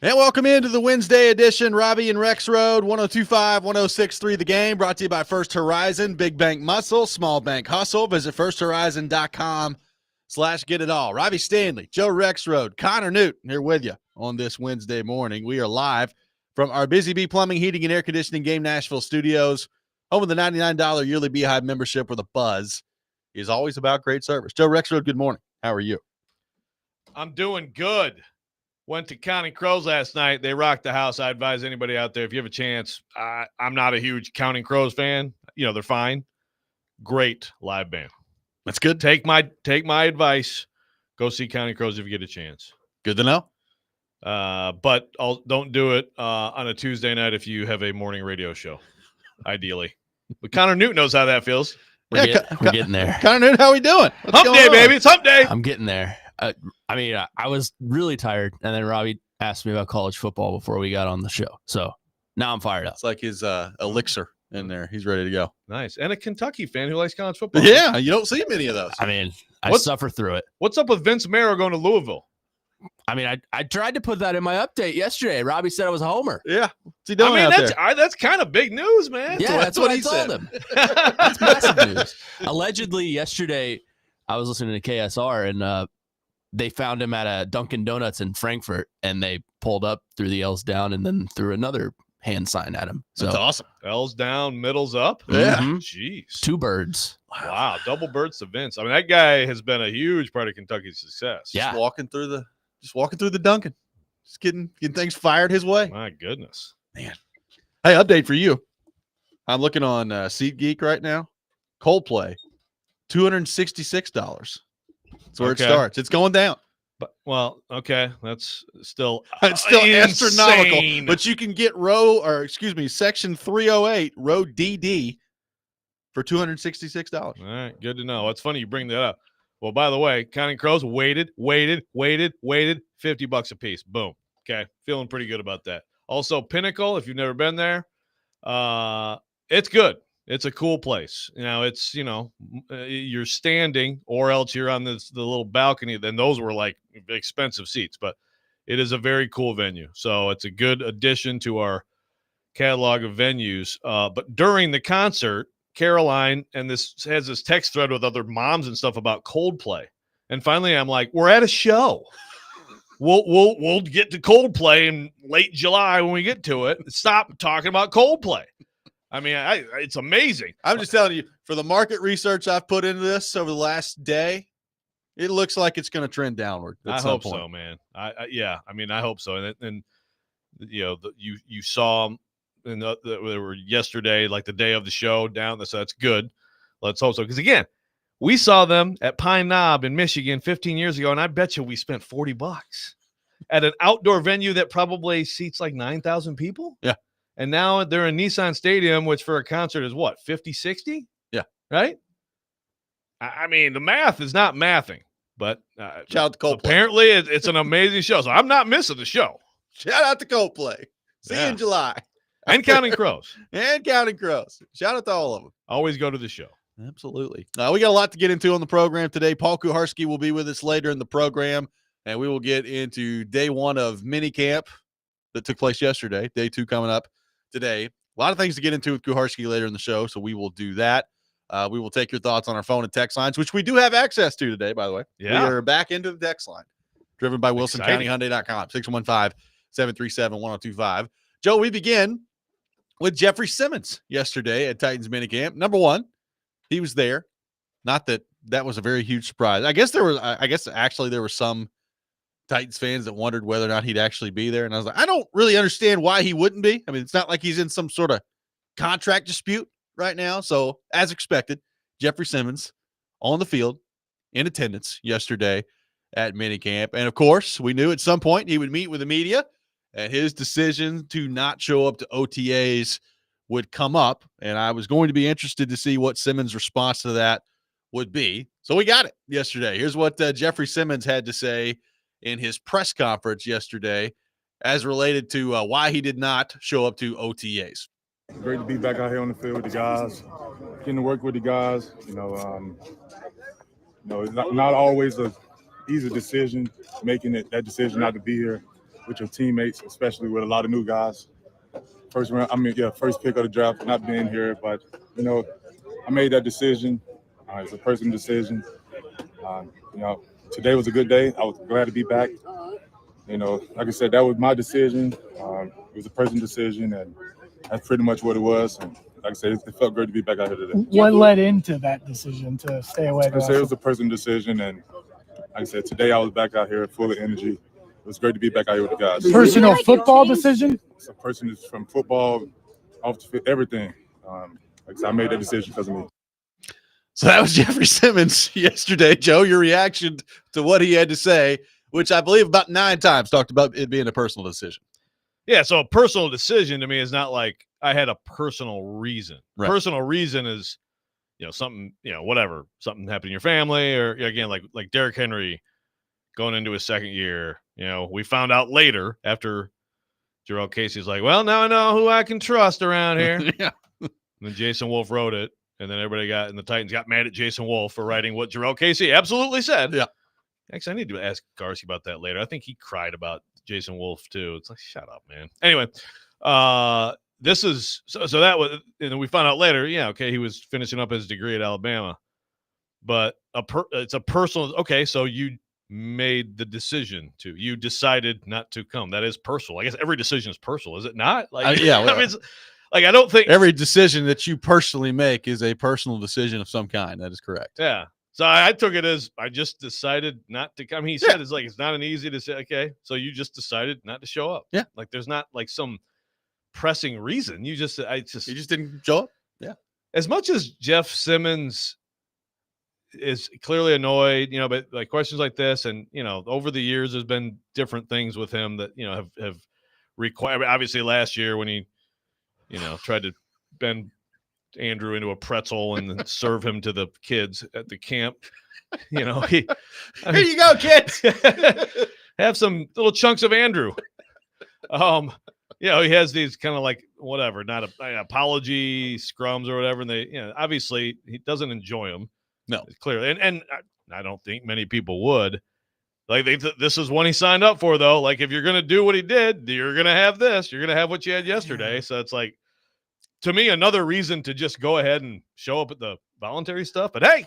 And welcome into the Wednesday edition, Robby and Rexrode, 102.5, 106.3 The Game, brought to you by First Horizon, Big Bank Muscle, Small Bank Hustle. Visit firsthorizon.com/get-it-all. Robby Stanley, Joe Rexrode, Connor Newton here with you on this Wednesday morning. We are live from our Busy Bee Plumbing, Heating, and Air Conditioning Game Nashville studios, home of the $99 yearly Beehive membership where the buzz is always about great service. Joe Rexrode, good morning. How are you? I'm doing good. Went to Counting Crows last night. They rocked the house. I advise anybody out there, if you have a chance, I'm not a huge Counting Crows fan. You know, they're fine. Great live band. That's good. Take my advice. Go see Counting Crows if you get a chance. Good to know. But don't do it on a Tuesday night if you have a morning radio show, ideally. But Connor Newton knows how that feels. We're getting there. Connor Newton, how we doing? Hump day, baby. It's hump day. I'm getting there. I was really tired, and then Robby asked me about college football before we got on the show. So now I'm fired up. It's like his elixir in there. He's ready to go. Nice. And a Kentucky fan who likes college football. Yeah, you don't see many of those. I mean, I suffer through it. What's up with Vince Marrow going to Louisville? I mean, I tried to put that in my update yesterday. Robby said I was a homer. Yeah. What's he doing out there? That's kind of big news, man. Yeah, that's what I told him. That's massive news. Allegedly, yesterday, I was listening to KSR, and they found him at a Dunkin' Donuts in Frankfurt, and they pulled up, threw the L's down, and then threw another hand sign at him. So, that's awesome. L's down, middle's up. Yeah. Jeez. Two birds. Wow. Double birds to Vince. I mean, that guy has been a huge part of Kentucky's success. Yeah. Just walking through the Dunkin'. Just getting things fired his way. My goodness. Man. Hey, update for you. I'm looking on SeatGeek right now. Coldplay, $266. That's where it starts. It's going down. But okay, that's still astronomical. But you can get section 308, row DD, for $266. All right, good to know. It's funny you bring that up. Well, by the way, Counting Crows waited, $50 a piece. Boom. Okay, feeling pretty good about that. Also, Pinnacle, if you've never been there, it's good. It's a cool place. It's, you're standing or else you're on the little balcony. Then those were like expensive seats, but it is a very cool venue. So it's a good addition to our catalog of venues. But during the concert, Caroline, and this has this text thread with other moms and stuff about Coldplay. And finally, I'm like, we're at a show. We'll get to Coldplay in late July when we get to it. Stop talking about Coldplay. I mean, it's amazing. I'm just telling you, for the market research I've put into this over the last day, it looks like it's going to trend downward. I hope so, man. I hope so. And you saw them, and they were yesterday, like the day of the show, down. So that's good. Let's hope so. Because again, we saw them at Pine Knob in Michigan 15 years ago, and I bet you we spent $40 at an outdoor venue that probably seats like 9,000 people. Yeah. And now they're in Nissan Stadium, which for a concert is what, 50, 60? Yeah. Right? I mean, the math is not mathing, but shout out to Coldplay. Apparently it's an amazing show. So I'm not missing the show. Shout out to Coldplay. See you in July. And Counting Crows. Shout out to all of them. Always go to the show. Absolutely. We got a lot to get into on the program today. Paul Kuharsky will be with us later in the program, and we will get into day one of mini camp that took place yesterday. Day two coming up today. A lot of things to get into with Kuharsky later in the show, so we will do that. We will take your thoughts on our phone and text lines, which we do have access to today, by the way. Yeah. We are back into the text line, driven by WilsonCountyHyundai.com, 615-737-1025. Joe, we begin with Jeffery Simmons yesterday at Titans minicamp. Number one, he was there. Not that was a very huge surprise. I guess there were some Titans fans that wondered whether or not he'd actually be there. And I was like, I don't really understand why he wouldn't be. I mean, it's not like he's in some sort of contract dispute right now. So as expected, Jeffery Simmons on the field in attendance yesterday at minicamp. And of course, we knew at some point he would meet with the media, and his decision to not show up to OTAs would come up. And I was going to be interested to see what Simmons' response to that would be. So we got it yesterday. Here's what Jeffery Simmons had to say in his press conference yesterday as related to why he did not show up to OTAs. Great to be back out here on the field with the guys, getting to work with the guys. It's not always a easy decision, making that decision not to be here. with your teammates, especially with a lot of new guys. First pick of the draft, not being here, but I made that decision. It's a personal decision. Today was a good day. I was glad to be back. Like I said, that was my decision. It was a personal decision, and that's pretty much what it was. And like I said, it felt great to be back out here today. What led into that decision to stay away? Like I said, it was a personal decision, and like I said, today I was back out here full of energy. It was great to be back out here with the guys. Personal football decision? It's a person is from football, off the field, everything. Like I said, I made that decision because of me. So that was Jeffery Simmons yesterday. Joe, your reaction to what he had to say, which I believe about 9 times talked about it being a personal decision. Yeah, so a personal decision to me is not like I had a personal reason. Right. Personal reason is, something, whatever, something happened in your family, or again, like Derrick Henry going into his second year. We found out later after Jarrell Casey's like, well, now I know who I can trust around here. Yeah. And then Jason Wolf wrote it, and then the Titans got mad at Jason Wolf for writing what Jarrell Casey absolutely said. Yeah. Actually, I need to ask Kuharsky about that later. I think he cried about Jason Wolf too. It's like, shut up, man. Anyway, this is so that was, and then we found out later. Yeah, okay, he was finishing up his degree at Alabama, but it's a personal. Okay, so you made the decision you decided not to come. That is personal. I guess every decision is personal, is it not? Like, yeah. I mean, it's, like, I don't think every decision that you personally make is a personal decision of some kind. That is correct. Yeah. So I took it as I just decided not to come. He said it's like it's not an easy to say. Okay, so you just decided not to show up. Yeah. Like there's not like some pressing reason. You just didn't show up. Yeah. As much as Jeff Simmons is clearly annoyed, but like questions like this, and over the years there's been different things with him that have required. Obviously, last year when he tried to bend Andrew into a pretzel and then serve him to the kids at the camp. Here you go, kids. Have some little chunks of Andrew. He has these kind of like whatever, not an apology scrums or whatever. And they, obviously he doesn't enjoy them. No, clearly. And I don't think many people would. Like this is one he signed up for, though. Like if you're going to do what he did, you're going to have this. You're going to have what you had yesterday. Yeah. So it's like, to me, another reason to just go ahead and show up at the voluntary stuff. But hey,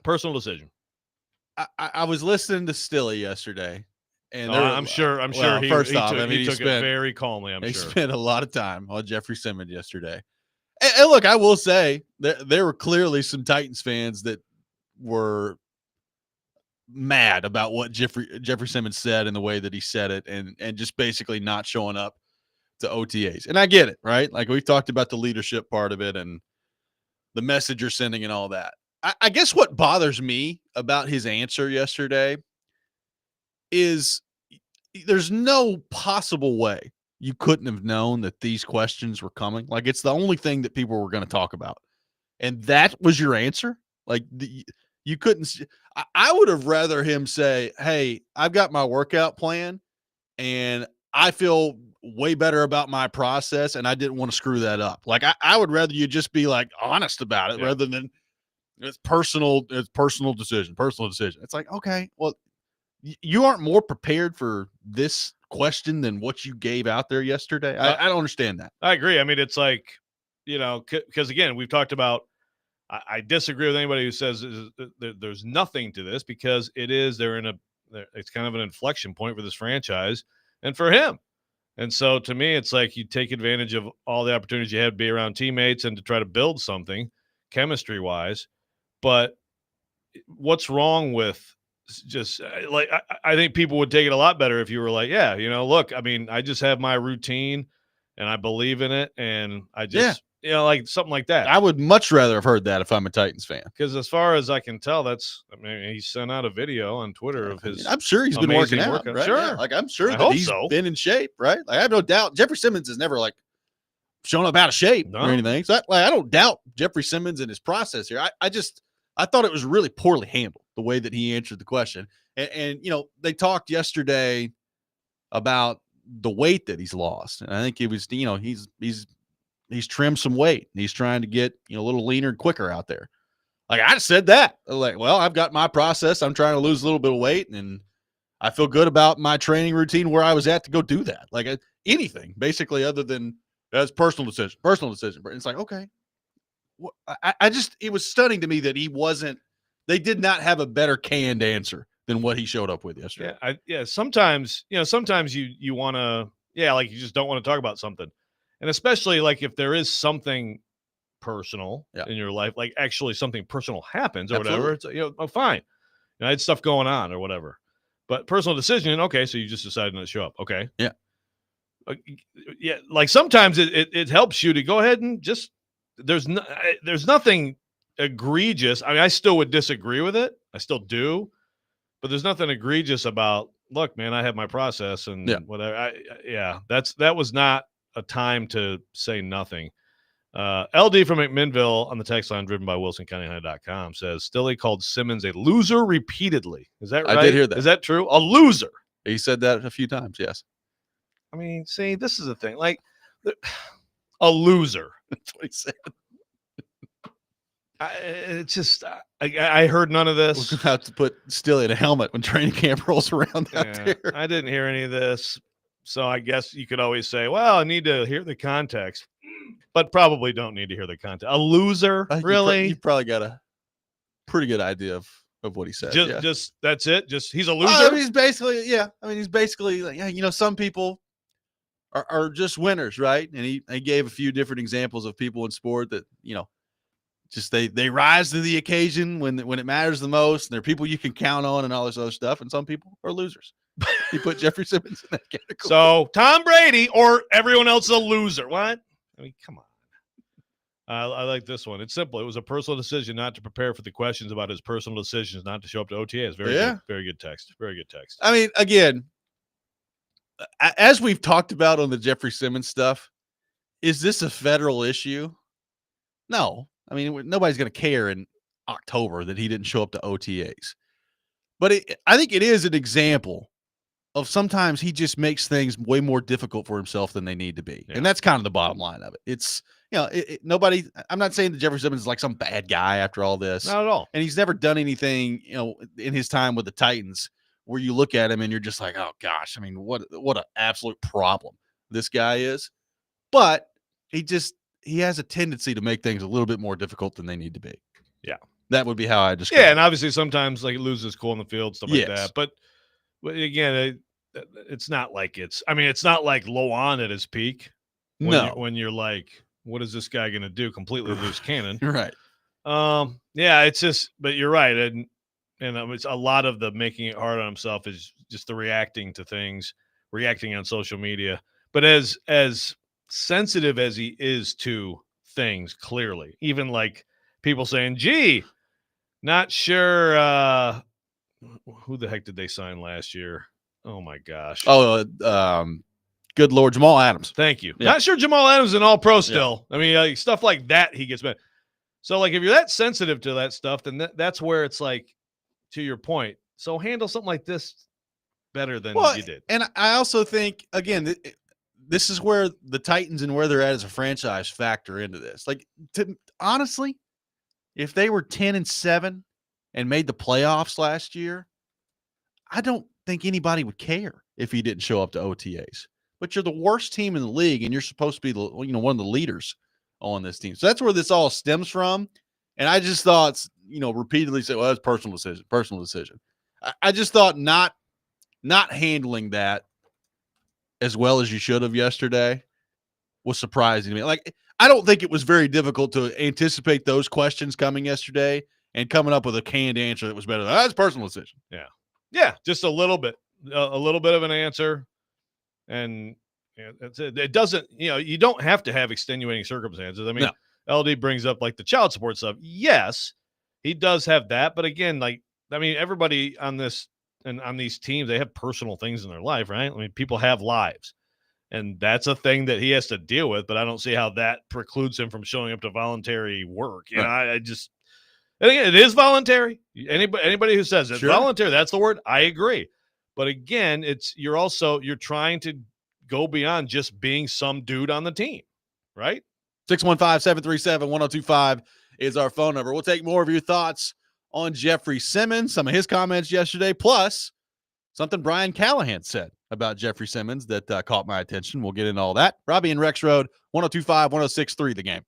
personal decision. I was listening to Stilly yesterday, and I'm sure he took it very calmly. He spent a lot of time on Jeffery Simmons yesterday. And look, I will say there were clearly some Titans fans that were mad about what Jeffery Simmons said and the way that he said it, and just basically not showing up to OTAs. And I get it, right? Like we've talked about the leadership part of it and the message you're sending and all that. I guess what bothers me about his answer yesterday is there's no possible way you couldn't have known that these questions were coming. Like it's the only thing that people were going to talk about. And that was your answer? Like you couldn't. I would have rather him say, hey, I've got my workout plan and I feel way better about my process and I didn't want to screw that up. Like I would rather you just be like honest about it rather than it's personal decision. It's like, okay, well, you aren't more prepared for this question than what you gave out there yesterday. I don't understand that. I agree. I mean, it's like, because again, we've talked about, I disagree with anybody who says there's nothing to this, because it's kind of an inflection point for this franchise and for him. And so to me, it's like you take advantage of all the opportunities you had to be around teammates and to try to build something chemistry wise. But what's wrong with just like, I think people would take it a lot better if you were like, yeah, look, I mean, I just have my routine and I believe in it. And I just, like something like that. I would much rather have heard that if I'm a Titans fan. Because as far as I can tell, he sent out a video on Twitter of his. I'm sure he's been working out. Right? Sure. Yeah, like I'm sure that he's been in shape, right? Like I have no doubt. Jeffery Simmons has never like shown up out of shape or anything. So I don't doubt Jeffery Simmons and his process here. I thought it was really poorly handled the way that he answered the question. And they talked yesterday about the weight that he's lost. And I think it was, he's trimmed some weight and he's trying to get, a little leaner and quicker out there. Like I said that, like, well, I've got my process. I'm trying to lose a little bit of weight and I feel good about my training routine where I was at to go do that. Like anything, basically, other than that's personal decision. But it's like, okay. It was stunning to me that they did not have a better canned answer than what he showed up with yesterday. Sometimes you want to, like you just don't want to talk about something. And especially like if there is something personal in your life, like actually something personal happens or whatever, it's, fine. I had stuff going on or whatever. But personal decision, okay, so you just decided not to show up. Okay. Yeah. Like sometimes it helps you to go ahead and just there's nothing egregious. I mean, I still would disagree with it. I still do. But there's nothing egregious about, look, man, I have my process and whatever. That was not a time to say nothing. LD from McMinnville on the text line driven by WilsonCountyHunter.com says Stilly called Simmons a loser repeatedly. Is that right? I did hear that. Is that true? A loser. He said that a few times, yes. I mean, see, this is the thing. Like, a loser. That's what he said. I heard none of this. We're going to have to put Stilly in a helmet when training camp rolls around out there. I didn't hear any of this. So I guess you could always say, well, I need to hear the context, but probably don't need to hear the context. A loser, really? You probably got a pretty good idea of what he said. Just that's it. Just he's a loser. I mean, he's basically like, some people are just winners, right? And he gave a few different examples of people in sport that, just they rise to the occasion when it matters the most, and they're people you can count on and all this other stuff. And some people are losers. He put Jeffery Simmons in that category. So Tom Brady or everyone else is a loser. What? I mean, come on. I like this one. It's simple. It was a personal decision not to prepare for the questions about his personal decisions not to show up to OTAs. Very good text. Very good text. I mean, again, as we've talked about on the Jeffery Simmons stuff, is this a federal issue? No. I mean, nobody's going to care in October that he didn't show up to OTAs. But I think it is an example of sometimes he just makes things way more difficult for himself than they need to be. Yeah. And that's kind of the bottom line of it. It's, nobody, I'm not saying that Jeffery Simmons is like some bad guy after all this. Not at all. And he's never done anything, in his time with the Titans where you look at him and you're just like, oh gosh, I mean, what an absolute problem this guy is. But he has a tendency to make things a little bit more difficult than they need to be. Yeah. That would be how I describe it. Yeah, and obviously sometimes like loses cool in the field, stuff like that. But again, it's not like it's not like Loan at his peak. When you're like, what is this guy going to do? Completely loose cannon. Right. It's just, but you're right. And it's a lot of the making it hard on himself is just the reacting to things, reacting on social media. But as sensitive as he is to things, clearly, even like people saying, gee, not sure who the heck did they sign last year? Oh my gosh. Good Lord, Jamal Adams. Thank you. Yeah. Not sure Jamal Adams is an all-pro still. Yeah. I mean, like, stuff like that he gets mad. So like if you're that sensitive to that stuff, then that's where it's like, to your point. So handle something like this better than you did. And I also think, again, this is where the Titans and where they're at as a franchise factor into this. Like, honestly, if they were 10-7 and made the playoffs last year, I don't think anybody would care if he didn't show up to OTAs. But you're the worst team in the league, and you're supposed to be one of the leaders on this team. So that's where this all stems from. And I just thought, repeatedly say, well, that's personal decision. I just thought not handling that as well as you should have yesterday was surprising to me. Like, I don't think it was very difficult to anticipate those questions coming yesterday and coming up with a canned answer that was better. That's personal decision. Yeah. Yeah. Just a little bit of an answer. And it doesn't, you don't have to have extenuating circumstances. I mean, no. LD brings up like the child support stuff. Yes, he does have that. But again, everybody on this and on these teams, they have personal things in their life, right? I mean, people have lives, and that's a thing that he has to deal with. But I don't see how that precludes him from showing up to voluntary work. I think it is voluntary. Anybody who says it's voluntary, that's the word. I agree. But again, you're trying to go beyond just being some dude on the team, right? 615-737-1025 is our phone number. We'll take more of your thoughts on Jeffery Simmons, some of his comments yesterday, plus something Brian Callahan said about Jeffery Simmons that caught my attention. We'll get into all that. Robby and Rexrode, 102.5, 106.3 The Game.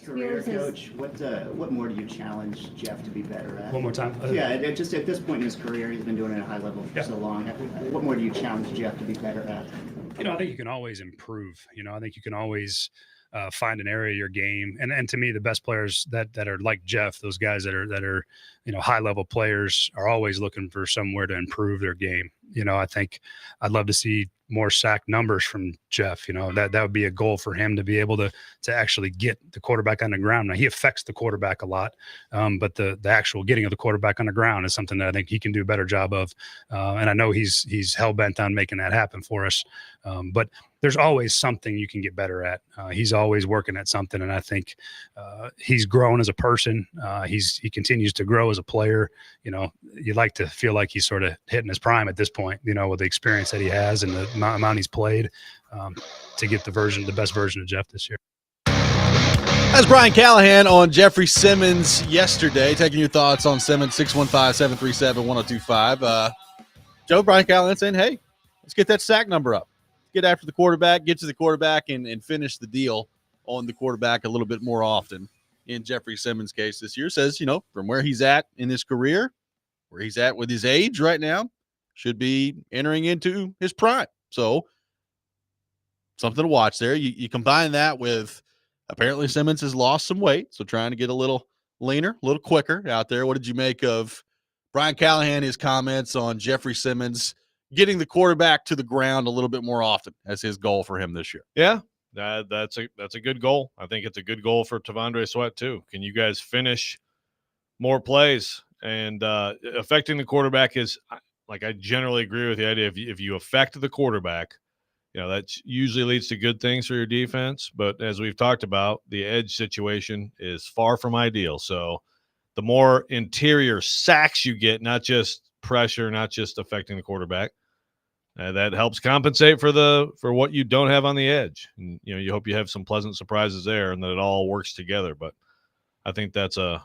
Career coach, what more do you challenge Jeff to be better at? One more time. Just at this point in his career, he's been doing it at a high level for so long. What more do you challenge Jeff to be better at? I think you can always improve. I think you can always find an area of your game. And to me, the best players that are like Jeff, those guys that are high level players, are always looking for somewhere to improve their game. I think I'd love to see more sack numbers from Jeff. That would be a goal for him, to be able to actually get the quarterback on the ground. Now, he affects the quarterback a lot, but the actual getting of the quarterback on the ground is something that I think he can do a better job of. And I know he's hell bent on making that happen for us. But there's always something you can get better at. He's always working at something, and I think he's grown as a person. He continues to grow as a player. You'd like to feel like he's sort of hitting his prime at this point, with the experience that he has and the amount he's played, to get the best version of Jeff this year. That's Brian Callahan on Jeffery Simmons yesterday, taking your thoughts on Simmons. 615-737-1025. Joe, Brian Callahan saying, hey, let's get that sack number up. Get after the quarterback, get to the quarterback, and finish the deal on the quarterback a little bit more often. In Jeffery Simmons' case this year, says, from where he's at in his career, where he's at with his age right now, should be entering into his prime. So something to watch there. You combine that with Apparently Simmons has lost some weight, so trying to get a little leaner, a little quicker out there. What did you make of Brian Callahan, his comments on Jeffery Simmons getting the quarterback to the ground a little bit more often as his goal for him this year? Yeah, that's a good goal. I think it's a good goal for Tavondre Sweat too. Can you guys finish more plays? And affecting the quarterback is, like, I generally agree with the idea if you affect the quarterback, that usually leads to good things for your defense. But as we've talked about, the edge situation is far from ideal. So the more interior sacks you get, not just pressure, not just affecting the quarterback, that helps compensate for what you don't have on the edge. And, you hope you have some pleasant surprises there and that it all works together. But I think that's a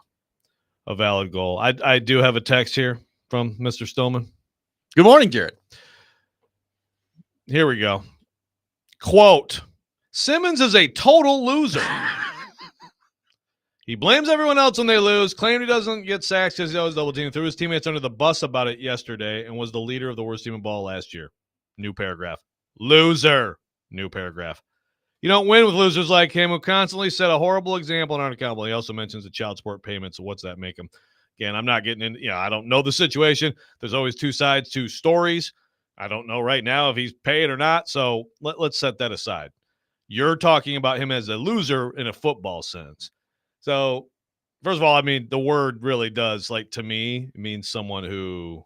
valid goal. I do have a text here from Mr. Stillman. Good morning, Garrett. Here we go. Quote, Simmons is a total loser. He blames everyone else when they lose, claimed he doesn't get sacks because he always double teamed, threw his teammates under the bus about it yesterday, and was the leader of the worst team in ball last year. New paragraph. Loser. New paragraph. You don't win with losers like him who constantly set a horrible example and aren't accountable. He also mentions the child support payments. So what's that make him? Again, I'm not getting in. I don't know the situation. There's always two sides, two stories. I don't know right now if he's paid or not. So let's set that aside. You're talking about him as a loser in a football sense. So, first of all, I mean, the word really does, like, to me, it means someone who,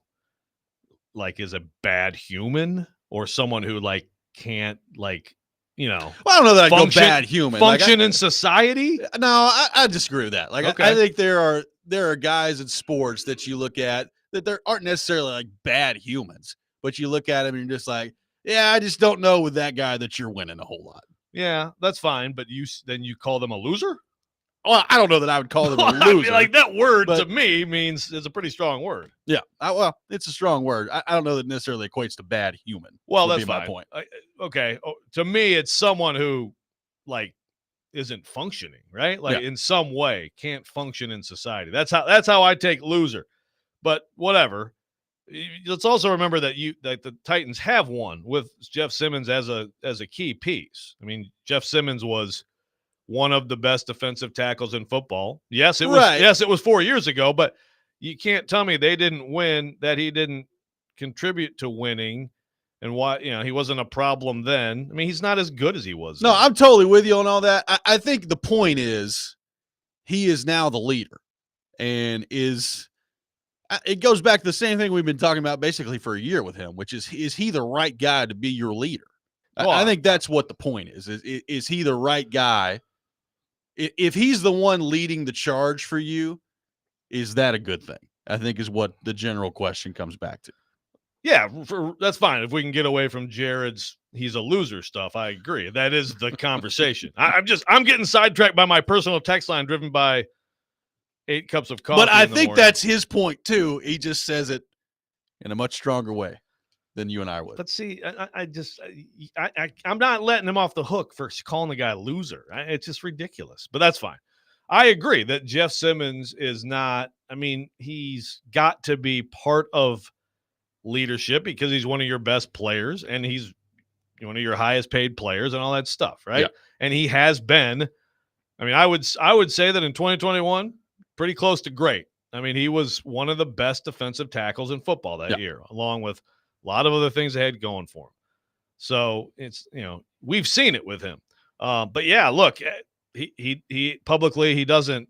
like, is a bad human or someone who, like, can't, like, Well, I don't know that I go bad human. Function in society? No, I disagree with that. Like, Okay. I think there are guys in sports that you look at that there aren't necessarily like bad humans, but you look at them and you're just like, yeah, I just don't know with that guy that you're winning a whole lot. Yeah, that's fine. But then you call them a loser? Well, I don't know that I would call them a I loser. mean, like, that word but, to me means it's a pretty strong word. Yeah. Well, it's a strong word. I don't know that necessarily equates to bad human. Well, that's my fine. point. Okay. To me, it's someone who, like, isn't functioning, right? Like, in some way can't function in society. That's how I take loser. But whatever. Let's also remember that the Titans have won with Jeff Simmons as a key piece. I mean, Jeff Simmons was one of the best defensive tackles in football. Yes, it was. Right. Yes, it was 4 years ago, but you can't tell me they didn't win, that he didn't contribute to winning, and why he wasn't a problem then. I mean, he's not as good as he was. No, then. I'm totally with you on all that. I think the point is he is now the leader, and it goes back to the same thing we've been talking about basically for a year with him, which is he the right guy to be your leader? Well, I think that's what the point is. Is he the right guy? If he's the one leading the charge for you, is that a good thing? I think is what the general question comes back to. Yeah, that's fine. If we can get away from Jared's he's a loser stuff, I agree. That is the conversation. I'm getting sidetracked by my personal text line driven by 8 cups of coffee. But I in the think morning. that's his point too. He just says it in a much stronger way than you and I would. But see, I'm not letting him off the hook for calling the guy a loser. It's just ridiculous. But that's fine. I agree that Jeff Simmons is not. I mean, he's got to be part of leadership because he's one of your best players and he's one of your highest paid players and all that stuff, right? Yeah. And he has been. I mean, I would say that in 2021, pretty close to great. I mean, he was one of the best defensive tackles in football that year, along with a lot of other things they had going for him. So it's, we've seen it with him. But yeah, look, he publicly, he doesn't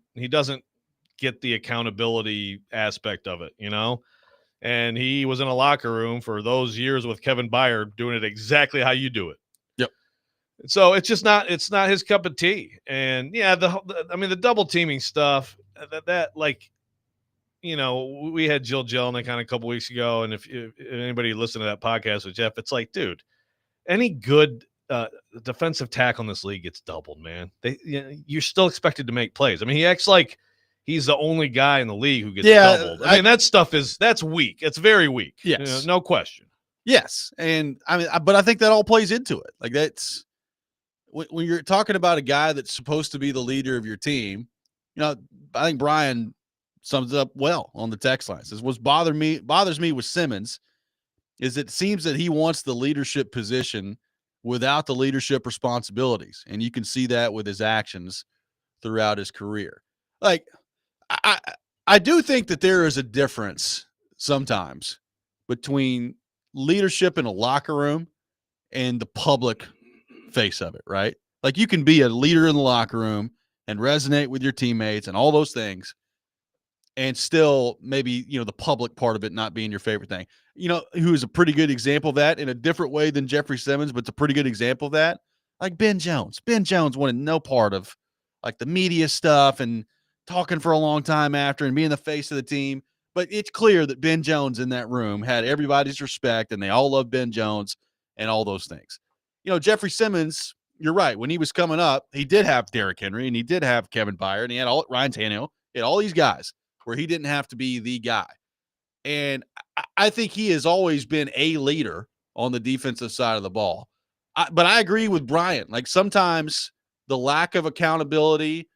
get the accountability aspect of it, and he was in a locker room for those years with Kevin Byard doing it exactly how you do it. Yep. So it's not his cup of tea. And yeah, the double teaming stuff that we had Jill Jelenic on a couple weeks ago, and if anybody listened to that podcast with Jeff, it's like, dude, any good defensive tackle in this league gets doubled, man. You're still expected to make plays. I mean, he acts like he's the only guy in the league who gets doubled. I mean, that stuff that's weak. It's very weak. Yes, no question. Yes, and I mean, but I think that all plays into it. Like that's when you're talking about a guy that's supposed to be the leader of your team. I think Brian sums it up well on the text line. Says, what bothers me with Simmons is it seems that he wants the leadership position without the leadership responsibilities. And you can see that with his actions throughout his career. Like, I do think that there is a difference sometimes between leadership in a locker room and the public face of it, right? Like, you can be a leader in the locker room and resonate with your teammates and all those things, and still maybe, the public part of it not being your favorite thing. Who's a pretty good example of that in a different way than Jeffery Simmons, but it's a pretty good example of that. Like Ben Jones. Ben Jones wanted no part of like the media stuff and talking for a long time after and being the face of the team. But it's clear that Ben Jones in that room had everybody's respect and they all loved Ben Jones and all those things. Jeffery Simmons, you're right. When he was coming up, he did have Derrick Henry and he did have Kevin Byard and he had Ryan Tannehill. He had all these guys where he didn't have to be the guy. And I think he has always been a leader on the defensive side of the ball. But I agree with Brian. Like, sometimes the lack of accountability,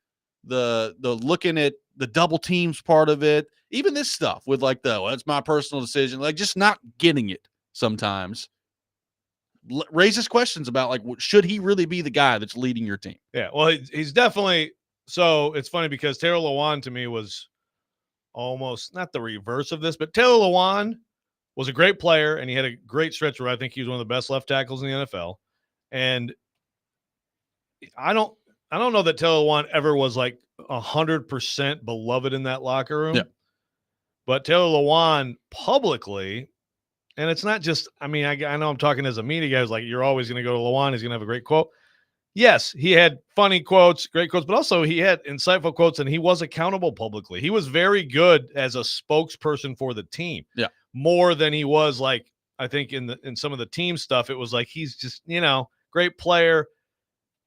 the looking at the double teams part of it, even this stuff with like that's my personal decision, like just not getting it sometimes raises questions about like, should he really be the guy that's leading your team? Yeah, well, he's definitely. So it's funny because Taylor Lewan to me was almost not the reverse of this, but Taylor Lewan was a great player and he had a great stretch where I think he was one of the best left tackles in the NFL. And I don't know that Taylor Lewan ever was like 100% beloved in that locker room. Yeah. But Taylor Lewan publicly, and it's not just, I know I'm talking as a media guy who's like, you're always going to go to Lewan, he's going to have a great quote. Yes, he had funny quotes, great quotes, but also he had insightful quotes and he was accountable publicly. He was very good as a spokesperson for the team. Yeah. More than he was like, I think in some of the team stuff, it was like, he's just, great player.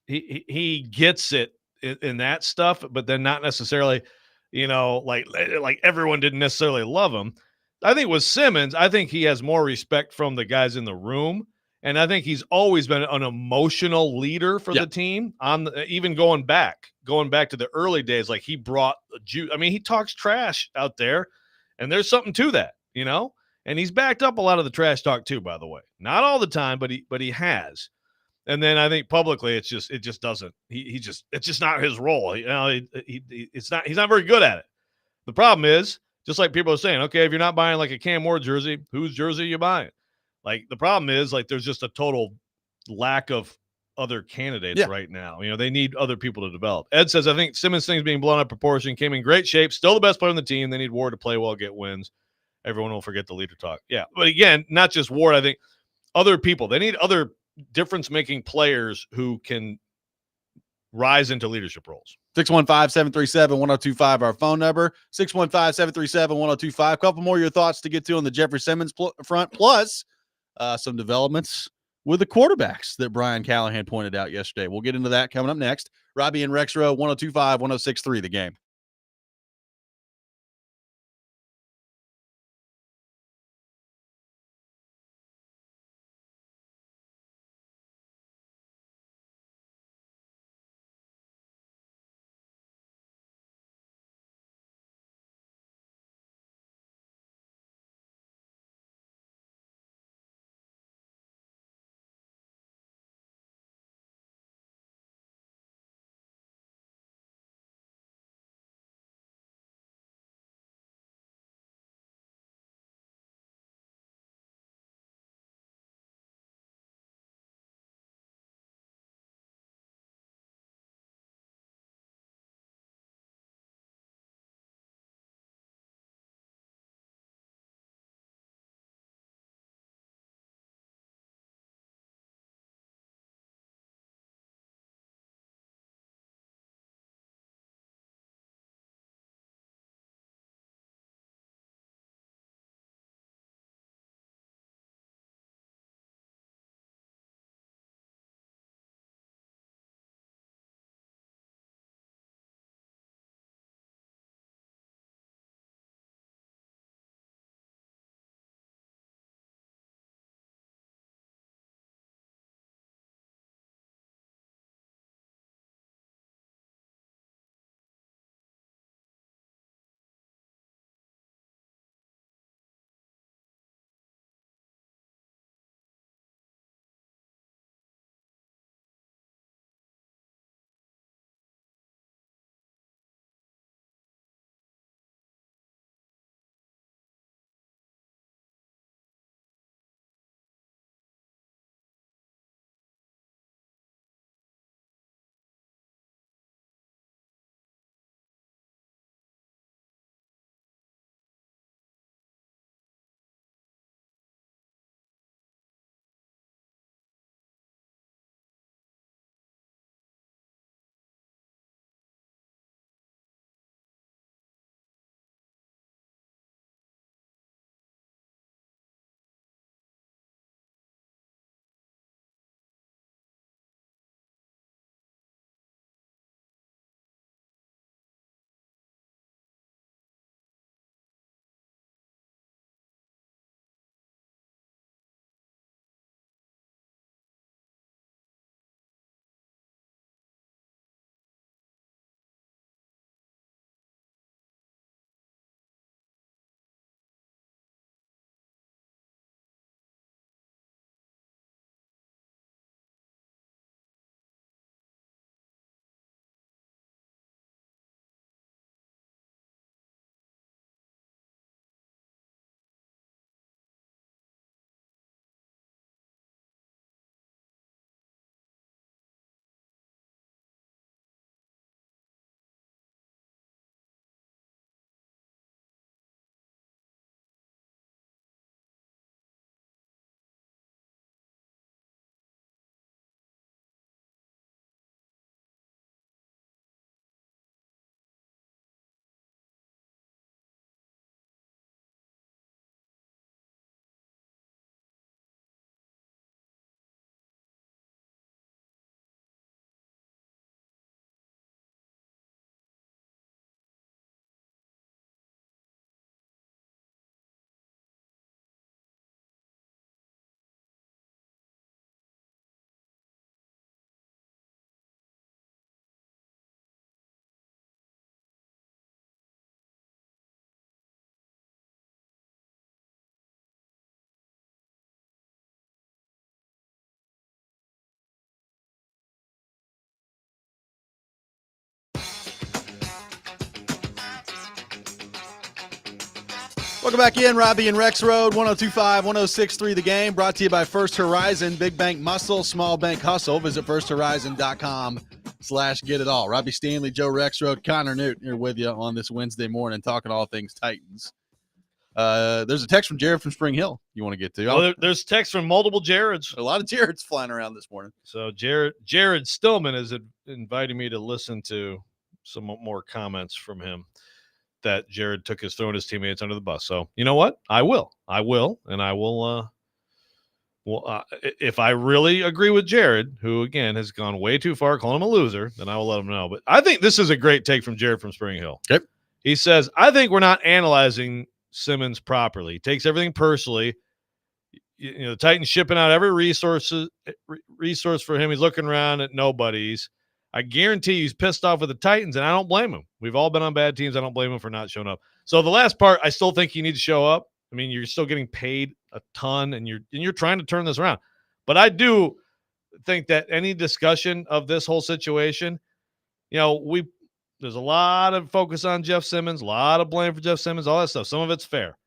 He gets it in that stuff, but then not necessarily, like everyone didn't necessarily love him. I think with Simmons, I think he has more respect from the guys in the room. And I think he's always been an emotional leader for the team. Even going back to the early days, like he brought the juice. He talks trash out there, and there's something to that, And he's backed up a lot of the trash talk too, by the way. Not all the time, but he has. And then I think publicly, it just doesn't. It's just not his role. He's not very good at it. The problem is, just like people are saying, okay, if you're not buying like a Cam Ward jersey, whose jersey are you buying? Like, the problem is, like, there's just a total lack of other candidates right now. They need other people to develop. Ed says, I think Simmons thing's being blown out of proportion, came in great shape, still the best player on the team. They need Ward to play well, get wins. Everyone will forget the leader talk. Yeah. But again, not just Ward. I think other people, they need other difference-making players who can rise into leadership roles. 615-737-1025, our phone number. 615-737-1025. A couple more of your thoughts to get to on the Jeffery Simmons front, plus some developments with the quarterbacks that Brian Callahan pointed out yesterday. We'll get into that coming up next. Robby and Rexrode, 102.5, 106.3, The Game. Welcome back in, Robby and Rexrode, 102.5, 106.3 The Game, brought to you by First Horizon, Big Bank Muscle, Small Bank Hustle. Visit firsthorizon.com/get it all. Robbie Stanley, Joe Rexrode, Connor Newton here with you on this Wednesday morning, talking all things Titans. There's a text from Jared from Spring Hill you want to get to. Well, there's text from multiple Jareds. A lot of Jareds flying around this morning. So Jared Stillman is inviting me to listen to some more comments from him that Jared took his throwing his teammates under the bus. So you know what? I will, and I will. If I really agree with Jared, who again has gone way too far calling him a loser, then I will let him know. But I think this is a great take from Jared from Spring Hill. Okay. He says, I think we're not analyzing Simmons properly. He takes everything personally. You know, the Titans shipping out every resource for him. He's looking around at nobodies. I guarantee he's pissed off with the Titans, and I don't blame him. We've all been on bad teams. I don't blame him for not showing up. So the last part, I still think you need to show up. I mean, you're still getting paid a ton, and you're trying to turn this around. But I do think that any discussion of this whole situation, you know, there's a lot of focus on Jeff Simmons, a lot of blame for Jeff Simmons, all that stuff. Some of it's fair.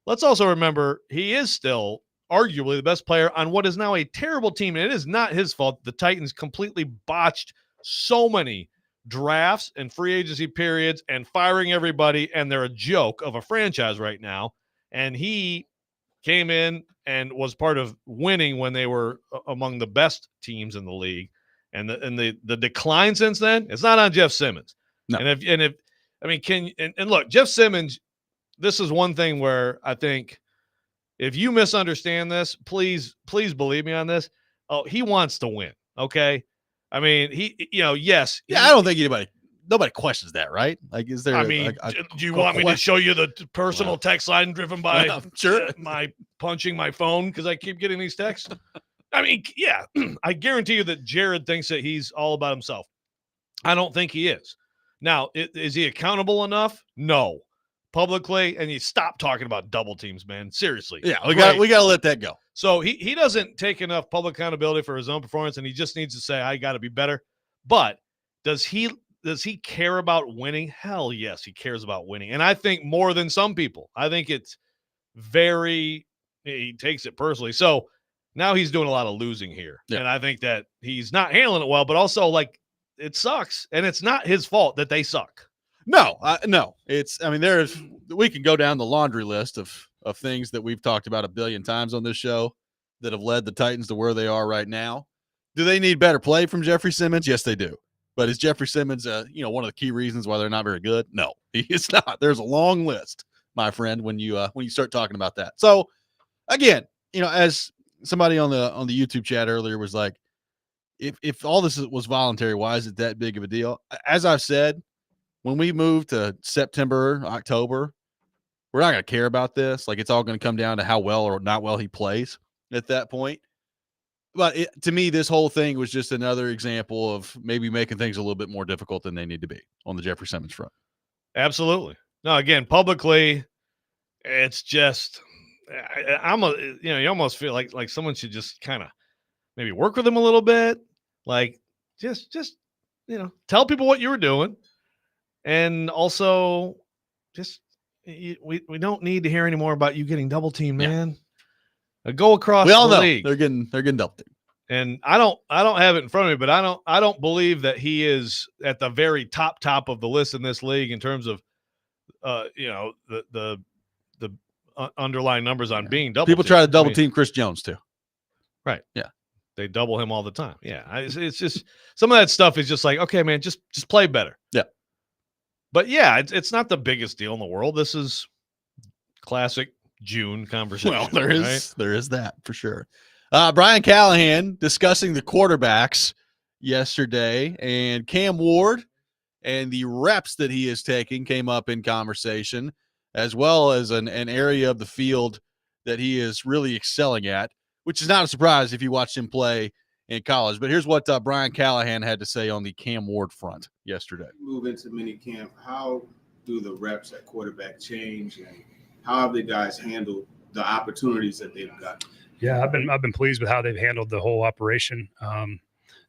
Let's also remember he is still arguably the best player on what is now a terrible team, and it is not his fault. The Titans completely botched so many drafts and free agency periods and firing everybody, and they're a joke of a franchise right now. And he came in and was part of winning when they were among the best teams in the league. And the decline since then, it's not on Jeff Simmons. No. And look, Jeff Simmons, this is one thing where I think if you misunderstand this, please believe me on this. Oh, he wants to win. Okay. I mean, yes. Yeah, I don't think nobody questions that, right? Like, is there? Do you want me to show you the personal text line driven by sure. My punching my phone because I keep getting these texts? I mean, yeah, I guarantee you that Jared thinks that he's all about himself. I don't think he is. Now, is he accountable enough? No. Publicly, and you stop talking about double teams, man. Seriously. Yeah, we got to let that go. So he doesn't take enough public accountability for his own performance, and he just needs to say, I got to be better. But does he care about winning? Hell yes, he cares about winning. And I think more than some people. I think it's he takes it personally. So now he's doing a lot of losing here. Yeah. And I think that he's not handling it well, but also, like, it sucks. And it's not his fault that they suck. No. We can go down the laundry list of things that we've talked about a billion times on this show that have led the Titans to where they are right now. Do they need better play from Jeffery Simmons? Yes, they do. But is Jeffery Simmons, one of the key reasons why they're not very good? No, he is not. There's a long list, my friend, when you start talking about that. So, again, as somebody on the YouTube chat earlier was like, if all this was voluntary, why is it that big of a deal? As I've said, when we move to September, October, we're not going to care about this. Like, it's all going to come down to how well or not well he plays at that point. But to me, this whole thing was just another example of maybe making things a little bit more difficult than they need to be on the Jeffery Simmons front. Absolutely. No, again, publicly, it's just you almost feel like someone should just kind of maybe work with him a little bit. Like, just tell people what you were doing. And also, just we don't need to hear any more about you getting double teamed, man. Yeah. Go across we all the know league. They're getting double teamed. And I don't have it in front of me, but I don't believe that he is at the very top of the list in this league in terms of the underlying numbers on being double. People try to double team Chris Jones too. Right. Yeah. They double him all the time. Yeah. It's just some of that stuff is just like, okay, man, just play better. Yeah. But yeah, it's not the biggest deal in the world. This is classic June conversation. Well, there is that for sure. Brian Callahan discussing the quarterbacks yesterday, and Cam Ward and the reps that he is taking came up in conversation, as well as an area of the field that he is really excelling at, which is not a surprise if you watched him play in college. But here's what Brian Callahan had to say on the Cam Ward front yesterday. Move into mini camp. How do the reps at quarterback change, and how have the guys handled the opportunities that they've got? Yeah, I've been pleased with how they've handled the whole operation. And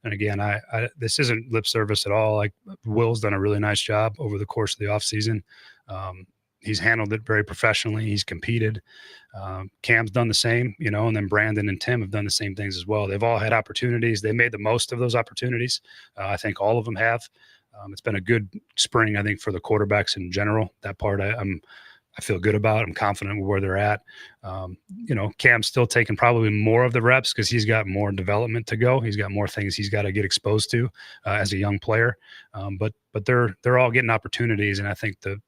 again, I this isn't lip service at all. Like, Will's done a really nice job over the course of the offseason. he's handled it very professionally. He's competed. Cam's done the same, and then Brandon and Tim have done the same things as well. They've all had opportunities. They made the most of those opportunities. I think all of them have. It's been a good spring, I think, for the quarterbacks in general. That part I feel good about. I'm confident with where they're at. Cam's still taking probably more of the reps because he's got more development to go. He's got more things he's got to get exposed to as a young player. But they're all getting opportunities, and I think the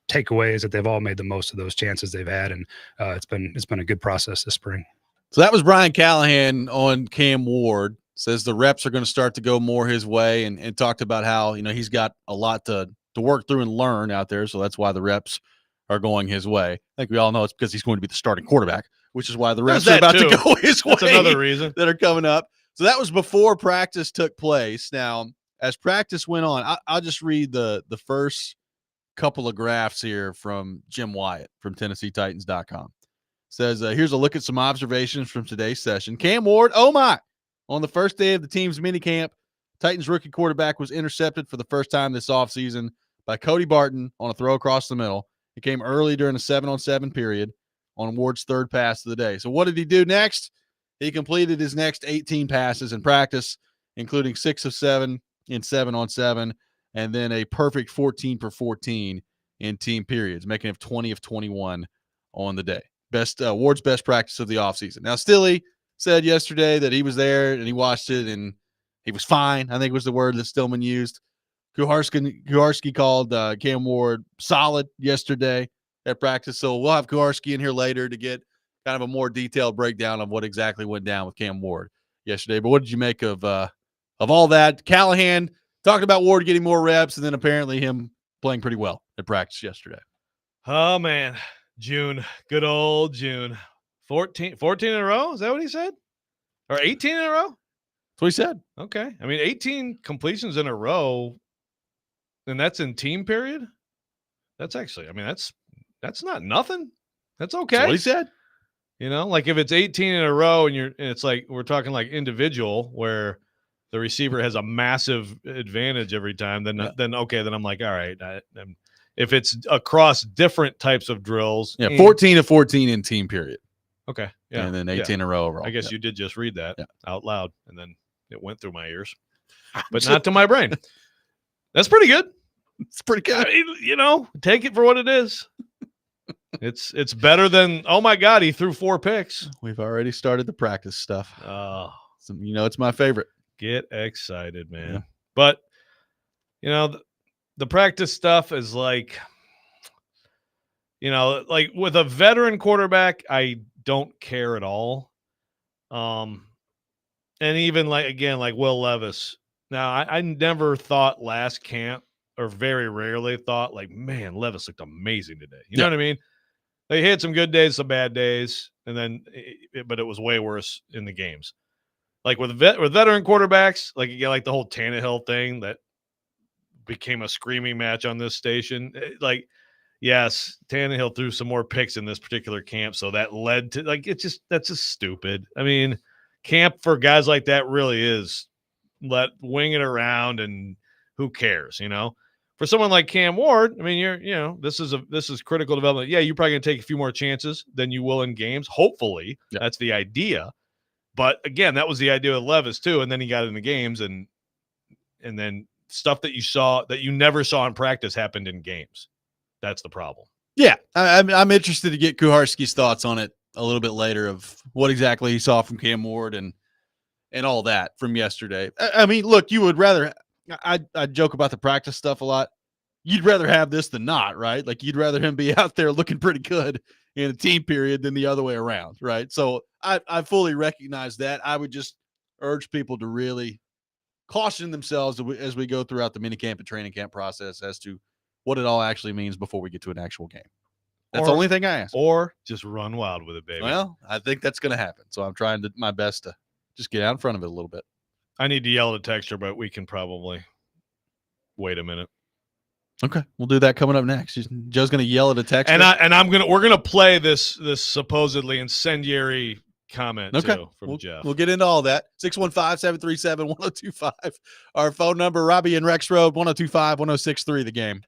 takeaway is that they've all made the most of those chances they've had, and it's been a good process this spring. So that was Brian Callahan on Cam Ward. Says the reps are going to start to go more his way, and talked about how he's got a lot to work through and learn out there. So that's why the reps are going his way. I think we all know it's because he's going to be the starting quarterback, which is why the reps are about to go his way. That's another reason that are coming up. So that was before practice took place. Now, as practice went on, I'll just read the first couple of graphs here from Jim Wyatt from TennesseeTitans.com. Says, here's a look at some observations from today's session. Cam Ward, oh my. On the first day of the team's minicamp, Titans rookie quarterback was intercepted for the first time this offseason by Cody Barton on a throw across the middle. It came early during a 7-on-7 period on Ward's third pass of the day. So what did he do next? He completed his next 18 passes in practice, including 6 of 7 in 7-on-7, and then a perfect 14 for 14 in team periods, making him 20 of 21 on the day. Ward's best practice of the offseason. Now, Stilly said yesterday that he was there and he watched it and he was fine, I think was the word that Stillman used. Kuharsky called Cam Ward solid yesterday at practice. So we'll have Kuharsky in here later to get kind of a more detailed breakdown of what exactly went down with Cam Ward yesterday. But what did you make of all that? Callahan talked about Ward getting more reps and then apparently him playing pretty well at practice yesterday. Oh, man. June. Good old June. 14 in a row? Is that what he said? Or 18 in a row? That's what he said. Okay. I mean, 18 completions in a row, and that's in team period? That's actually, I mean, that's not nothing. That's okay. That's what he said. Like if it's 18 in a row and it's like we're talking like individual where the receiver has a massive advantage every time, then okay, then I'm like, all right. If it's across different types of drills. Yeah, 14 of 14 in team period. Okay. Yeah. And then 18 in a row overall. I guess you did just read that out loud, and then it went through my ears, but not to my brain. That's pretty good. It's pretty good. I mean, take it for what it is. It's better than, oh my God, he threw 4 picks. We've already started the practice stuff. Oh, So, it's my favorite. get excited, man. Yeah. But, the practice stuff is like, like with a veteran quarterback, I don't care at all. And even like Will Levis. Now, I never thought last camp, or very rarely thought like, man, Levis looked amazing today. You know what I mean? They had some good days, some bad days, and then, but it was way worse in the games. Like with veteran quarterbacks, like the whole Tannehill thing that became a screaming match on this station. Like, yes, Tannehill threw some more picks in this particular camp, so that led to that's just stupid. I mean, camp for guys like that really is wing it around, and who cares, For someone like Cam Ward, I mean, this is critical development. Yeah, you're probably going to take a few more chances than you will in games. Hopefully, that's the idea. But again, that was the idea with Levis too. And then he got in the games, and then stuff that you never saw in practice happened in games. That's the problem. Yeah, I'm interested to get Kuharsky's thoughts on it a little bit later of what exactly he saw from Cam Ward and all that from yesterday. I mean, look, you would rather. I joke about the practice stuff a lot. You'd rather have this than not, right? Like you'd rather him be out there looking pretty good in a team period than the other way around, right? So I fully recognize that. I would just urge people to really caution themselves as we go throughout the minicamp and training camp process as to what it all actually means before we get to an actual game. That's the only thing I ask. Or just run wild with it, baby. Well, I think that's going to happen. So I'm trying my best to just get out in front of it a little bit. I need to yell at a texter, but we can probably wait a minute. Okay, we'll do that coming up next. Joe's going to yell at a texter, and we're gonna play this supposedly incendiary comment too from Jeff. We'll get into all that. 615-737-1025. Our phone number, Robby and Rexrode, 1025-1063, the game.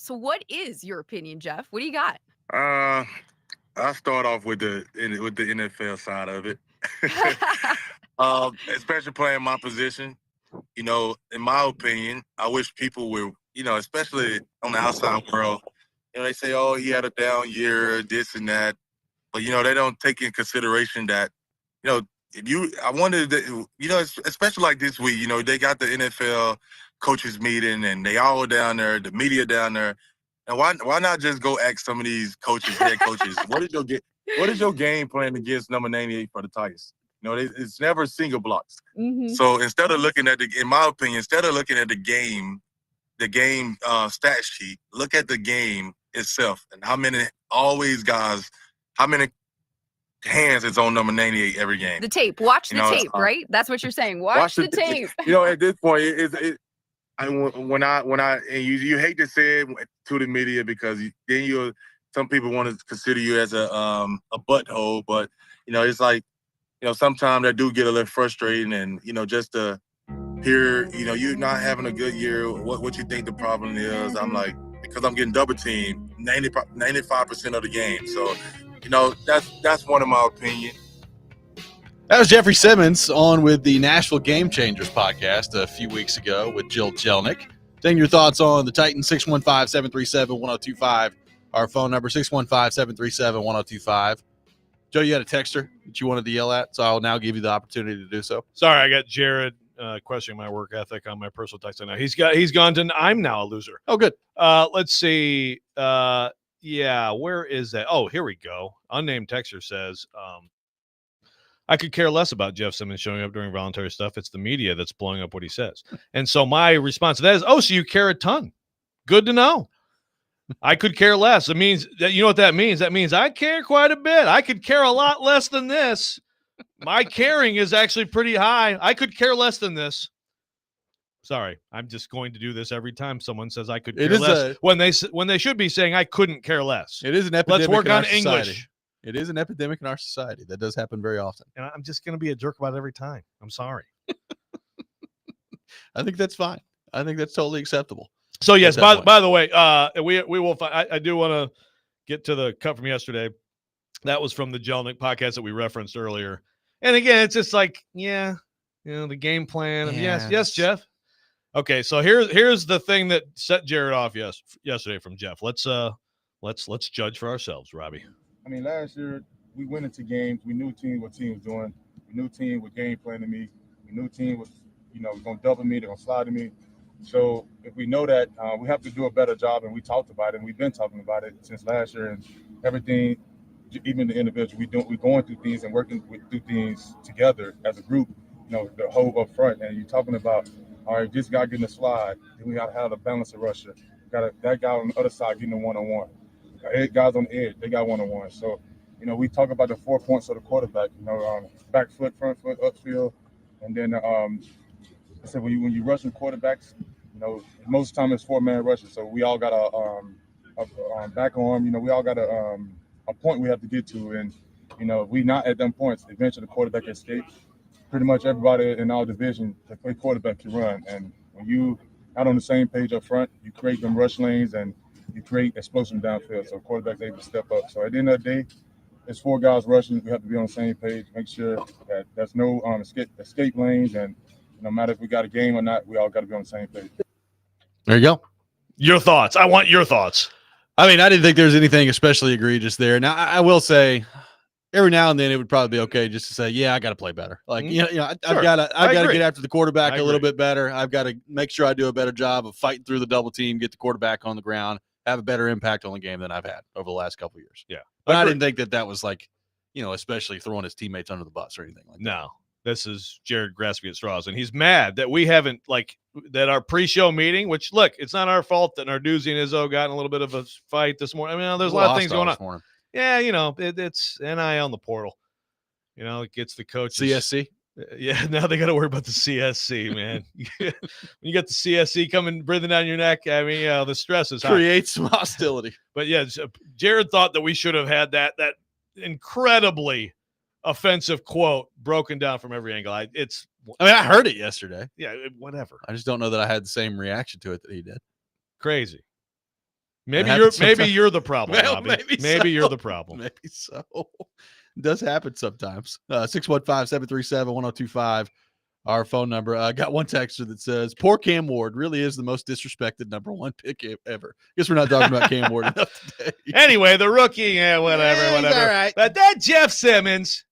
So what is your opinion, Jeff? What do you got? I'll start off with the NFL side of it. Especially playing my position. You know, in my opinion, I wish people were, you know, especially on the outside world, you know, they say, oh, he had a down year, this and that. But, you know, they don't take in consideration that, you know, I wanted that, you know, especially like this week, you know, they got the NFL coaches meeting and they all down there, the media down there. And why not just go ask some of these coaches, head coaches, what is your game plan against number 98 for the Tigers? You know, it's never single blocks. Mm-hmm. So instead of looking at in my opinion, instead of looking at the game stat sheet, look at the game itself and how many hands is on number 98 every game. The tape. Watch the tape, right? That's what you're saying. Watch the tape. You know, at this point, you hate to say it to the media because then some people want to consider you as a butthole, but you know, it's like, you know, sometimes I do get a little frustrating, and you know, just to hear, you know, you're not having a good year. What you think the problem is? I'm like, because I'm getting double teamed 95% of the game. So, you know, that's one of my opinion. That was Jeffery Simmons on with the Nashville Game Changers podcast a few weeks ago with Jill Jelnick. Saying your thoughts on the Titans, 615-737-1025. Our phone number, 615-737-1025. Joe, you had a texter that you wanted to yell at, so I'll now give you the opportunity to do so. Sorry, I got Jared questioning my work ethic on my personal text. Now he's gone to I'm now a loser. Oh, good. Let's see. Yeah, where is that? Oh, here we go. Unnamed texter says, I could care less about Jeff Simmons showing up during voluntary stuff. It's the media that's blowing up what he says. And so my response to that is, oh, so you care a ton. Good to know. I could care less. It means that, you know what that means? That means I care quite a bit. I could care a lot less than this. My caring is actually pretty high. I could care less than this. Sorry, I'm just going to do this every time someone says I could care less when they should be saying I couldn't care less. It is an epidemic. Let's work in on our English. Society. It is an epidemic in our society. That does happen very often. And I'm just going to be a jerk about it every time. I'm sorry. I think that's fine. I think that's totally acceptable. So yes, by the way, we will. I do want to get to the cut from yesterday. That was from the Jelnick podcast that we referenced earlier. And again, it's just like, yeah, you know, the game plan. Yeah. Yes, Jeff. Okay, so here's the thing that set Jared off yesterday from Jeff. Let's judge for ourselves, Robby. I mean, last year we went into games. We knew what team was doing. We knew team was game planning me. We knew team was, you know, going to double me. They're going to slide to me. So if we know that, we have to do a better job, and we talked about it, and we've been talking about it since last year, and everything, even the individual, we're going through things and working through things together as a group, you know, the whole up front. And you're talking about, all right, this guy getting a slide, then we got to have a balance of rusher. That guy on the other side getting a one-on-one. 8 guys on the edge, they got one-on-one. So, you know, we talk about the 4 points of the quarterback, you know, back foot, front foot, upfield. And then I said when you rushing quarterbacks, you know, most of the time it's 4-man rushes. So we all got a back arm, you know, we all got a point we have to get to. And, you know, if we not at them points, eventually the quarterback escapes. Pretty much everybody in our division that play quarterback can run. And when you not on the same page up front, you create them rush lanes and you create explosion downfield. So quarterback's able to step up. So at the end of the day, it's 4 guys rushing. We have to be on the same page, make sure that there's no escape lanes. And no matter if we got a game or not, we all got to be on the same page. There you go. Your thoughts. I want your thoughts. I mean, I didn't think there's anything especially egregious there. Now, I will say, every now and then it would probably be okay just to say, yeah, I got to play better. Like, you know, I've got to get after the quarterback a little bit better. I've got to make sure I do a better job of fighting through the double team, get the quarterback on the ground, have a better impact on the game than I've had over the last couple of years. Yeah. But I didn't think that was like, you know, especially throwing his teammates under the bus or anything like that. No. This is Jared grasping at straws, and he's mad that we haven't, like, that our pre-show meeting, which, look, it's not our fault that Narduzzi and Izzo got in a little bit of a fight this morning. I mean, there's a lot of things going on. Yeah, you know, it's NI on the portal. You know, it gets the coaches. CSC? Yeah, now they got to worry about the CSC, man. When you got the CSC coming, breathing down your neck, I mean, the stress is high. Creates some hostility. But, yeah, Jared thought that we should have had that incredibly offensive quote broken down from every angle. I heard it yesterday. Yeah, whatever. I just don't know that I had the same reaction to it that he did. Crazy. Maybe That you're happens sometimes. you're the problem, Well, Robby. maybe Maybe so. you're the problem. Maybe so. It does happen sometimes. 615-737-1025. Our phone number. I got one texter that says, poor Cam Ward really is the most disrespected number one pick ever. Guess we're not talking about Cam Ward enough today. Anyway, the rookie, whatever, Yeah, he's whatever. all right. But that Jeff Simmons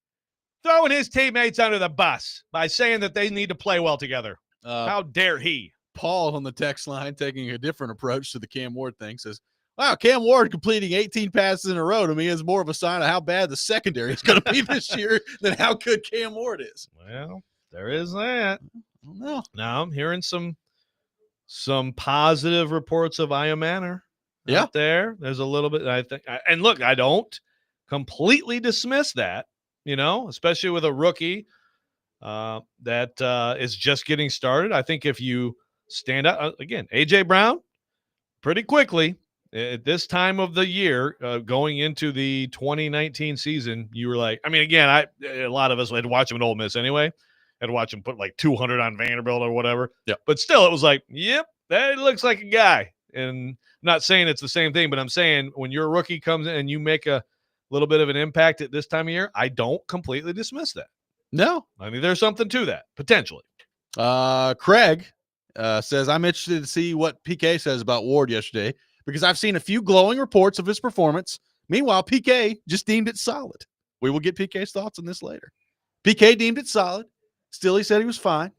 throwing his teammates under the bus by saying that they need to play well together. How dare he? Paul on the text line, taking a different approach to the Cam Ward thing, says, wow, Cam Ward completing 18 passes in a row to me is more of a sign of how bad the secondary is going to be this year than how good Cam Ward is. Well, there is that. I don't know. Now I'm hearing some positive reports of Aya Manor out there. There's a little bit, I think, and look, I don't completely dismiss that, especially with a rookie that is just getting started. I think if you stand out again, AJ Brown, pretty quickly at this time of the year, going into the 2019 season, you were like, I mean, again, a lot of us had to watch him at Ole Miss anyway. Had to watch him put like 200 on Vanderbilt or whatever. Yeah. But still, it was like, yep, that looks like a guy. And I'm not saying it's the same thing, but I'm saying when your rookie comes in and you make a little bit of an impact at this time of year, I don't completely dismiss that. No. I mean, there's something to that, potentially. Craig says, I'm interested to see what PK says about Ward yesterday because I've seen a few glowing reports of his performance. Meanwhile, PK just deemed it solid. We will get PK's thoughts on this later. PK deemed it solid. Still, he said he was fine.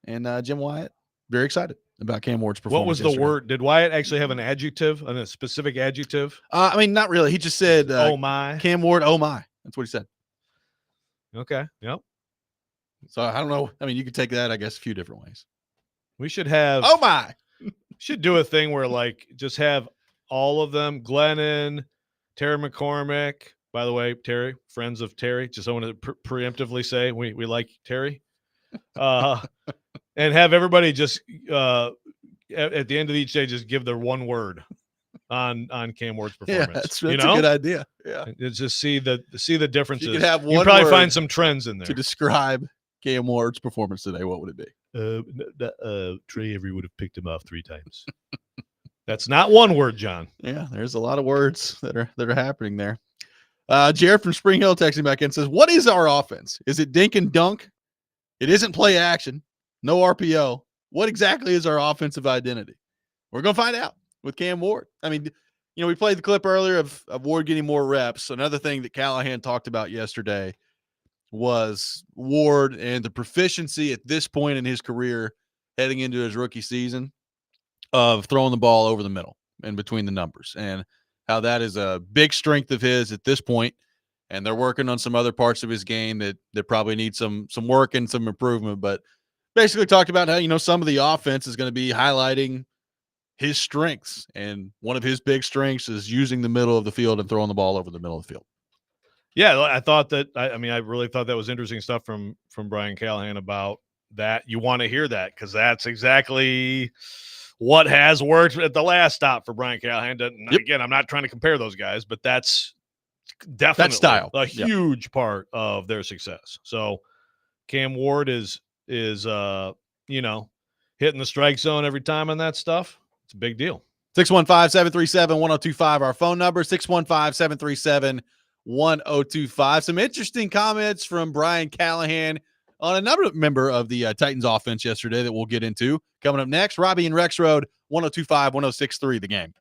And Jim Wyatt, very excited about Cam Ward's performance. What was the word? Did Wyatt actually have an adjective, a specific adjective? I mean, not really. He just said, oh, my. Cam Ward, oh, my. That's what he said. Okay. Yep. So I don't know. I mean, you could take that, I guess, a few different ways. We should have. Oh, my. Should do a thing where, like, just have all of them, Glennon, Terry McCormick. By the way, Terry, friends of Terry, just I want to preemptively say we like Terry. And have everybody just at the end of each day just give their one word on Cam Ward's performance. Yeah, that's a good idea. Yeah, it's just see the differences. You could have one. You probably find some trends in there to describe Cam Ward's performance today. What would it be? Trey Avery would have picked him off 3 times. That's not one word, John. Yeah, there's a lot of words that are happening there. Jared from Spring Hill texting back in says, what is our offense? Is it dink and dunk? It isn't play action. No RPO. What exactly is our offensive identity? We're going to find out with Cam Ward. I mean, we played the clip earlier of Ward getting more reps. Another thing that Callahan talked about yesterday was Ward and the proficiency at this point in his career heading into his rookie season of throwing the ball over the middle and between the numbers, and how that is a big strength of his at this point. And they're working on some other parts of his game that probably need some work and some improvement. But basically talked about how, some of the offense is going to be highlighting his strengths. And one of his big strengths is using the middle of the field and throwing the ball over the middle of the field. Yeah, I thought that. I really thought that was interesting stuff from Brian Callahan about that. You want to hear that because that's exactly what has worked at the last stop for Brian Callahan. Again, I'm not trying to compare those guys, but that's definitely that style a huge part of their success. So Cam Ward is hitting the strike zone every time on that stuff. It's a big deal. 615-737-1025, our phone number, 615-737-1025. Some interesting comments from Brian Callahan on another member of the Titans offense yesterday that we'll get into. Coming up next, Robby and Rexrode, 102.5, 106.3, The Game.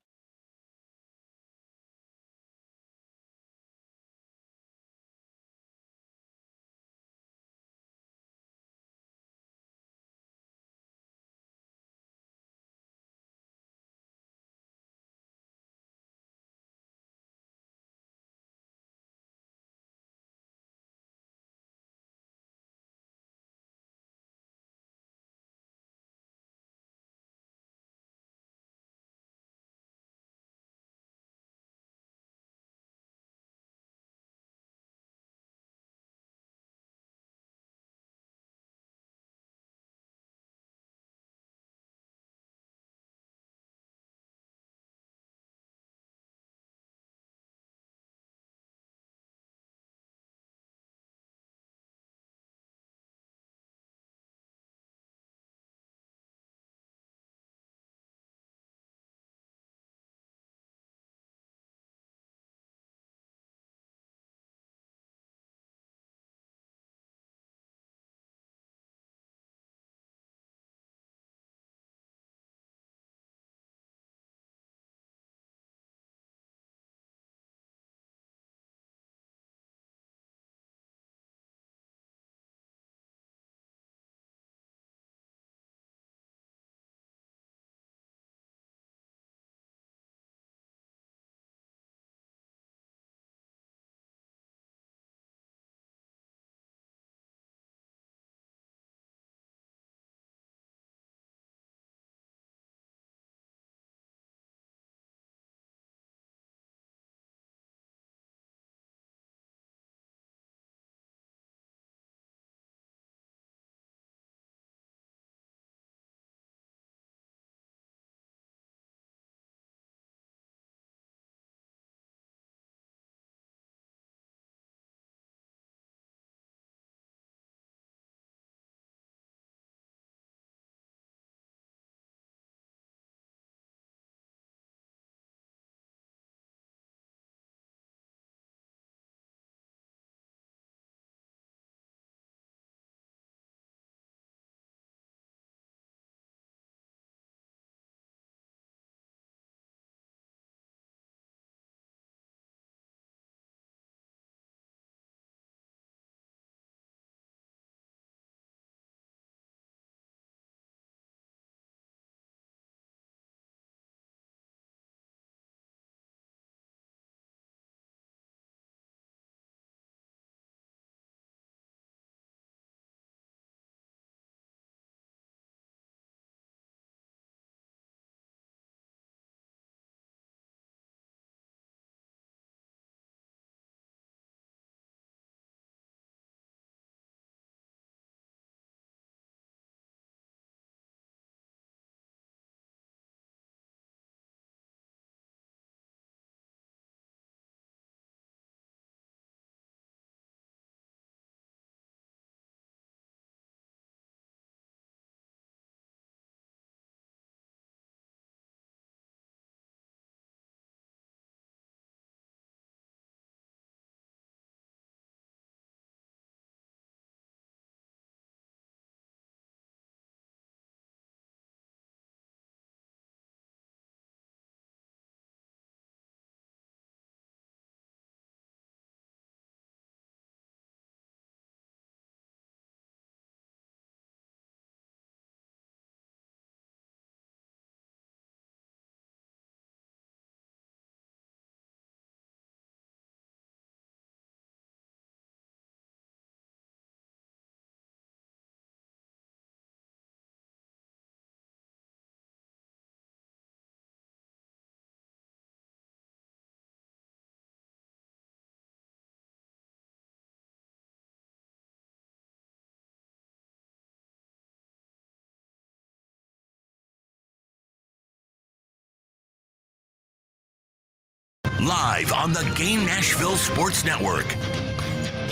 live on the Game Nashville Sports Network.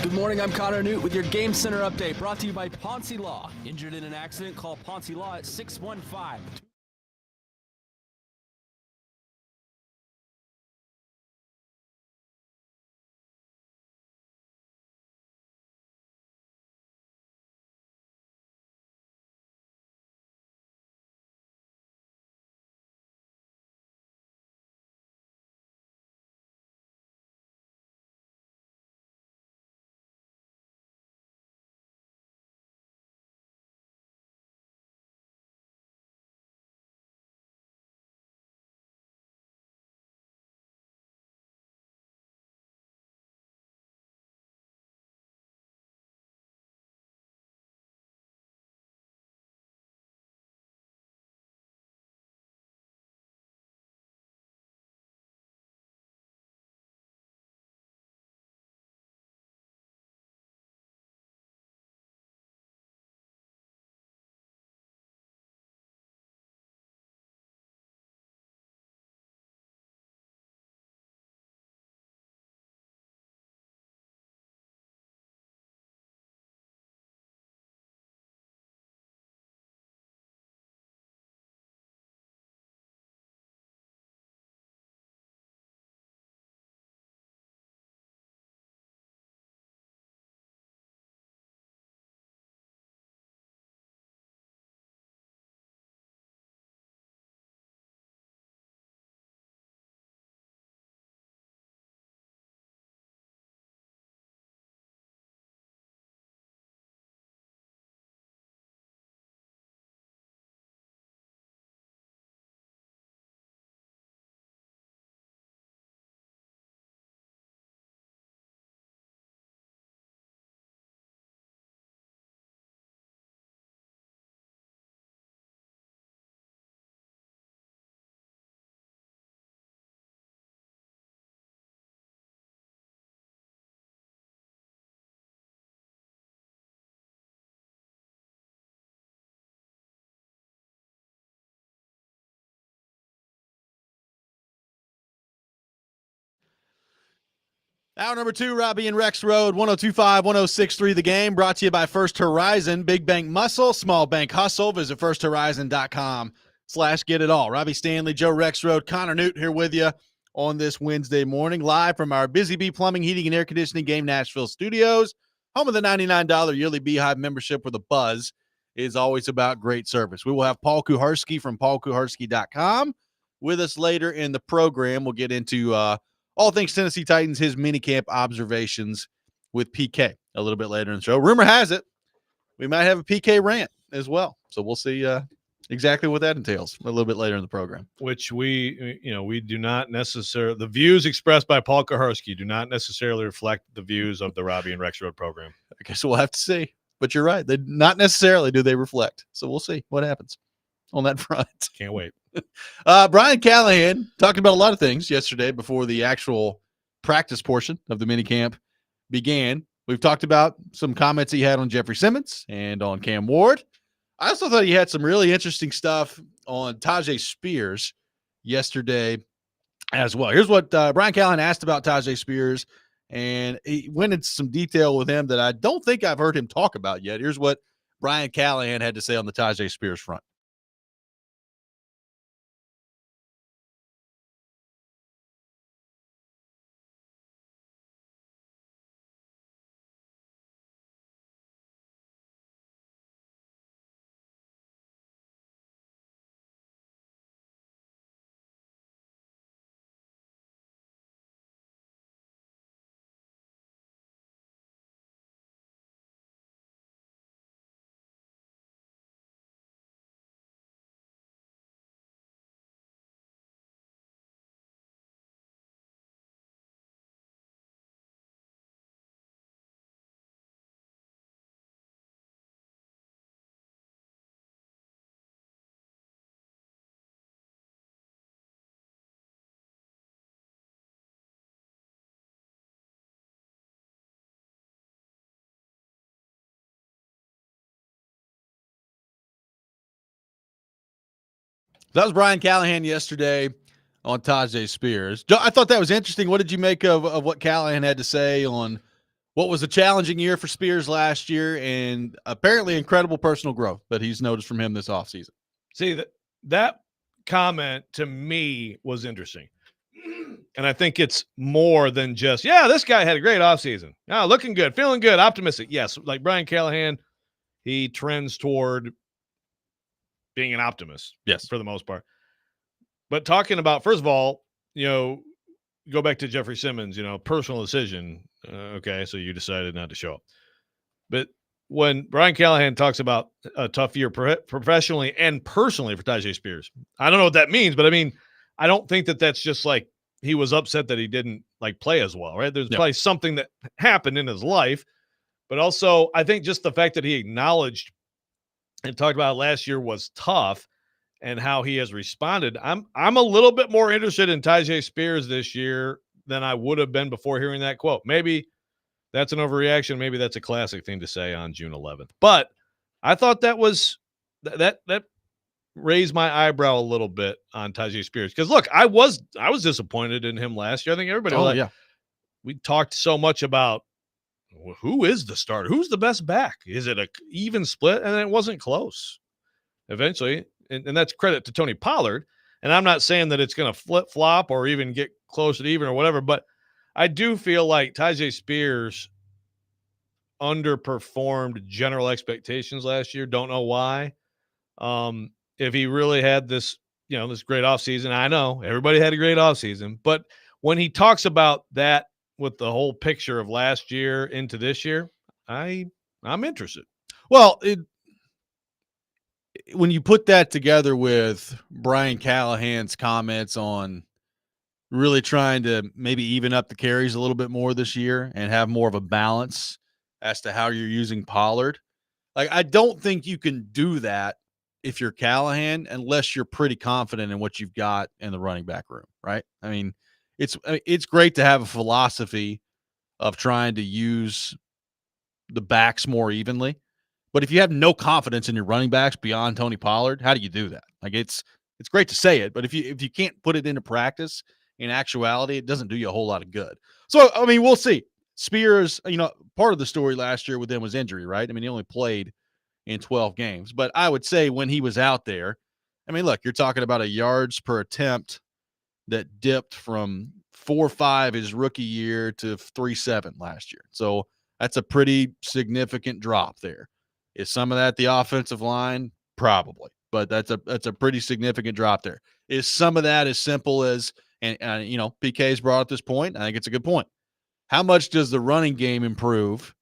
Good morning, I'm Connor Newt with your Game Center update brought to you by Ponce Law. Injured in an accident, call Ponce Law at 615. Hour number 2, Robby and Rexrode, 1025, 1063 The Game, brought to you by First Horizon. Big bank muscle, small bank hustle. Visit firsthorizon.com/get it all. Robbie Stanley, Joe Rexrode, Connor Newt here with you on this Wednesday morning, live from our Busy Bee Plumbing, Heating, and Air Conditioning Game Nashville studios. Home of the $99 yearly Beehive membership with a buzz is always about great service. We will have Paul Kuharsky from paulkuharsky.com with us later in the program. We'll get into all things Tennessee Titans, his minicamp observations with PK a little bit later in the show. Rumor has it we might have a PK rant as well. So we'll see exactly what that entails a little bit later in the program. Which we do not necessarily, the views expressed by Paul Kuharsky do not necessarily reflect the views of the Robby and Rexrode program. I guess we'll have to see. But you're right. They not necessarily do they reflect. So we'll see what happens on that front. Can't wait. Brian Callahan talked about a lot of things yesterday before the actual practice portion of the minicamp began. We've talked about some comments he had on Jeffery Simmons and on Cam Ward. I also thought he had some really interesting stuff on Tyjae Spears yesterday as well. Here's what Brian Callahan asked about Tyjae Spears, and he went into some detail with him that I don't think I've heard him talk about yet. Here's what Brian Callahan had to say on the Tyjae Spears front. That was Brian Callahan yesterday on Tajay Spears. I thought that was interesting. What did you make of what Callahan had to say on what was a challenging year for Spears last year and apparently incredible personal growth that he's noticed from him this offseason? See, that comment to me was interesting. And I think it's more than just, yeah, this guy had a great offseason. Oh, looking good, feeling good, optimistic. Yes, like Brian Callahan, he trends toward being an optimist. Yes, for the most part. But talking about, first of all, go back to Jeffery Simmons, personal decision. Okay, so you decided not to show up. But when Brian Callahan talks about a tough year professionally and personally for Tajay Spears, I don't know what that means, but I mean, I don't think that that's just like he was upset that he didn't play as well, right? There's probably something that happened in his life, but also I think just the fact that he acknowledged and talked about last year was tough and how he has responded. I'm a little bit more interested in Tajay Spears this year than I would have been before hearing that quote. Maybe that's an overreaction. Maybe that's a classic thing to say on June 11th. But I thought that was that raised my eyebrow a little bit on Tajay Spears. Because look, I was disappointed in him last year. I think everybody we talked so much about who is the starter, who's the best back. Is it a even split? And it wasn't close. Eventually. And that's credit to Tony Pollard. And I'm not saying that it's going to flip-flop or even get close to even or whatever, but I do feel like Tajay Spears underperformed general expectations last year. Don't know why. If he really had this, this great offseason, I know everybody had a great offseason, but when he talks about that with the whole picture of last year into this year, I'm interested. Well, when you put that together with Brian Callahan's comments on really trying to maybe even up the carries a little bit more this year and have more of a balance as to how you're using Pollard, I don't think you can do that if you're Callahan unless you're pretty confident in what you've got in the running back room, right? I mean, it's great to have a philosophy of trying to use the backs more evenly. But if you have no confidence in your running backs beyond Tony Pollard, how do you do that? It's great to say it, but if you can't put it into practice, in actuality, it doesn't do you a whole lot of good. So, I mean, we'll see. Spears, part of the story last year with him was injury, right? I mean, he only played in 12 games. But I would say when he was out there, I mean, look, you're talking about a yards per attempt that dipped from 4.5 his rookie year to 3.7 last year. So that's a pretty significant drop there. Is some of that the offensive line? Probably, but that's a pretty significant drop there. Is some of that as simple as, and PK's brought up this point. I think it's a good point. How much does the running game improve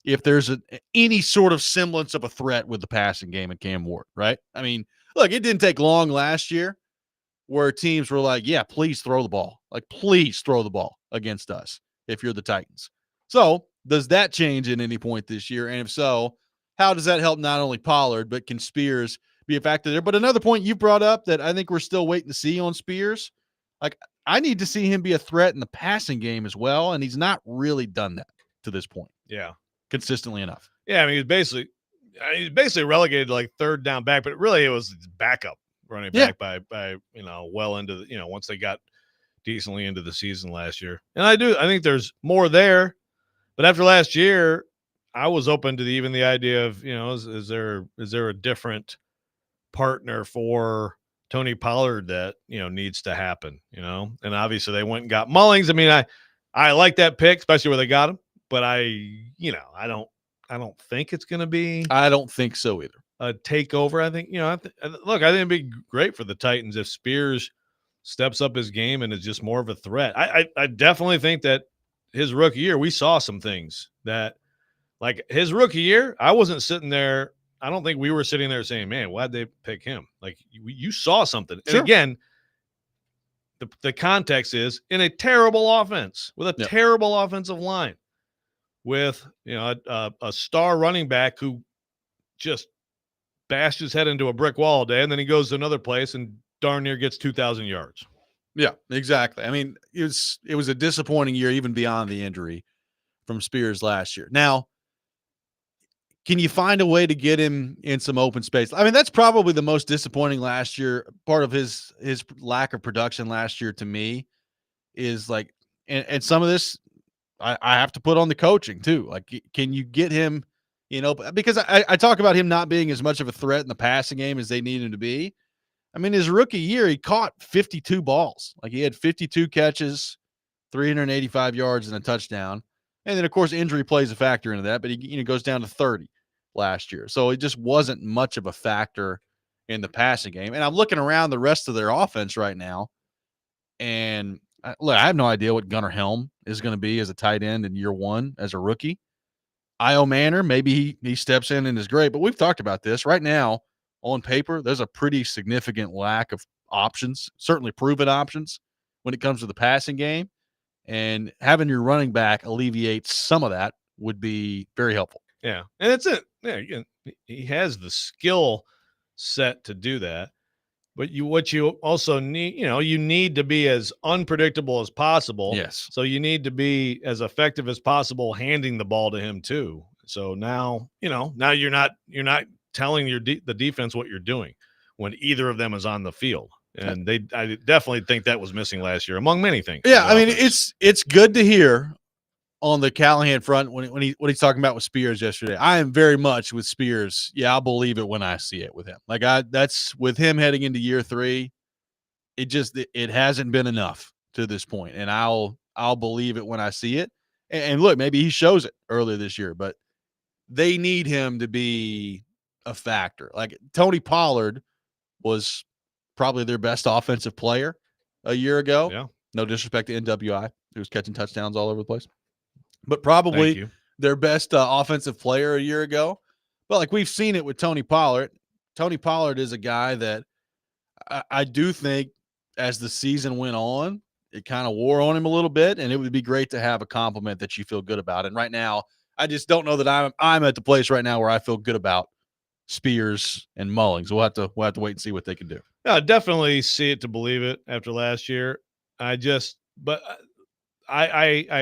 if there's any sort of semblance of a threat with the passing game at Cam Ward, right? I mean, look, it didn't take long last year where teams were like, yeah, please throw the ball. Please throw the ball against us if you're the Titans. So does that change at any point this year? And if so, how does that help not only Pollard, but can Spears be a factor there? But another point you brought up that I think we're still waiting to see on Spears, I need to see him be a threat in the passing game as well, and he's not really done that to this point. Yeah. Consistently enough. Yeah, I mean, he's basically relegated to third down back, but really it was backup running back by well into the, once they got decently into the season last year. And I think there's more there, but after last year, I was open to even the idea of, is there a different partner for Tony Pollard that, needs to happen, and obviously they went and got Mullings. I mean, I like that pick, especially where they got him, but I don't think it's going to be. I don't think so either. A takeover. I think, look, I think it'd be great for the Titans if Spears steps up his game and is just more of a threat. I definitely think that his rookie year, we saw some things that, his rookie year, I wasn't sitting there. I don't think we were sitting there saying, man, why'd they pick him? You saw something. And again, the context is in a terrible offense with a terrible offensive line with, a star running back who just bashed his head into a brick wall all day. And then he goes to another place and darn near gets 2,000 yards. Yeah, exactly. I mean, it was a disappointing year, even beyond the injury from Spears last year. Now, can you find a way to get him in some open space? I mean, that's probably the most disappointing last year. Part of his lack of production last year to me is like, and some of this I have to put on the coaching too. Like, can you get him, because I talk about him not being as much of a threat in the passing game as they need him to be. I mean, his rookie year, he caught 52 balls. Like, he had 52 catches, 385 yards, and a touchdown. And then, of course, injury plays a factor into that, but he goes down to 30 last year. So it just wasn't much of a factor in the passing game. And I'm looking around the rest of their offense right now, and look, I have no idea what Gunnar Helm is going to be as a tight end in year one as a rookie. Io Manor, maybe he steps in and is great, but we've talked about this. Right now, on paper, there's a pretty significant lack of options, certainly proven options when it comes to the passing game. And having your running back alleviate some of that would be very helpful. Yeah. And it's it. Yeah, he has the skill set to do that. But what you also need, you need to be as unpredictable as possible. Yes. So you need to be as effective as possible handing the ball to him too. So now you're not telling the defense what you're doing when either of them is on the field. And I definitely think that was missing last year, among many things. Yeah, I mean, it's good to hear on the Callahan front when he's talking about with Spears yesterday. I am very much with Spears. Yeah, I'll believe it when I see it with him. Like, that's with him heading into year 3. It hasn't been enough to this point, and I'll believe it when I see it. And look, maybe he shows it earlier this year, but they need him to be a factor. Like, Tony Pollard was probably their best offensive player a year ago. Yeah. No disrespect to NWI, who was catching touchdowns all over the place, but probably their best offensive player a year ago. But like, we've seen it with Tony Pollard. Tony Pollard is a guy that I do think as the season went on, it kind of wore on him a little bit, and it would be great to have a compliment that you feel good about. And right now, I just don't know that I'm at the place right now where I feel good about Spears and Mullings. We'll have to wait and see what they can do. I definitely see it to believe it after last year. I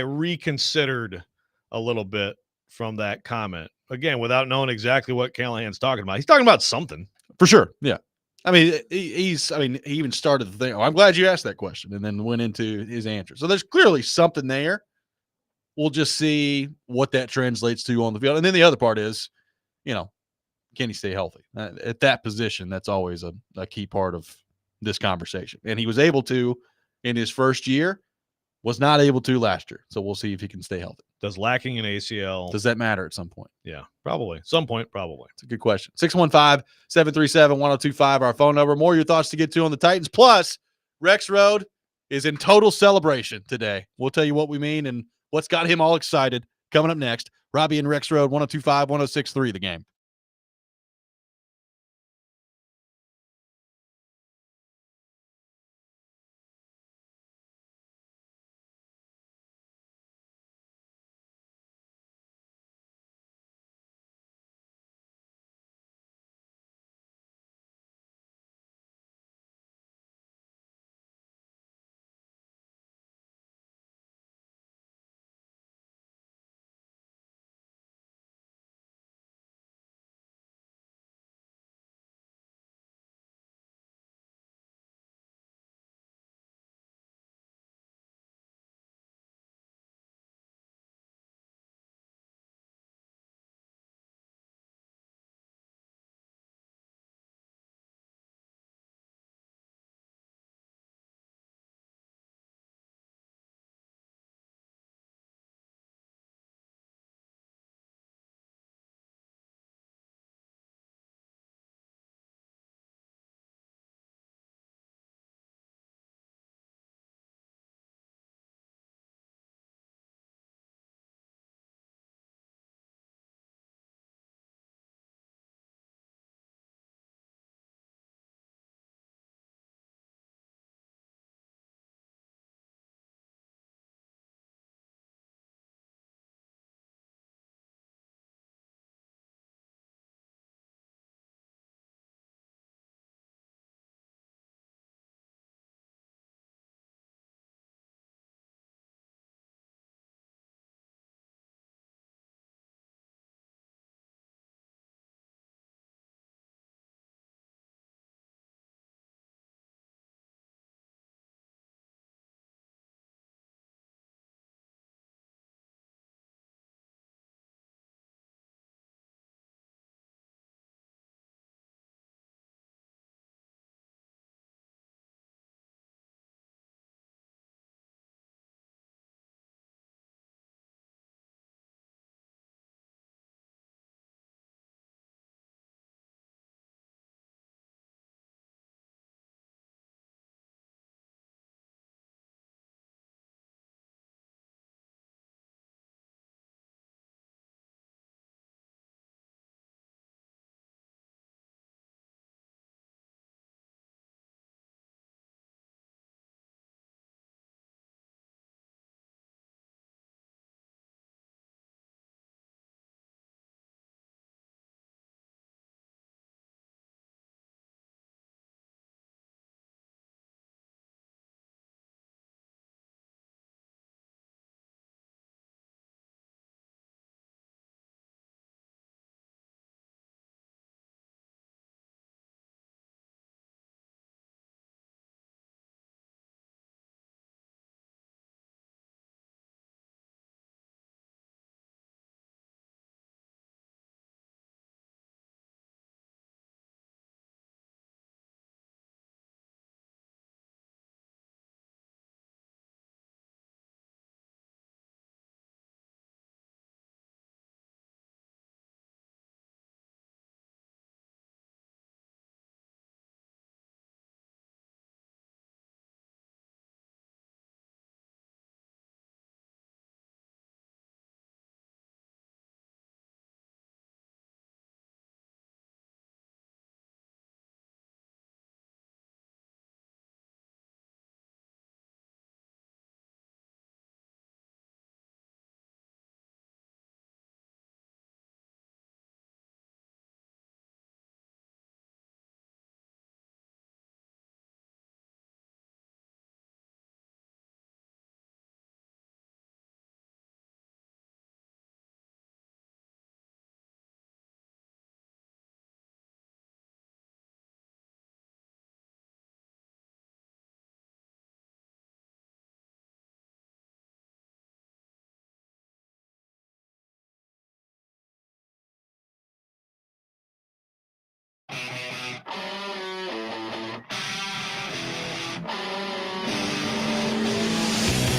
reconsidered a little bit from that comment again, without knowing exactly what Callahan's talking about. He's talking about something for sure. Yeah. I mean, he even started the thing. Oh, I'm glad you asked that question, and then went into his answer. So there's clearly something there. We'll just see what that translates to on the field. And then the other part is, can he stay healthy? At that position, that's always a key part of this conversation. And he was able to in his first year, was not able to last year. So we'll see if he can stay healthy. Does lacking an ACL. Does that matter at some point? Yeah, probably. Some point, probably. It's a good question. 615-737-1025, our phone number. More of your thoughts to get to on the Titans. Plus, Rexrode is in total celebration today. We'll tell you what we mean and what's got him all excited. Coming up next, Robby and Rexrode, 1025, 1063, The Game.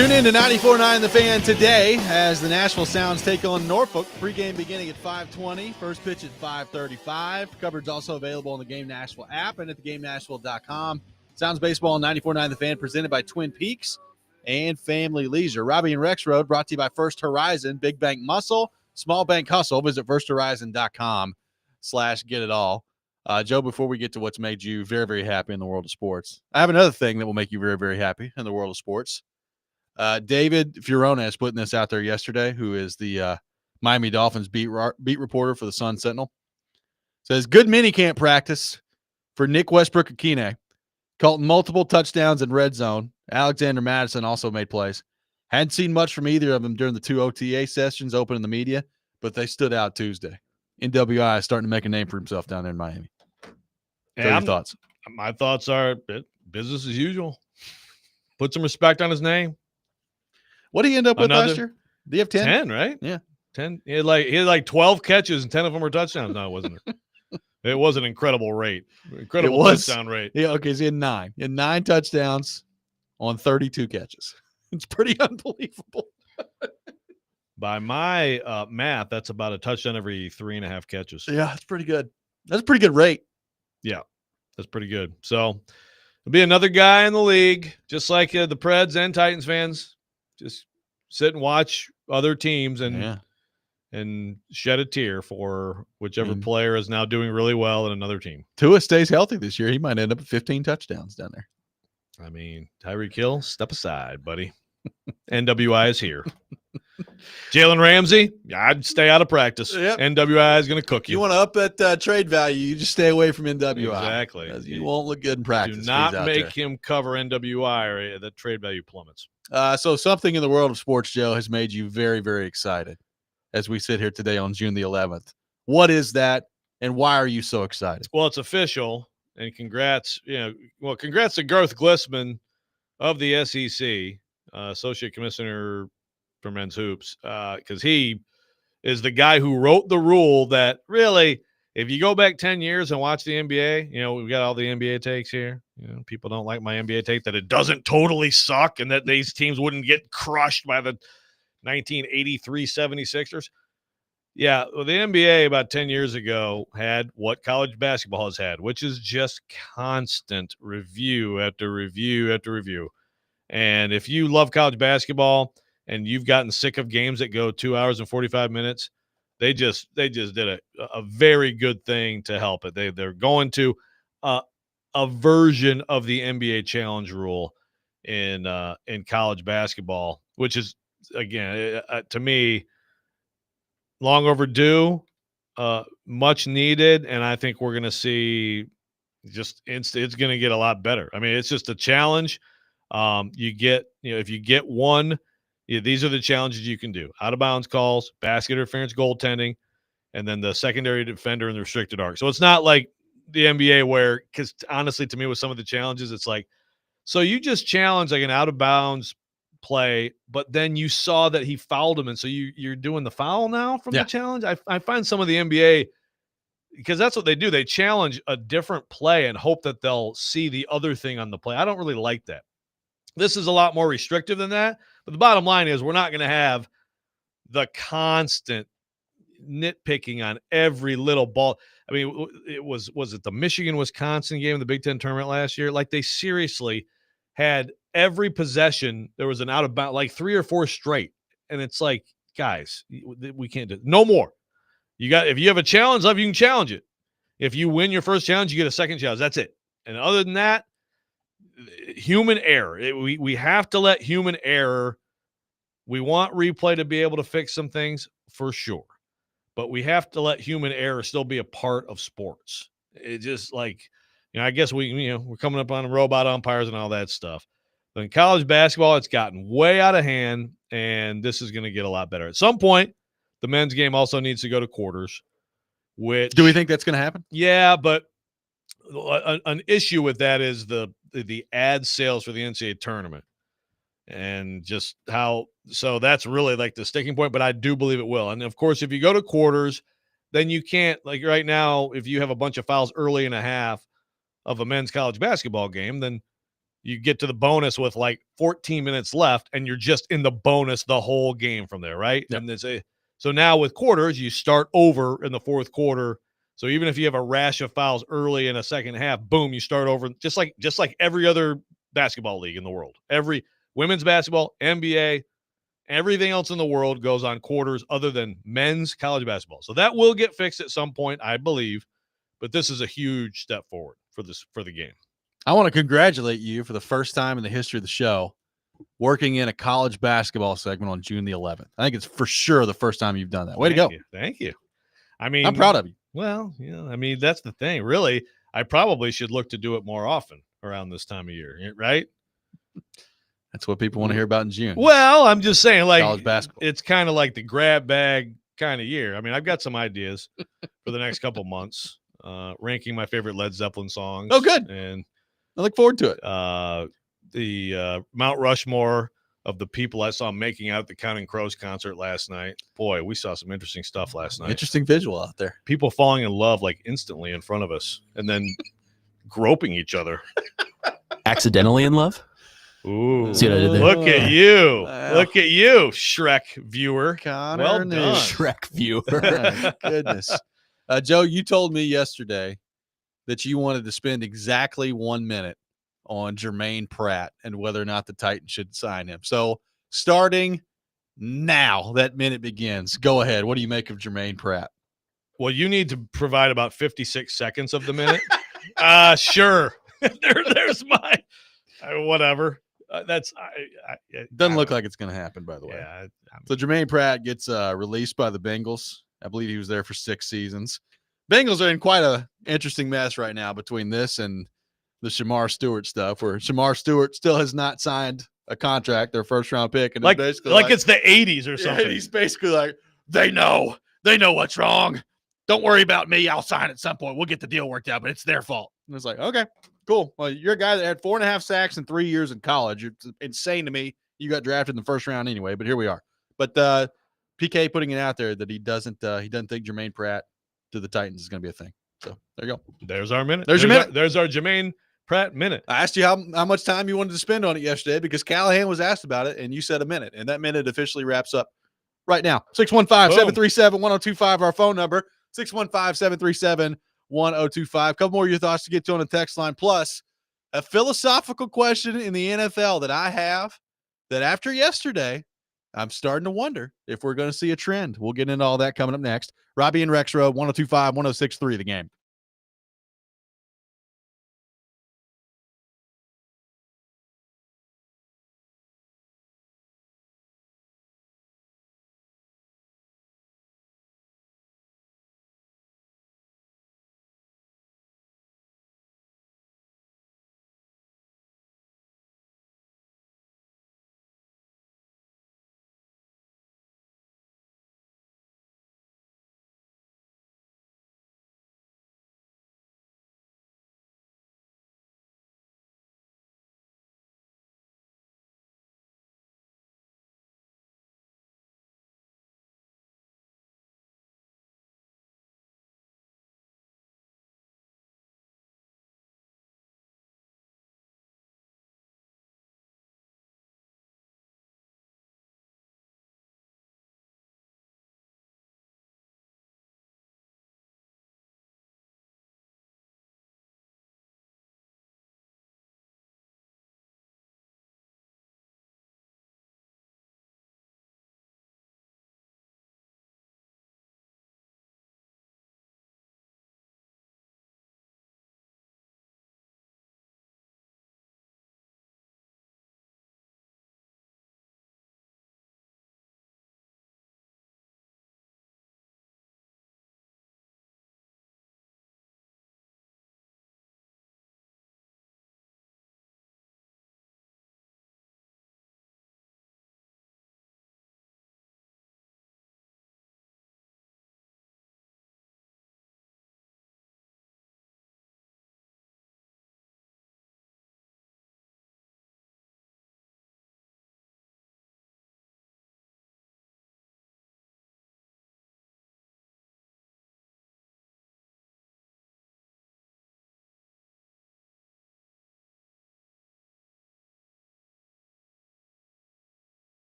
Tune in to 94.9 The Fan today as the Nashville Sounds take on Norfolk. Pregame beginning at 5:20. First pitch at 5:35. Coverage also available on the Game Nashville app and at theGameNashville.com. Sounds Baseball on 94.9 The Fan presented by Twin Peaks and Family Leisure. Robby and Rexrode brought to you by First Horizon. Big Bank Muscle, Small Bank Hustle. Visit firsthorizon.com/get-it-all. Joe, before we get to what's made you very, very happy in the world of sports, I have another thing that will make you very, very happy in the world of sports. David Fiorona is putting this out there yesterday, who is the Miami Dolphins beat reporter for the Sun Sentinel. Says, good minicamp practice for Nick Westbrook-Akine. Caught multiple touchdowns in red zone. Alexander Madison also made plays. Hadn't seen much from either of them during the 2 OTA sessions open in the media, but they stood out Tuesday. NWI is starting to make a name for himself down there in Miami. So your thoughts? My thoughts are business as usual. Put some respect on his name. What did he end up with last year? Did he have 10? 10, right? Yeah. 10. He had like 12 catches and 10 of them were touchdowns. No, it wasn't. It was an incredible rate. Incredible touchdown rate. Yeah, okay, so he had 9. He had 9 touchdowns on 32 catches. It's pretty unbelievable. By my math, that's about a touchdown every 3.5 catches. Yeah, that's pretty good. That's a pretty good rate. Yeah, that's pretty good. So there'll be another guy in the league, just like the Preds and Titans fans. Just sit and watch other teams and shed a tear for whichever player is now doing really well in another team. Tua stays healthy this year. He might end up with 15 touchdowns down there. I mean, Tyreek Hill, step aside, buddy. NWI is here. Jalen Ramsey, I'd stay out of practice. Yep. NWI is going to cook you. You want to up that trade value, you just stay away from NWI. Exactly. You won't look good in practice. Do not make him cover NWI or the trade value plummets. So something in the world of sports, Joe, has made you very, very excited as we sit here today on June the 11th. What is that, and why are you so excited? Well, it's official, and congrats. Congrats to Garth Glissman of the SEC, Associate Commissioner for Men's Hoops, because he is the guy who wrote the rule that really, if you go back 10 years and watch the NBA, we've got all the NBA takes here. People don't like my NBA take that it doesn't totally suck and that these teams wouldn't get crushed by the 1983 76ers. Yeah, well, the NBA about 10 years ago had what college basketball has had, which is just constant review after review after review. And if you love college basketball and you've gotten sick of games that go 2 hours and 45 minutes, they just did a very good thing to help it. They're going to a version of the NBA challenge rule in college basketball, which is, again, to me, long overdue, much needed, and I think we're going to see it's going to get a lot better. I mean, it's just a challenge. If you get one, these are the challenges you can do: out of bounds calls, basket interference, goaltending, and then the secondary defender and the restricted arc. So it's not like the NBA where, because honestly, to me, with some of the challenges, it's like, so you just challenge like an out of bounds play, but then you saw that he fouled him, and so you're doing the foul now from the challenge. I find some of the NBA, because that's what they do. They challenge a different play and hope that they'll see the other thing on the play. I don't really like that. This is a lot more restrictive than that. But the bottom line is we're not going to have the constant nitpicking on every little ball. I mean, was it the Michigan-Wisconsin game in the Big Ten tournament last year? Like, they seriously had every possession, there was an out of bounds, like 3 or 4 straight. And it's like, guys, we can't do it. No more. If you have a challenge, you can challenge it. If you win your first challenge, you get a second challenge. That's it. And other than that, human error. We have to let human error. We want replay to be able to fix some things for sure, but we have to let human error still be a part of sports. It just like, I guess we're coming up on robot umpires and all that stuff. But in college basketball, it's gotten way out of hand, and this is going to get a lot better. At some point, the men's game also needs to go to quarters. Which, do we think that's going to happen? Yeah, but an issue with that is the ad sales for the NCAA tournament, and just how, so that's really like the sticking point, but I do believe it will. And of course, if you go to quarters, then you can't, like right now, if you have a bunch of fouls early in a half of a men's college basketball game, then you get to the bonus with like 14 minutes left, and you're just in the bonus the whole game from there, right? Yep. And so now with quarters, you start over in the fourth quarter. So even if you have a rash of fouls early in a second half, boom, you start over just like every other basketball league in the world. Every women's basketball, NBA, everything else in the world goes on quarters other than men's college basketball. So that will get fixed at some point, I believe. But this is a huge step forward for the game. I want to congratulate you for the first time in the history of the show working in a college basketball segment on June the 11th. I think it's for sure the first time you've done that. Way to go. Thank you. I mean, I'm proud of you. Well, I mean, that's the thing. Really, I probably should look to do it more often around this time of year, right? That's what people want to hear about in June. Well, I'm just saying, like, college basketball. It's kind of like the grab bag kind of year. I mean, I've got some ideas for the next couple months, ranking my favorite Led Zeppelin songs. Oh, good. And I look forward to it. The Mount Rushmore of the people I saw making out at the Counting Crows concert last night. Boy, we saw some interesting stuff last night. Interesting visual out there. People falling in love like instantly in front of us and then groping each other. Accidentally in love? Ooh. See what I did there? Look at you. Look at you, Shrek viewer. Connor well done. Shrek viewer. My goodness. Joe, you told me yesterday that you wanted to spend exactly 1 minute on Jermaine Pratt and whether or not the Titans should sign him. So starting now, that minute begins. Go ahead. What do you make of Jermaine Pratt? Well, you need to provide about 56 seconds of the minute. Sure. There's my whatever. Doesn't look like it's going to happen, by the way. Yeah. So Jermaine Pratt gets released by the Bengals. I believe he was there for 6 seasons. Bengals are in quite a interesting mess right now between this and the Shamar Stewart stuff, where Shamar Stewart still has not signed a contract, their first round pick. And like basically it's the 80s or something. Yeah, he's basically like, they know what's wrong. Don't worry about me. I'll sign at some point. We'll get the deal worked out, but it's their fault. And it's like, okay, cool. Well, you're a guy that had 4.5 sacks in 3 years in college. It's insane to me. You got drafted in the first round anyway, but here we are. But PK putting it out there that he doesn't think Jermaine Pratt to the Titans is going to be a thing. So there you go. There's our minute. There's your minute. There's our Jermaine Pratt minute. I asked you how much time you wanted to spend on it yesterday because Callahan was asked about it, and you said a minute. And that minute officially wraps up right now. 615-737-1025, our phone number. 615-737-1025. Couple more of your thoughts to get to on the text line. Plus, a philosophical question in the NFL that I have that after yesterday, I'm starting to wonder if we're going to see a trend. We'll get into all that coming up next. Robby and Rexrode, 1025, 1063, the game.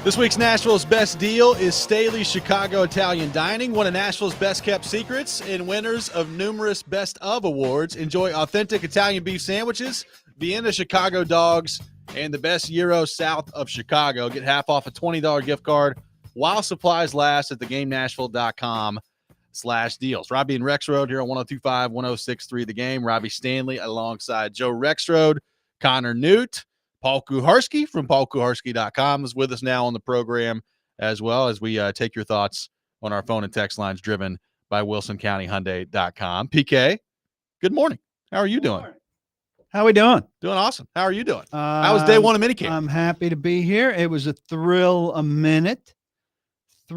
This week's Nashville's Best Deal is Staley's Chicago Italian Dining, one of Nashville's best-kept secrets and winners of numerous Best of awards. Enjoy authentic Italian beef sandwiches, Vienna Chicago dogs, and the best gyros south of Chicago. Get half off a $20 gift card while supplies last at theGameNashville.com/deals. Robby and Rexrode here on 102.5, 106.3 The Game. Robby Stanley alongside Joe Rexrode, Connor Newt. Paul Kuharsky from paulkuharsky.com is with us now on the program, as well as we take your thoughts on our phone and text lines driven by WilsonCountyHyundai.com. PK, good morning. How are you doing? How we doing? Doing awesome. How are you doing? How was day one of minicamp? I'm happy to be here. It was a thrill a minute. It's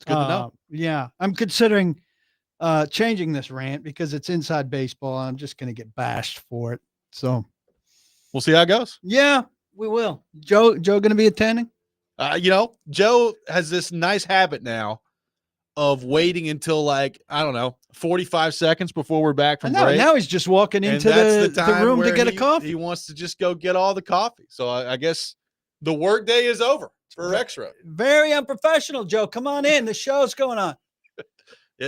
good to know. Yeah, I'm considering changing this rant because it's inside baseball. I'm just going to get bashed for it. So we'll see how it goes. Yeah, we will. Joe going to be attending? Joe has this nice habit now of waiting until 45 seconds before we're back from break. Now he's just walking into the room to get a coffee. He wants to just go get all the coffee. So I guess the work day is over for Rexrode. Very unprofessional, Joe. Come on in. The show's going on.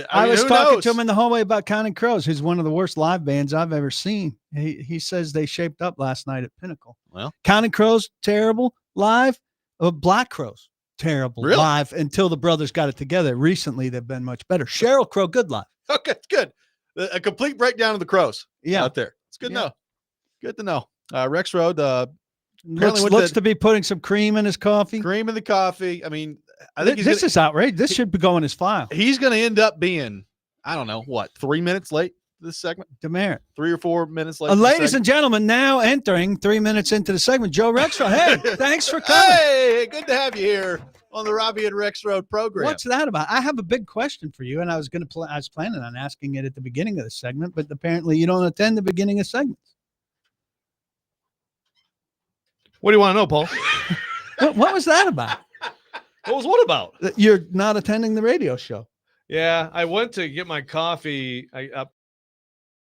I was talking to him in the hallway about Counting Crows, who's one of the worst live bands I've ever seen. He says they shaped up last night at Pinnacle. Well, Counting Crows, terrible live. Black Crows, terrible live until the brothers got it together. Recently, they've been much better. Sheryl Crow, good live. Okay, good. A complete breakdown of the Crows out there. It's good to know. Good to know. Rexrode looks to be putting some cream in his coffee. Cream in the coffee. I mean, I think this is outrageous. This should be going his file. He's going to end up being, 3 minutes late this segment? Demerit. 3 or 4 minutes late. Ladies and gentlemen, now entering 3 minutes into the segment, Joe Rexrode. Hey, thanks for coming. Hey, good to have you here on the Robby and Rexrode program. What's that about? I have a big question for you, and I was planning on asking it at the beginning of the segment, but apparently you don't attend the beginning of segments. What do you want to know, Paul? What was that about? What was what about? You're not attending the radio show. Yeah, I went to get my coffee. I up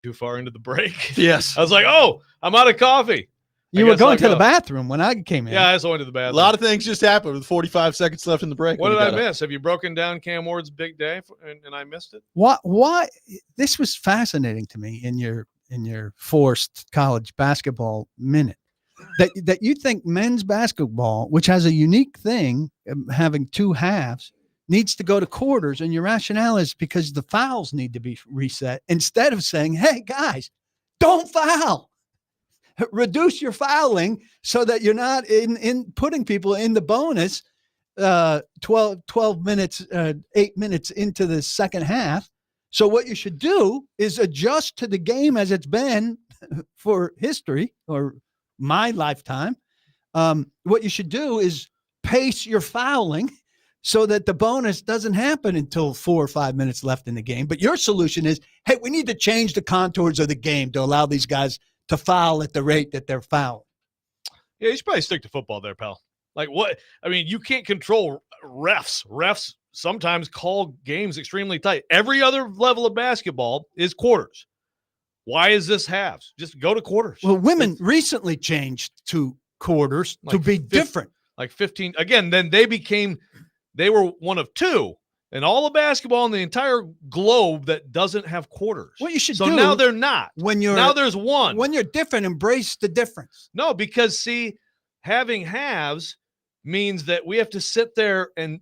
too far into the break. Yes. I was like, oh, I'm out of coffee. You were going to the bathroom when I came in. Yeah, I just went to the bathroom. A lot of things just happened with 45 seconds left in the break. What did I miss? Have you broken down Cam Ward's big day and I missed it? Why? This was fascinating to me in your forced college basketball minute. That you think men's basketball, which has a unique thing, having two halves, needs to go to quarters, and your rationale is because the fouls need to be reset, instead of saying, hey, guys, don't foul. Reduce your fouling so that you're not in putting people in the bonus 12 minutes, 8 minutes into the second half. So what you should do is adjust to the game as it's been for history or my lifetime. What you should do is pace your fouling so that the bonus doesn't happen until 4 or 5 minutes left in the game. But your solution is, hey, we need to change the contours of the game to allow these guys to foul at the rate that they're fouling. Yeah, you should probably stick to football there, pal. Like what? I mean, you can't control refs. Refs sometimes call games extremely tight. Every other level of basketball is quarters. Why is this halves? Just go to quarters. Well, women recently changed to quarters to be different. Like 15. Again, then they were one of two in all of basketball in the entire globe that doesn't have quarters. What you should do. So now they're not. Now there's one. When you're different, embrace the difference. No, because see, having halves means that we have to sit there and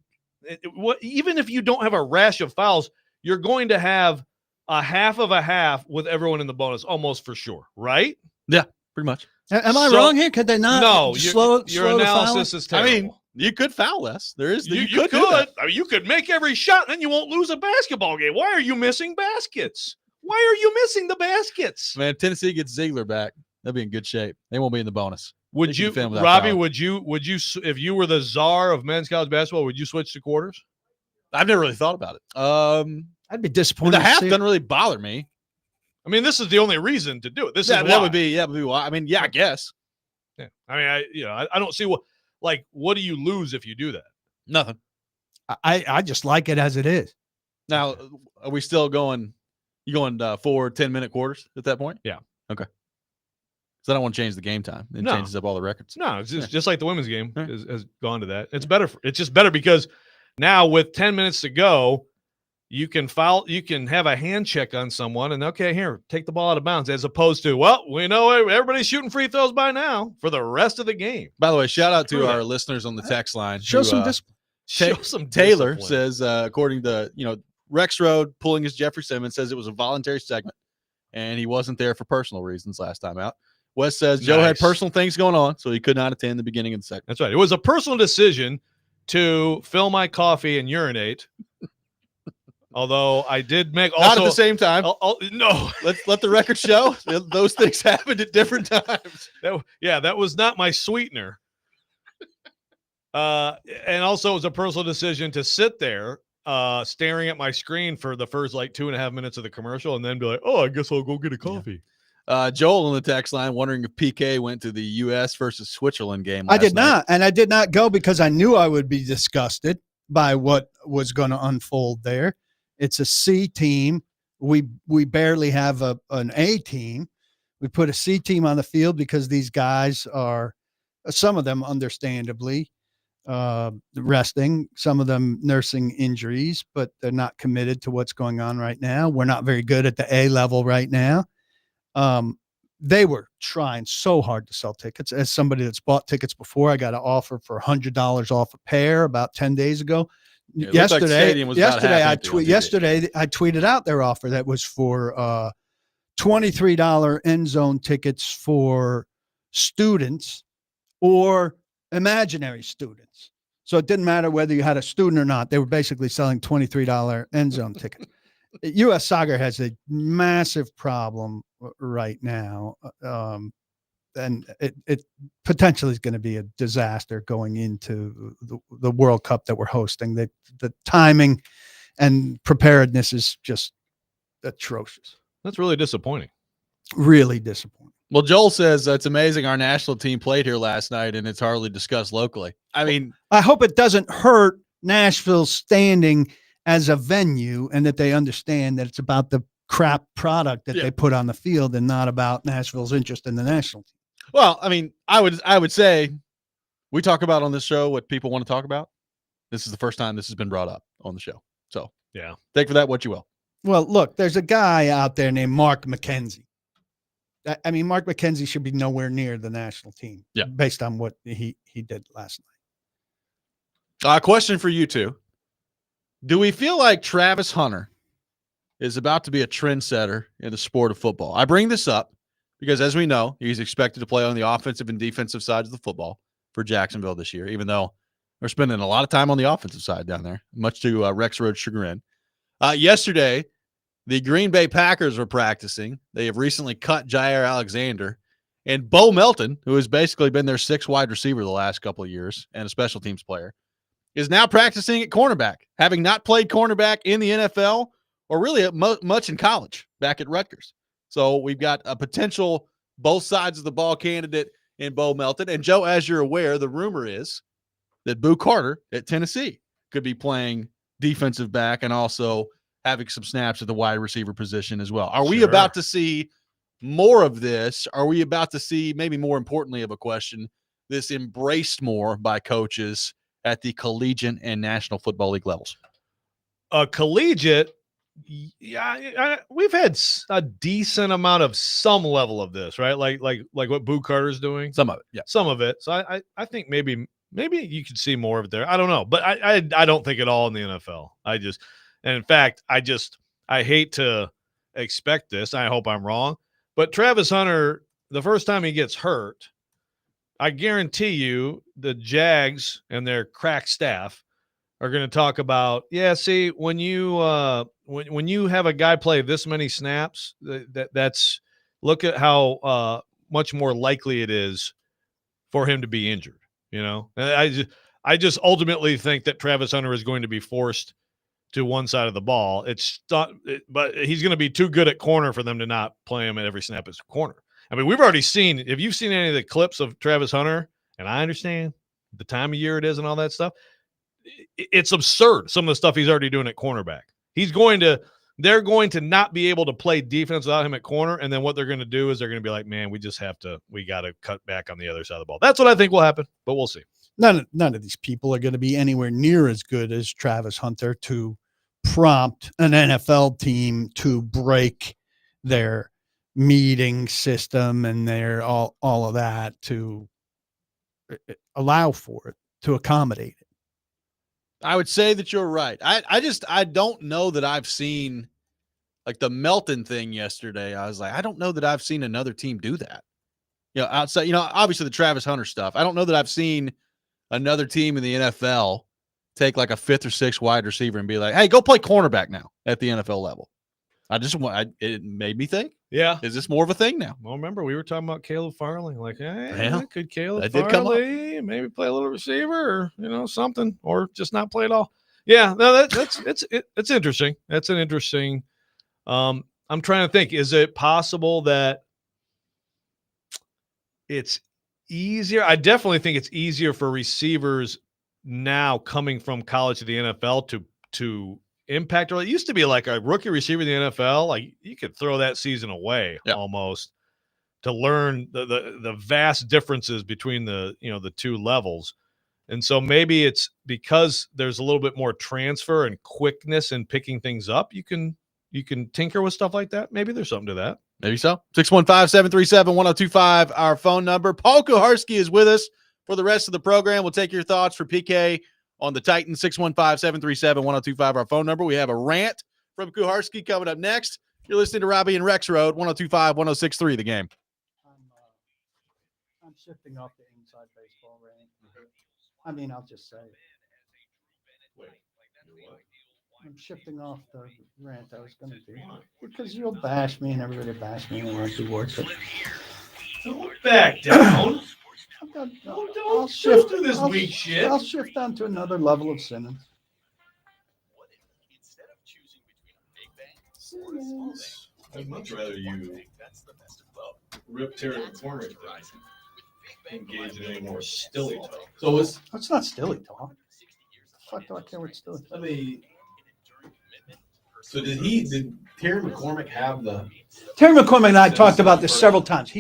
even if you don't have a rash of fouls, you're going to have a half of a half with everyone in the bonus, almost for sure, right? Yeah, pretty much. Am I wrong here? Could they not? No, slow your analysis is terrible. I mean, you could foul less. There is. You could. I mean, you could make every shot, and then you won't lose a basketball game. Why are you missing baskets? Why are you missing the baskets? Man, Tennessee gets Ziegler back. They'll be in good shape. They won't be in the bonus. Would you, Robby? Would you, if you were the czar of men's college basketball, would you switch to quarters? I've never really thought about it. I'd be disappointed. The half doesn't really bother me. I mean, this is the only reason to do it. That would be why. I mean, yeah, I guess. Yeah. I mean, I don't see what do you lose if you do that? Nothing. I just like it as it is. Now, are we still going? You going 4 10-minute quarters at that point? Yeah. Okay. So I don't want to change the game time. It No. changes up all the records. No, it's just like the women's game Yeah. has gone to that. It's better. It's just better because now with 10 minutes to go, you can have a hand check on someone and okay, here, take the ball out of bounds, as opposed to, well, we know everybody's shooting free throws by now for the rest of the game. By the way, shout out Screw to our that. listeners on the text line. Show who, some discipline. Show some Taylor discipline. says, according to Rexrode pulling his Jeffery Simmons, says it was a voluntary segment and he wasn't there for personal reasons last time out. Wes says Joe had Nice. personal things going on, so he could not attend the beginning of the segment. That's right. It was a personal decision to fill my coffee and urinate. Although I did make Not also at the same time. No, Let's let the record show those things happened at different times. that was not my sweetener. And also it was a personal decision to sit there staring at my screen for the first 2.5 minutes of the commercial and then be like, oh, I guess I'll go get a coffee. Joel on the text line wondering if PK went to the U.S. versus Switzerland game. I did last night. not, and I did not go because I knew I would be disgusted by what was going to unfold there. It's a C team. We barely have an A team. We put a C team on the field because these guys are, some of them understandably, resting, some of them nursing injuries, but they're not committed to what's going on right now. We're not very good at the A level right now. They were trying so hard to sell tickets. As somebody that's bought tickets before, I got an offer for $100 off a pair about 10 days ago. Yesterday, I tweeted out their offer that was for $23 end zone tickets for students or imaginary students. So it didn't matter whether you had a student or not. They were basically selling $23 end zone tickets. U.S. Soccer has a massive problem right now. And it potentially is going to be a disaster going into the World Cup that we're hosting. The timing and preparedness is just atrocious. That's really disappointing. Really disappointing. Well, Joel says it's amazing our national team played here last night and it's hardly discussed locally. I mean, I hope it doesn't hurt Nashville's standing as a venue and that they understand that it's about the crap product that they put on the field and not about Nashville's interest in the national team. well, I mean, I would say we talk about on this show what people want to talk about. This is the first time this has been brought up on the show. So yeah, take for that what you will. Well, look, there's a guy out there named Mark McKenzie. I mean, Mark McKenzie should be nowhere near the national team based on what he did last night. Question for you two. Do we feel like Travis Hunter is about to be a trendsetter in the sport of football? I bring this up because, as we know, he's expected to play on the offensive and defensive sides of the football for Jacksonville this year, even though they're spending a lot of time on the offensive side down there, much to Rexrode's chagrin. Yesterday, the Green Bay Packers were practicing. They have recently cut Jair Alexander. And Bo Melton, who has basically been their sixth wide receiver the last couple of years and a special teams player, is now practicing at cornerback, having not played cornerback in the NFL or really much in college back at Rutgers. So we've got a potential both sides of the ball candidate in Bo Melton. And Joe, as you're aware, the rumor is that Boo Carter at Tennessee could be playing defensive back and also having some snaps at the wide receiver position as well. Are we about to see more of this? Are we about to see, maybe more importantly of a question, this embraced more by coaches at the collegiate and National Football League levels? Collegiate, we've had a decent amount of some level of this, right? Like what Boo Carter's doing. Some of it, yeah. Some of it. So I think maybe you could see more of it there. I don't know, but I don't think at all in the NFL. And in fact, I hate to expect this. I hope I'm wrong, but Travis Hunter, the first time he gets hurt, I guarantee you the Jags and their crack staff are going to talk about, see, when you have a guy play this many snaps, that's look at how much more likely it is for him to be injured. You know, I just ultimately think that Travis Hunter is going to be forced to one side of the ball. But he's going to be too good at corner for them to not play him at every snap as corner. I mean, we've already seen, if you've seen any of the clips of Travis Hunter, and I understand the time of year it is and all that stuff, it's absurd, some of the stuff he's already doing at cornerback. He's going to they're going to not be able to play defense without him at corner. And then what they're going to do is they're going to be like, man, we got to cut back on the other side of the ball. That's what I think will happen, but we'll see. None of these people are going to be anywhere near as good as Travis Hunter to prompt an NFL team to break their meeting system and their all of that to allow for it, to accommodate it. I would say that you're right. I don't know that I've seen like the Melton thing yesterday. I was like, I don't know that I've seen another team do that. Outside, obviously the Travis Hunter stuff. I don't know that I've seen another team in the NFL take like a 5th or 6th wide receiver and be like, hey, go play cornerback now at the NFL level. It made me think. Yeah. Is this more of a thing now? Well, remember we were talking about Caleb Farley. Like, hey, Yeah, could Caleb that did come up. Farley maybe play a little receiver or, something, or just not play at all? Yeah, no, it's interesting. That's an interesting. I'm trying to think. Is it possible that it's easier? I definitely think it's easier for receivers now coming from college to the NFL to impact. Or it used to be like a rookie receiver in the NFL, like you could throw that season away almost to learn the vast differences between the two levels. And so maybe it's because there's a little bit more transfer and quickness in picking things up. You can tinker with stuff like that. Maybe there's something to that. Maybe so. 615-737-1025, our phone number. Paul Kuharsky is with us for the rest of the program. We'll take your thoughts for PK on the Titans. 615-737-1025, our phone number. We have a rant from Kuharsky coming up next. You're listening to Robby and Rexrode, 1025, 1063, The Game. I'm shifting off the inside baseball rant. I mean, I'll just say it. I'm shifting off the rant I was going to do because you'll bash me and everybody bash me and it won't be worth it. Don't back down. I'll shift do this weak shit. I'll shift on to another level of Simmons. I'd much rather you rip Terry McCormick than engage in any more stilly talk. So it's not stilly talk. Fuck do I care what stilly talk? So did Terry McCormick have the? Terry McCormick and I talked about this several times.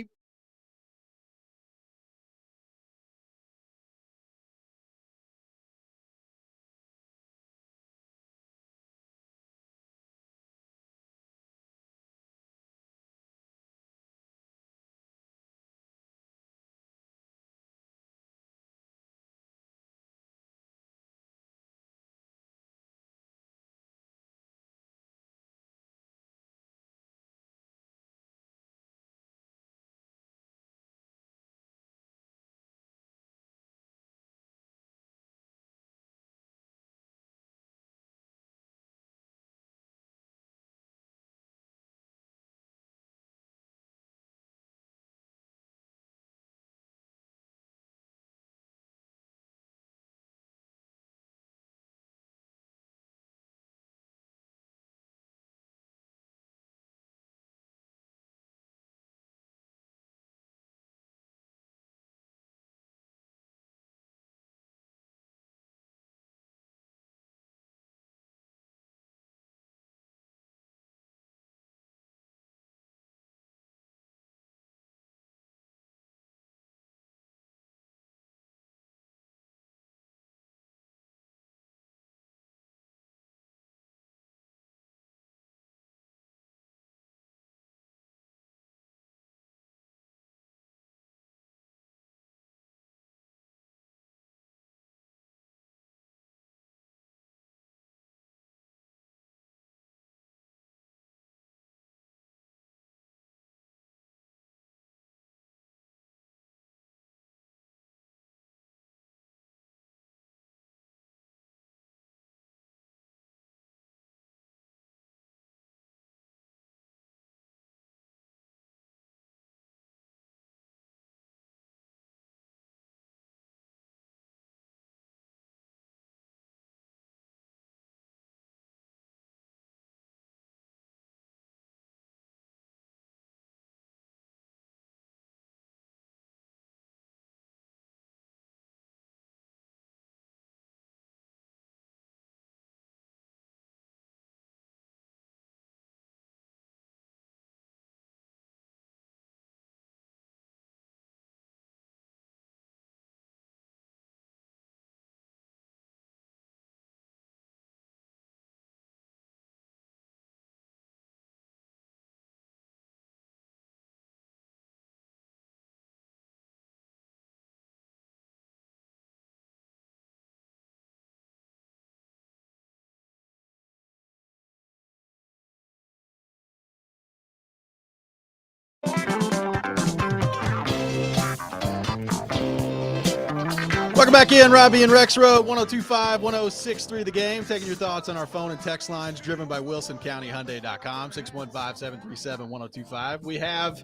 Welcome back in, Robby and Rexrode, 102.5, 106.3 The Game. Taking your thoughts on our phone and text lines, driven by WilsonCountyHyundai.com, 615-737-1025. We have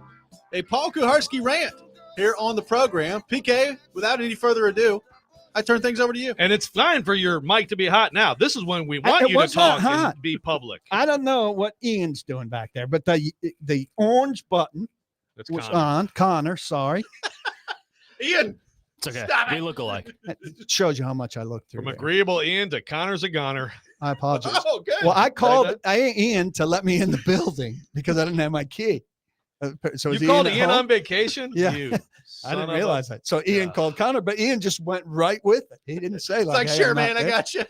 a Paul Kuharsky rant here on the program. PK, without any further ado, I turn things over to you. And it's fine for your mic to be hot now. This is when we want you to talk and be public. I don't know what Ian's doing back there, but the orange button was on. Connor, sorry. Ian. It's okay. Stop We it. look alike. It shows you how much I look through. From there. agreeable Ian to Connor's a goner. I apologize. Oh, good. Well, I called Ian to let me in the building because I didn't have my key. So You is called at Ian home? on vacation? Yeah. You I didn't son of a- realize that. So Ian called Connor, but Ian just went right with it. He didn't say It's like, hey, sure, I'm not man, I there. got you.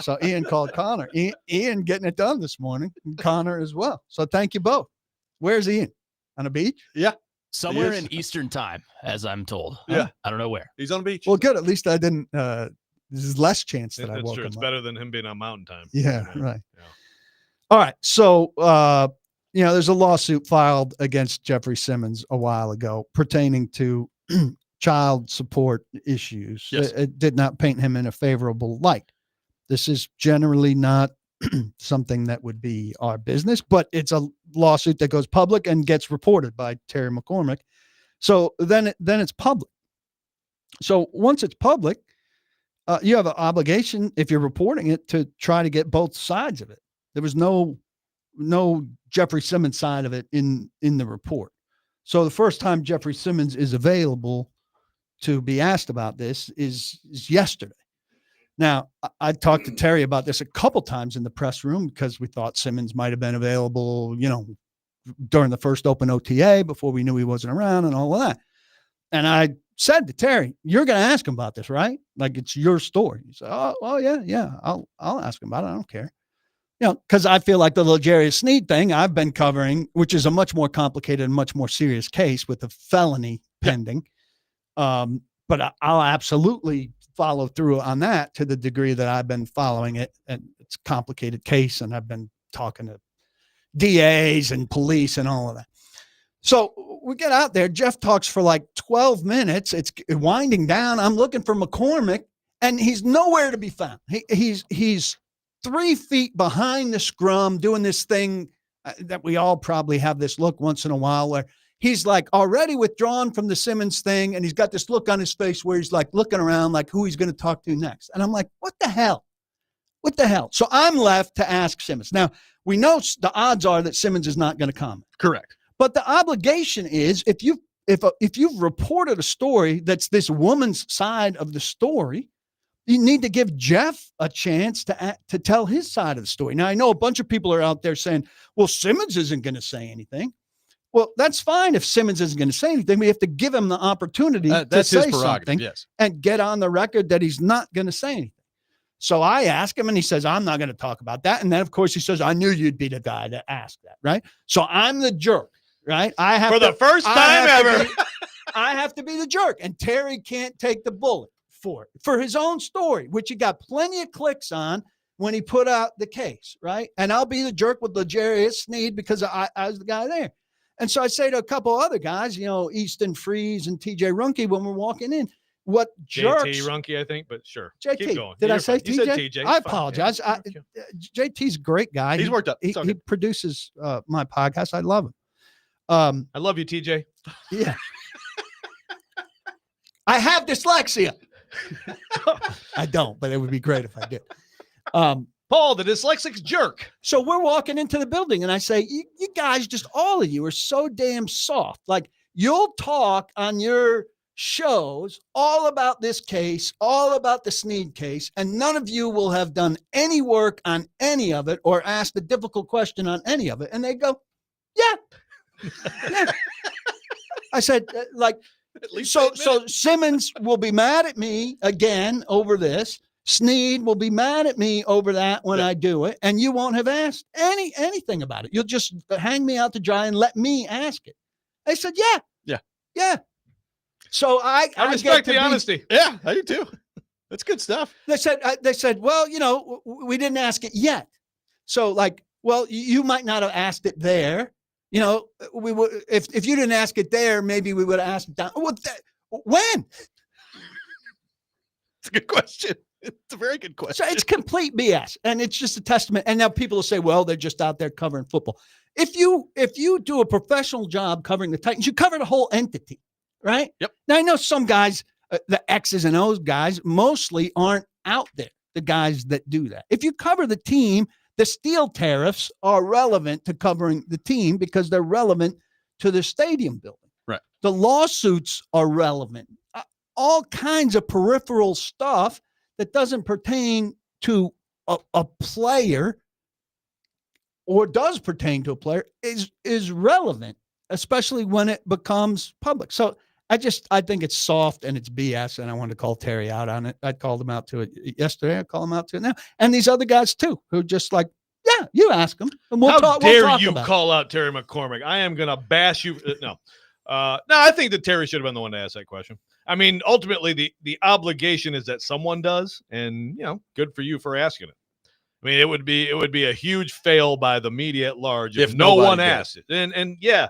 So Ian called Connor. Ian getting it done this morning, and Connor as well. So thank you both. Where's Ian? On a beach? Yeah. Somewhere He is. in Eastern time, as I'm told. Yeah. I don't know where. He's on the beach. Well, good. At least I didn't. There's less chance that I That's woke true. him It's up. better than him being on mountain time. Yeah, You know? right. Yeah. All right. So, there's a lawsuit filed against Jeffery Simmons a while ago pertaining to child support issues. Yes. It did not paint him in a favorable light. This is generally not something that would be our business, but it's a lawsuit that goes public and gets reported by Terry McCormick. So then it's public. So once it's public, you have an obligation, if you're reporting it, to try to get both sides of it. There was no Jeffery Simmons side of it in the report. So the first time Jeffery Simmons is available to be asked about this is yesterday. Now, I talked to Terry about this a couple times in the press room because we thought Simmons might have been available, during the first open OTA before we knew he wasn't around and all of that. And I said to Terry, "You're going to ask him about this, right? Like it's your story." He said, "Oh yeah. I'll ask him about it. I don't care." Because I feel like the L'Jarius Sneed thing I've been covering, which is a much more complicated and much more serious case with a felony pending. But I'll absolutely follow through on that to the degree that I've been following it. And it's a complicated case. And I've been talking to DAs and police and all of that. So we get out there. Jeff talks for like 12 minutes. It's winding down. I'm looking for McCormick and he's nowhere to be found. He's 3 feet behind the scrum doing this thing that we all probably have this look once in a while where he's like already withdrawn from the Simmons thing. And he's got this look on his face where he's like looking around like who he's going to talk to next. And I'm like, what the hell? What the hell? So I'm left to ask Simmons. Now we know the odds are that Simmons is not going to comment. Correct. But the obligation is if you've reported a story that's this woman's side of the story, you need to give Jeff a chance to tell his side of the story. Now, I know a bunch of people are out there saying, well, Simmons isn't going to say anything. Well, that's fine if Simmons isn't going to say anything. We have to give him the opportunity to say something and get on the record that he's not going to say anything. So I ask him and he says, I'm not going to talk about that. And then, of course, he says, I knew you'd be the guy to ask that, right? So I'm the jerk, right? The first time ever. I have to be the jerk. And Terry can't take the bullet for his own story, which he got plenty of clicks on when he put out the case, right? And I'll be the jerk with L'Jarius Sneed because I was the guy there. And so I say to a couple other guys, Easton Freeze and TJ Runke when we're walking in, what jerks. JT Runke, I think, but sure. JT. Keep going. Did I You're say fine. TJ? You said TJ. I It's fine. apologize. Yeah. JT's a great guy. He's worked up. It's all He good. produces my podcast. I love him. I love you, TJ. Yeah. I have dyslexia. I don't, but it would be great if I did. Paul, the dyslexic jerk. So we're walking into the building and I say, you guys, just all of you are so damn soft. Like you'll talk on your shows all about this case, all about the Sneed case, and none of you will have done any work on any of it or asked a difficult question on any of it. And they go, yeah. I said, so Simmons will be mad at me again over this. Sneed will be mad at me over that when I do it, and you won't have asked anything about it. You'll just hang me out to dry and let me ask it. I said, yeah. So I respect the honesty. Yeah, I do too. That's good stuff. They said, well, we didn't ask it yet. So you might not have asked it there. We would if you didn't ask it there, maybe we would have asked it down. When? It's a good question. It's a very good question. So it's complete BS, and it's just a testament. And now people will say, "Well, they're just out there covering football." If you do a professional job covering the Titans, you cover the whole entity, right? Yep. Now I know some guys, the X's and O's guys, mostly aren't out there. The guys that do that. If you cover the team, the steel tariffs are relevant to covering the team because they're relevant to the stadium building. Right. The lawsuits are relevant. All kinds of peripheral stuff that doesn't pertain to a player or does pertain to a player is relevant, especially when it becomes public. So I think it's soft and it's BS, and I wanted to call Terry out on it. I called him out to it yesterday. I call him out to it now. And these other guys too, who just like, yeah, you ask them. And How we'll dare talk you about call out Terry McCormick? I am going to bash you. No, I think that Terry should have been the one to ask that question. I mean, ultimately, the obligation is that someone does, and good for you for asking it. I mean, it would be a huge fail by the media at large if no one asked it. And yeah,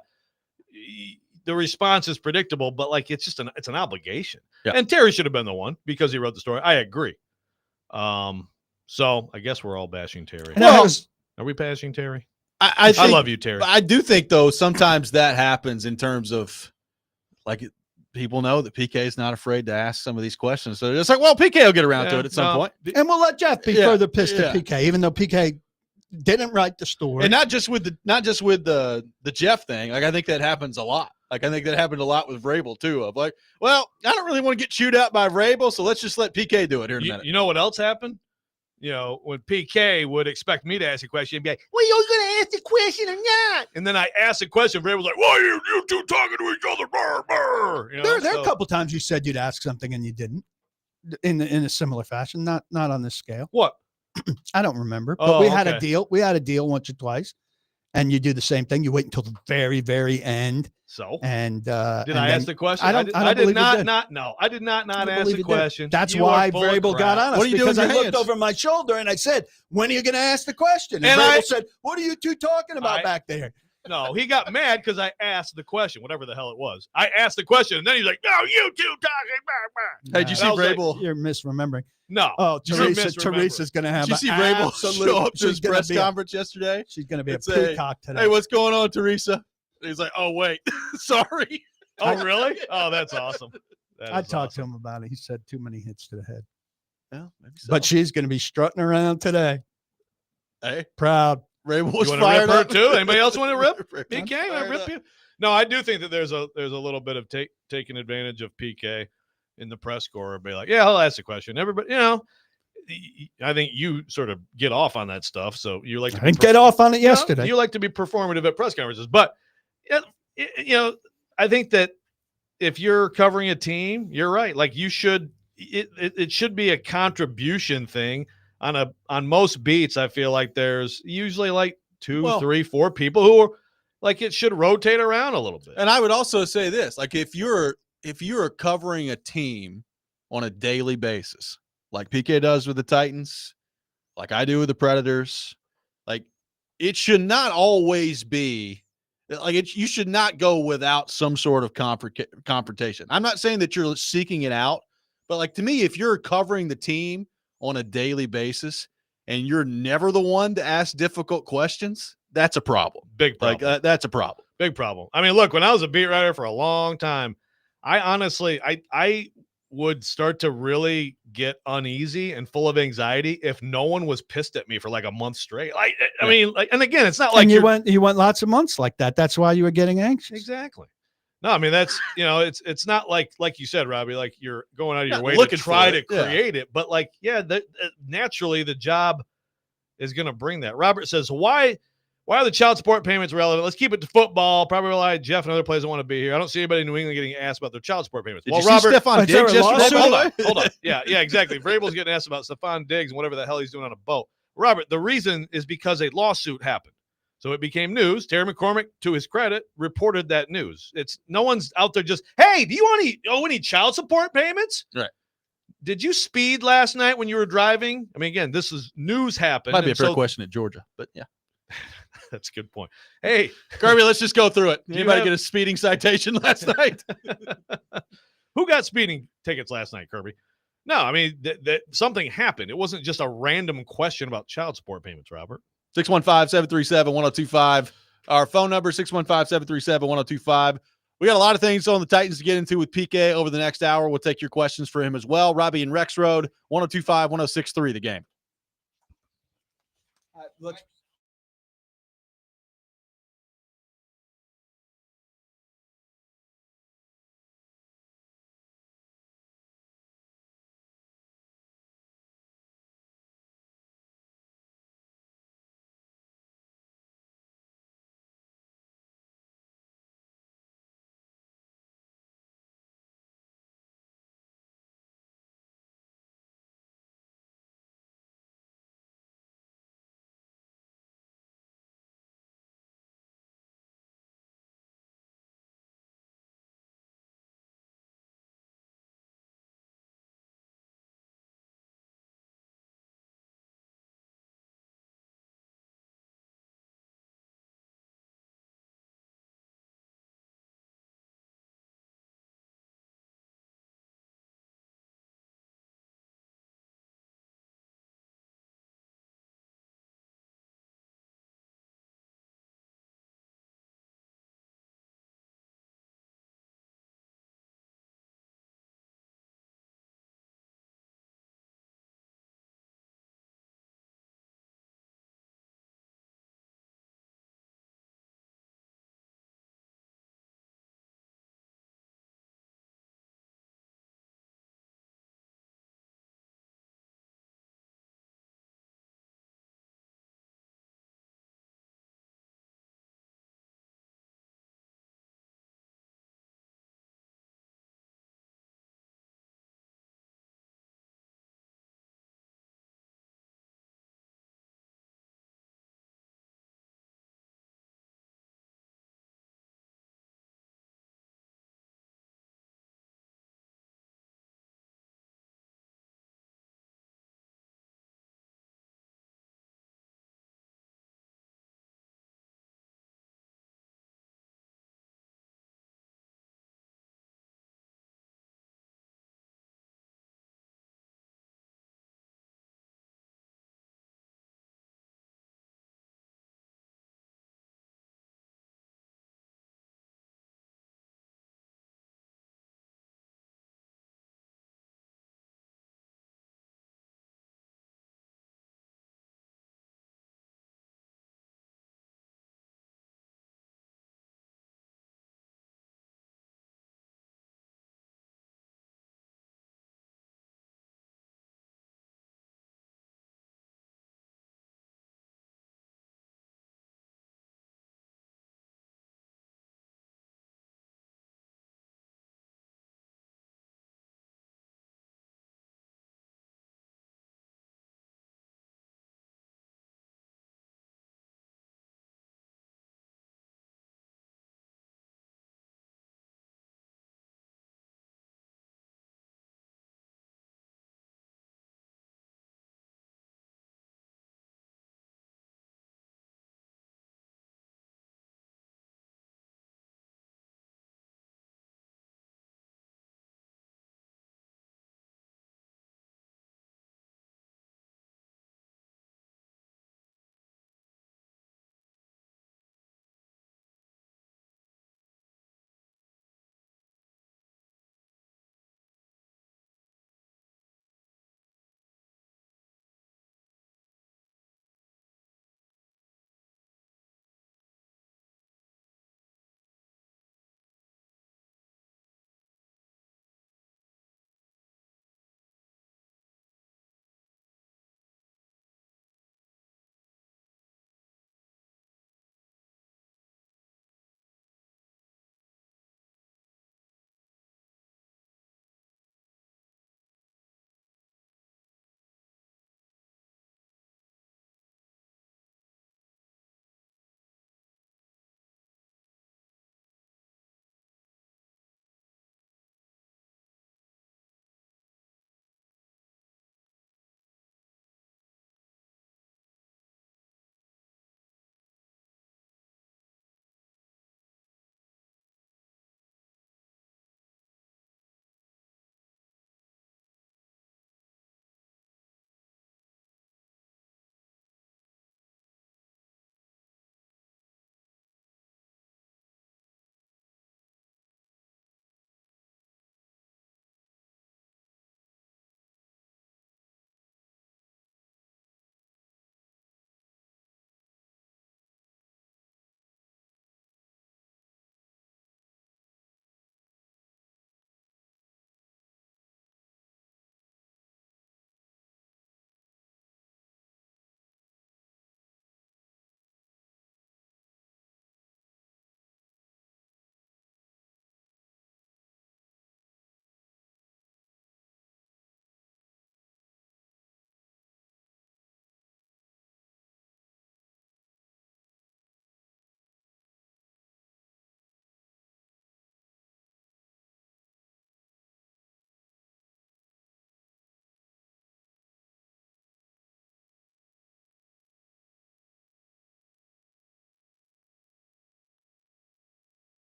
the response is predictable, but like it's an obligation. Yeah. And Terry should have been the one because he wrote the story. I agree. So I guess we're all bashing Terry. Are we bashing Terry? I love you, Terry. I do think though sometimes that happens in terms of like people know that PK is not afraid to ask some of these questions. So it's like, well, PK will get around to it at some point. And we'll let Jeff be further pissed at PK, even though PK didn't write the story. And not just with the Jeff thing. Like I think that happens a lot. Like I think that happened a lot with Vrabel too. Of like, well, I don't really want to get chewed out by Vrabel, so let's just let PK do it here in a minute. You know what else happened? When PK would expect me to ask a question, he'd be like, well, you're going to ask the question or not? And then I asked the question, Vrabel's like, why are you two talking to each other? Brr, brr. There are a couple times you said you'd ask something and you didn't in a similar fashion, not on this scale. What? I don't remember, but we had a deal. We had a deal once or twice, and you do the same thing. You wait until the very, very end. So, and did I ask the question? I did not ask the question. That's why Vrabel got on us. What are you doing? Because I looked over my shoulder and I said, "When are you going to ask the question?" And Vrabel said, "What are you two talking about back there?" No, he got mad because I asked the question, whatever the hell it was. I asked the question, and then he's like, "No, you two talking." Hey, did you see Vrabel? You're misremembering. No. Oh, Teresa's going to have. Did you see Vrabel show up to his press conference yesterday? She's going to be a peacock today. Hey, what's going on, Teresa? He's like, oh, wait, sorry. Oh, really? Oh, that's awesome. I talked to him about it. He said too many hits to the head. Well, maybe so. But she's going to be strutting around today. Hey, proud. Vrabel was fired up her too. Anybody else want to rip? PK, I rip you? No, I do think that there's a little bit of taking advantage of PK in the press corps. Be like, yeah, I'll ask a question. Everybody, I think you sort of get off on that stuff. So you like to get off on it yesterday. You like to be performative at press conferences, but I think that if you're covering a team, you're right. Like you should, it should be a contribution thing on most beats. I feel like there's usually like 2, 3, 4 people who are like, it should rotate around a little bit. And I would also say this, like if you're covering a team on a daily basis, like PK does with the Titans, like I do with the Predators, like it should not always be like you should not go without some sort of confrontation. I'm not saying that you're seeking it out, but like to me, if you're covering the team on a daily basis and you're never the one to ask difficult questions, that's a problem. Big problem. Like that's a problem. Big problem. I mean, look, when I was a beat writer for a long time, I honestly, I would start to really get uneasy and full of anxiety if no one was pissed at me for like a month straight. Like, I mean, like, and again, it's not like you went lots of months like that. That's why you were getting anxious. Exactly. No, I mean, that's, it's not like you said, Robbie, like you're going out of your way to looking try for to it. Yeah. create it. But like, naturally the job is going to bring that. Robert says, why are the child support payments relevant? Let's keep it to football. Probably rely on Jeff and other players that want to be here. I don't see anybody in New England getting asked about their child support payments. Did you see Stephon Diggs yesterday? Hold on. Yeah, exactly. Vrabel's getting asked about Stephon Diggs and whatever the hell he's doing on a boat. Robert, the reason is because a lawsuit happened. So it became news. Terry McCormick, to his credit, reported that news. It's no one's out there just, hey, do you owe any child support payments? Right. Did you speed last night when you were driving? I mean, again, this is news happened. Might be a fair question at Georgia, but yeah. That's a good point. Hey, Kirby, let's just go through it. Anybody get a speeding citation last night? Who got speeding tickets last night, Kirby? No, I mean that something happened. It wasn't just a random question about child support payments, Robert. 615-737-1025. Our phone number, 615-737-1025. We got a lot of things on the Titans to get into with PK over the next hour. We'll take your questions for him as well. Robby and Rexrode, 1025, 1063, The Game. Let's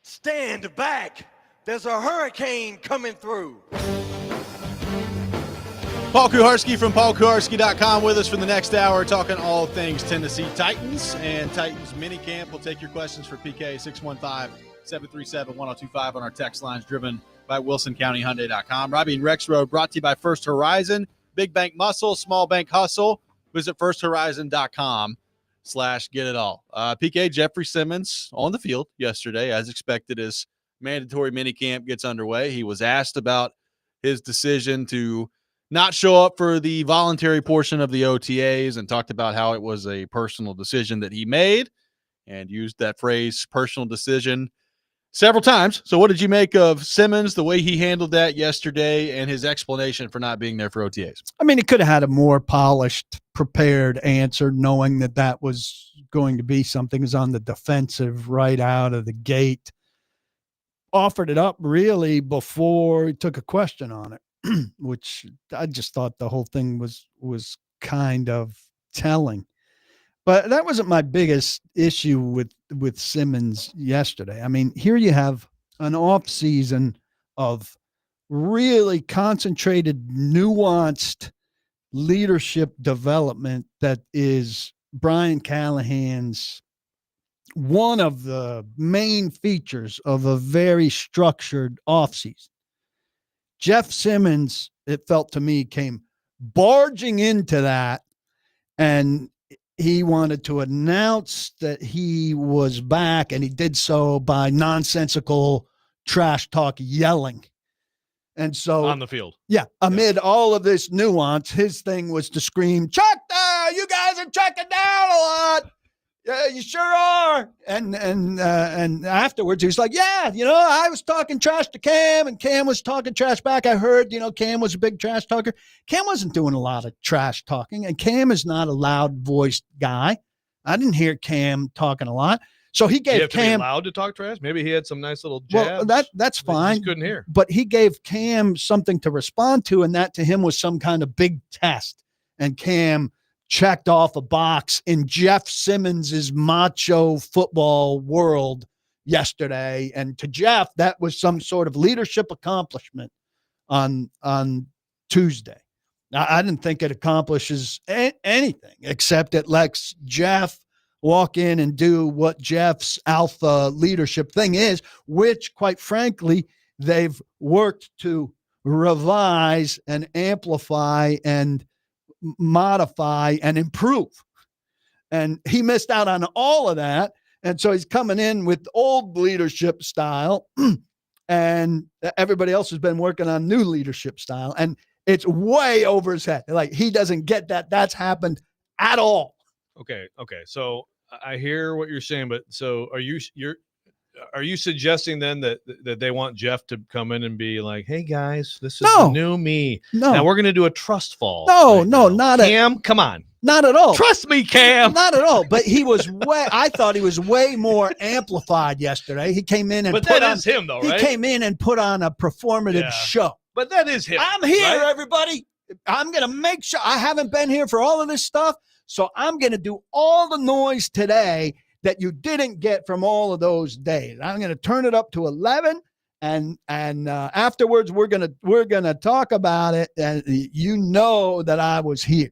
Stand back. There's a hurricane coming through. Paul Kuharsky from paulkuharsky.com with us for the next hour, talking all things Tennessee Titans and Titans minicamp. We'll take your questions for PK 615-737-1025 on our text lines, driven by WilsonCountyHyundai.com. Robby and Rexrode brought to you by First Horizon. Big bank muscle, small bank hustle. Visit firsthorizon.com/get-it-all. PK, Jeffery Simmons on the field yesterday, as expected, as mandatory minicamp gets underway. He was asked about his decision to not show up for the voluntary portion of the OTAs and talked about how it was a personal decision that he made and used that phrase, personal decision, several times. So what did you make of Simmons, the way he handled that yesterday, and his explanation for not being there for OTAs? I mean, he could have had a more polished, prepared answer, knowing that that was going to be something. He was on the defensive right out of the gate. Offered it up really before he took a question on it, which I just thought the whole thing was kind of telling. But that wasn't my biggest issue with Simmons yesterday. I mean, here you have an off season of really concentrated, nuanced leadership development that is Brian Callahan's one of the main features of a very structured offseason. Jeff Simmons, it felt to me, came barging into that, and he wanted to announce that he was back, and he did so by nonsensical trash talk yelling. And so on the field. Yeah. Amid all of this nuance, his thing was to scream, "Chuck down! You guys are checking down a lot. Yeah, you sure are." And afterwards, he was like, "Yeah, I was talking trash to Cam, and Cam was talking trash back. I heard, Cam was a big trash talker." Cam wasn't doing a lot of trash talking, and Cam is not a loud voiced guy. I didn't hear Cam talking a lot. So he gave you have Cam to be allowed to talk trash. Maybe he had some nice little jabs. Well, that's fine. Just couldn't hear. But he gave Cam something to respond to, and that to him was some kind of big test. And Cam checked off a box in Jeff Simmons's macho football world yesterday. And to Jeff, that was some sort of leadership accomplishment on Tuesday. Now, I didn't think it accomplishes anything except it lets Jeff walk in and do what Jeff's alpha leadership thing is, which, quite frankly, they've worked to revise and amplify and modify and improve. And he missed out on all of that. And so he's coming in with old leadership style, and everybody else has been working on new leadership style. And it's way over his head. Like, he doesn't get that that's happened at all. Okay. So I hear what you're saying, but so are you suggesting then that they want Jeff to come in and be like, "Hey guys, this is the new me. No. Now we're going to do a trust fall." No, not Cam, come on. Not at all. Trust me, Cam. Not at all. But I thought he was way more amplified yesterday. He came in and But that is him though, right? He came in and put on a performative show. But that is him. I'm here, right? everybody. I'm going to make sure I haven't been here for all of this stuff. So I'm going to do all the noise today that you didn't get from all of those days. I'm going to turn it up to 11, and afterwards we're going to talk about it, and that I was here.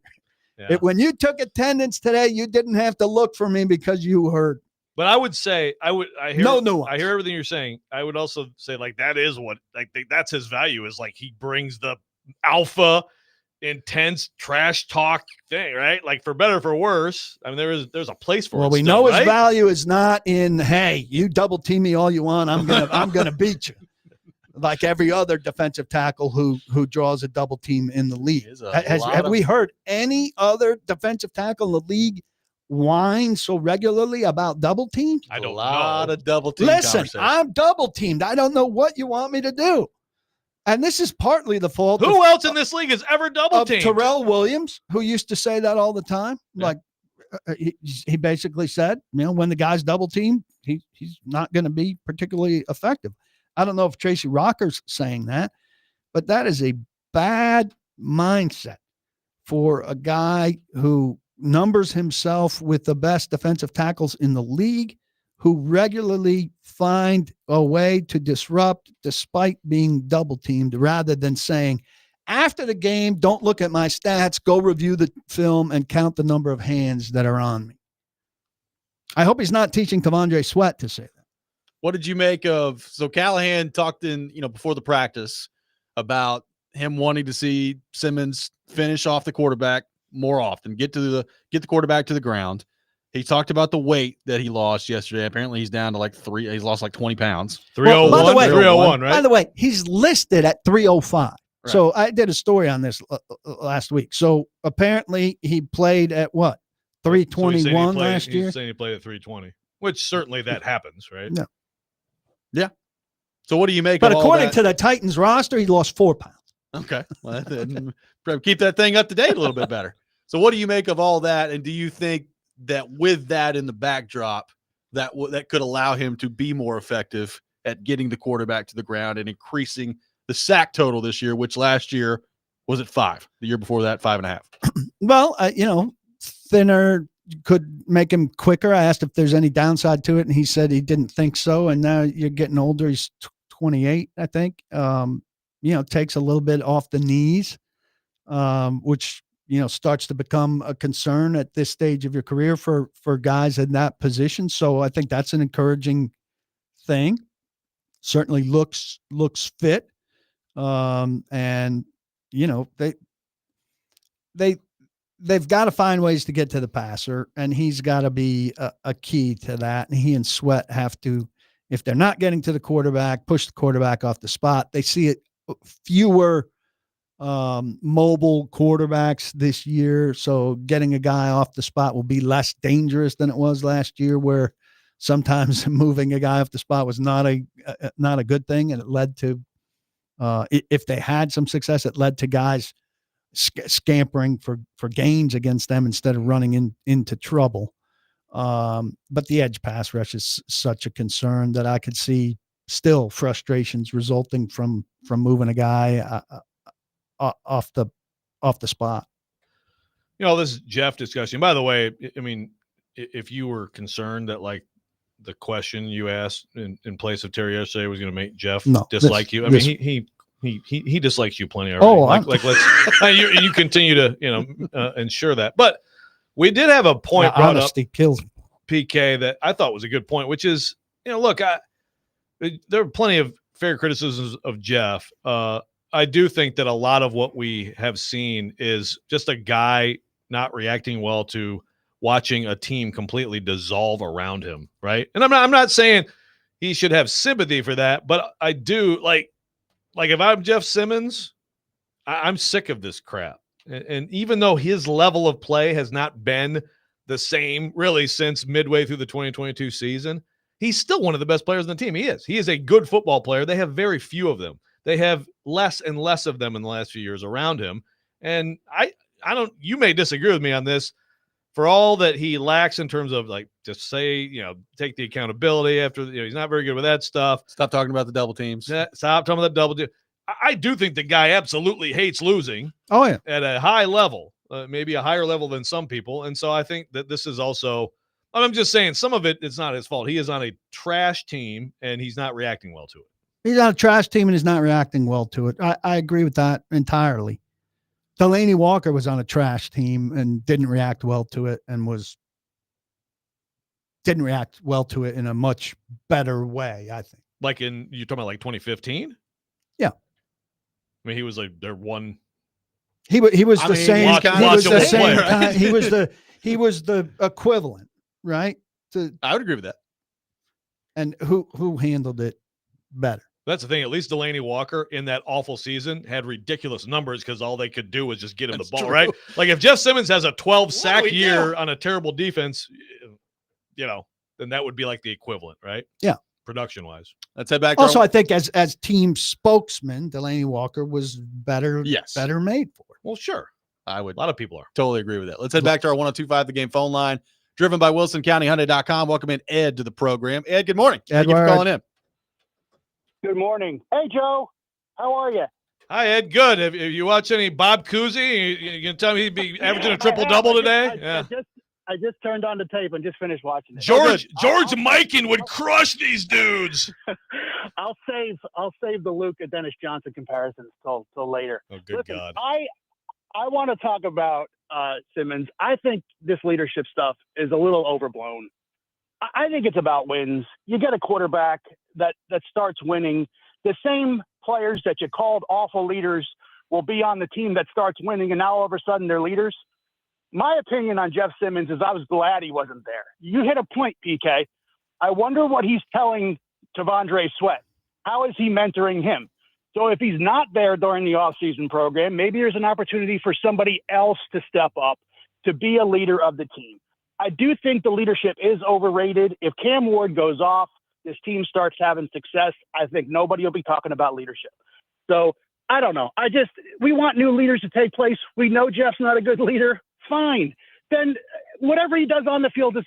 Yeah. When you took attendance today, you didn't have to look for me because you heard. But I would say I hear no nuance. I hear everything you're saying. I would also say that is what that's his value, is he brings the alpha intense trash talk thing, right? For better or for worse. I mean, there's a place for it. Well, we know his value is not in, "Hey, you double team me all you want. I'm gonna beat you," like every other defensive tackle who draws a double team in the league. Have we heard any other defensive tackle in the league whine so regularly about double teams? I don't know. A lot of double team. Listen, I'm double teamed. I don't know what you want me to do. And this is partly the fault. Who else in this league has ever double teamed? Terrell Williams, who used to say that all the time. Yeah. He basically said, when the guy's double teamed, he's not going to be particularly effective. I don't know if Tracy Rocker's saying that, but that is a bad mindset for a guy who numbers himself with the best defensive tackles in the league, who regularly find a way to disrupt despite being double teamed, rather than saying, after the game, don't look at my stats, go review the film and count the number of hands that are on me. I hope he's not teaching T'Vondre Sweat to say that. What did you make of, so Callahan talked before the practice about him wanting to see Simmons finish off the quarterback more often, get the quarterback to the ground. He talked about the weight that he lost yesterday. Apparently he's down to he's lost 20 pounds. 301, by the way, 301, right? By the way, he's listed at 305. Right. So I did a story on this last week. So apparently he played at what? 321 last year? He's saying he played at 320, which certainly that happens, right? No. Yeah. So what do you make But of all according that? to the Titans roster, he lost 4 pounds. Okay. Well, then keep that thing up to date a little bit better. So what do you make of all that? And do you think that with that in the backdrop, that could allow him to be more effective at getting the quarterback to the ground and increasing the sack total this year, which last year was at 5, the year before that 5.5? Well, thinner could make him quicker. I asked if there's any downside to it, and he said he didn't think so. And now you're getting older. He's 28, I think. Takes a little bit off the knees, which, starts to become a concern at this stage of your career for guys in that position. So I think that's an encouraging thing. Certainly looks fit. They've got to find ways to get to the passer, and he's got to be a key to that. And he and Sweat have to, if they're not getting to the quarterback, push the quarterback off the spot. They see it fewer mobile quarterbacks this year, so getting a guy off the spot will be less dangerous than it was last year, where sometimes moving a guy off the spot was not a good thing, and it led to if they had some success, it led to guys scampering for gains against them instead of running into trouble. But the edge pass rush is such a concern that I could see still frustrations resulting from moving a guy off the spot. This Jeff discussion, by the way, I mean, if you were concerned that the question you asked in place of Terry yesterday was going to make Jeff dislike you, I mean, he dislikes you plenty already. Let's you continue to ensure that. But we did have a point brought up, kills me. PK, that I thought was a good point, which is, look, there are plenty of fair criticisms of Jeff. I do think that a lot of what we have seen is just a guy not reacting well to watching a team completely dissolve around him, right? And I'm not saying he should have sympathy for that, but I do like if I'm Jeff Simmons, I'm sick of this crap. And even though his level of play has not been the same really since midway through the 2022 season, he's still one of the best players on the team. He is a good football player. They have very few of them. They have less and less of them in the last few years around him. And I don't, you may disagree with me on this, for all that he lacks in terms of just say, take the accountability after, he's not very good with that stuff. Stop talking about the double teams. Stop talking about the double team. I do think the guy absolutely hates losing. Oh yeah. At a high level, maybe a higher level than some people. And so I think that this is also, I'm just saying some of it's not his fault. He is on a trash team and he's not reacting well to it. He's on a trash team and he's not reacting well to it. I agree with that entirely. Delaney Walker was on a trash team and didn't react well to it, and didn't react well to it in a much better way, I think. You're talking about 2015? Yeah. I mean, he was their one. He was the same. He was the equivalent, right? I would agree with that. And who handled it better? That's the thing. At least Delaney Walker in that awful season had ridiculous numbers because all they could do was just get him the ball, true. Right? If Jeff Simmons has a 12 sack year on a terrible defense, then that would be the equivalent, right? Yeah. Production wise. Let's head back. Also, I think as team spokesman, Delaney Walker was better made for it. Well, sure. I would. A lot of people are. Totally agree with that. Let's head back to our 102.5 The Game phone line, driven by WilsonCountyHyundai.com. Welcome in Ed to the program. Ed, good morning. Thank you for calling in. Good morning. Hey, Joe. How are you? Hi, Ed. Good. Have you watched any Bob Cousy? You can tell me he'd be averaging a triple-double today? I just turned on the tape and just finished watching it. George Mikan would crush these dudes. I'll save the Luke and Dennis Johnson comparisons till later. Oh, good Listen, God. I want to talk about Simmons. I think this leadership stuff is a little overblown. I think it's about wins. You get a quarterback that starts winning. The same players that you called awful leaders will be on the team that starts winning, and now all of a sudden they're leaders. My opinion on Jeff Simmons is I was glad he wasn't there. You hit a point, PK. I wonder what he's telling Tavondre Sweat. How is he mentoring him? So if he's not there during the offseason program, maybe there's an opportunity for somebody else to step up to be a leader of the team. I do think the leadership is overrated. If Cam Ward goes off, this team starts having success, I think nobody will be talking about leadership. So I don't know. We want new leaders to take place. We know Jeff's not a good leader. Fine. Then whatever he does on the field is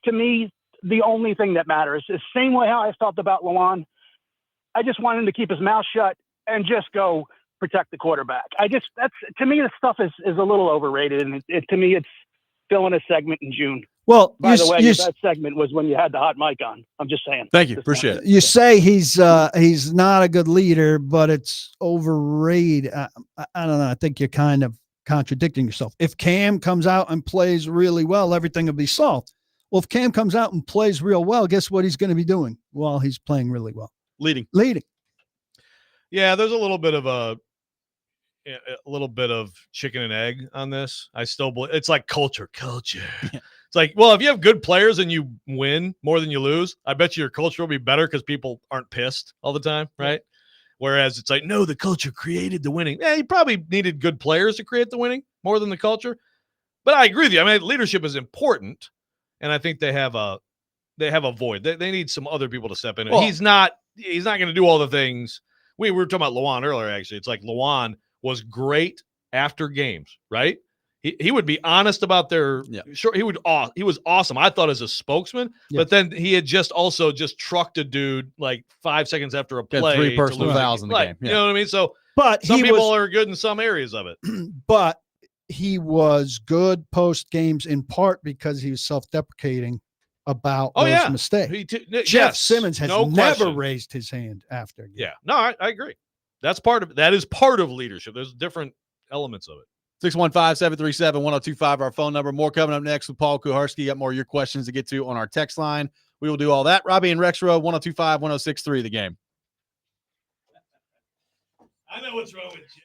to me the only thing that matters. It's the same way how I felt about Lawan. I just want him to keep his mouth shut and just go protect the quarterback. To me, this stuff is a little overrated, and to me, it's filling a segment in June. Well, by the way, that segment was when you had the hot mic on. I'm just saying. Thank you. Appreciate it. You say he's not a good leader, but it's overrated. I don't know. I think you're kind of contradicting yourself. If Cam comes out and plays really well, everything will be solved. Well, if Cam comes out and plays real well, guess what he's going to be doing while he's playing really well? Leading. Yeah, there's a little bit of chicken and egg on this. I still believe it's like culture. Yeah. It's like, well, if you have good players and you win more than you lose, I bet you your culture will be better because people aren't pissed all the time, right? Whereas it's like, no, the culture created the winning. Yeah, you probably needed good players to create the winning more than the culture. But I agree with you. I mean, leadership is important, and I think they have a void. They need some other people to step in. Well, He's not going to do all the things. We were talking about Lawan earlier, actually. It's like Lawan was great after games, right? He would be honest about their sure he was awesome. I thought as a spokesman, but then he had just trucked a dude like 5 seconds after a play. 3 personal fouls in the game. Yeah. You know what I mean? So but some people are good in some areas of it. But he was good post games in part because he was self-deprecating about those mistakes. Jeff Simmons has never raised his hand after. Yeah, no, I agree. That is part of leadership. There's different elements of it. 615-737-1025, our phone number. More coming up next with Paul Kuharsky. Got more of your questions to get to on our text line. We will do all that. Robby and Rexrode, 1025-1063, the game. I know what's wrong with you.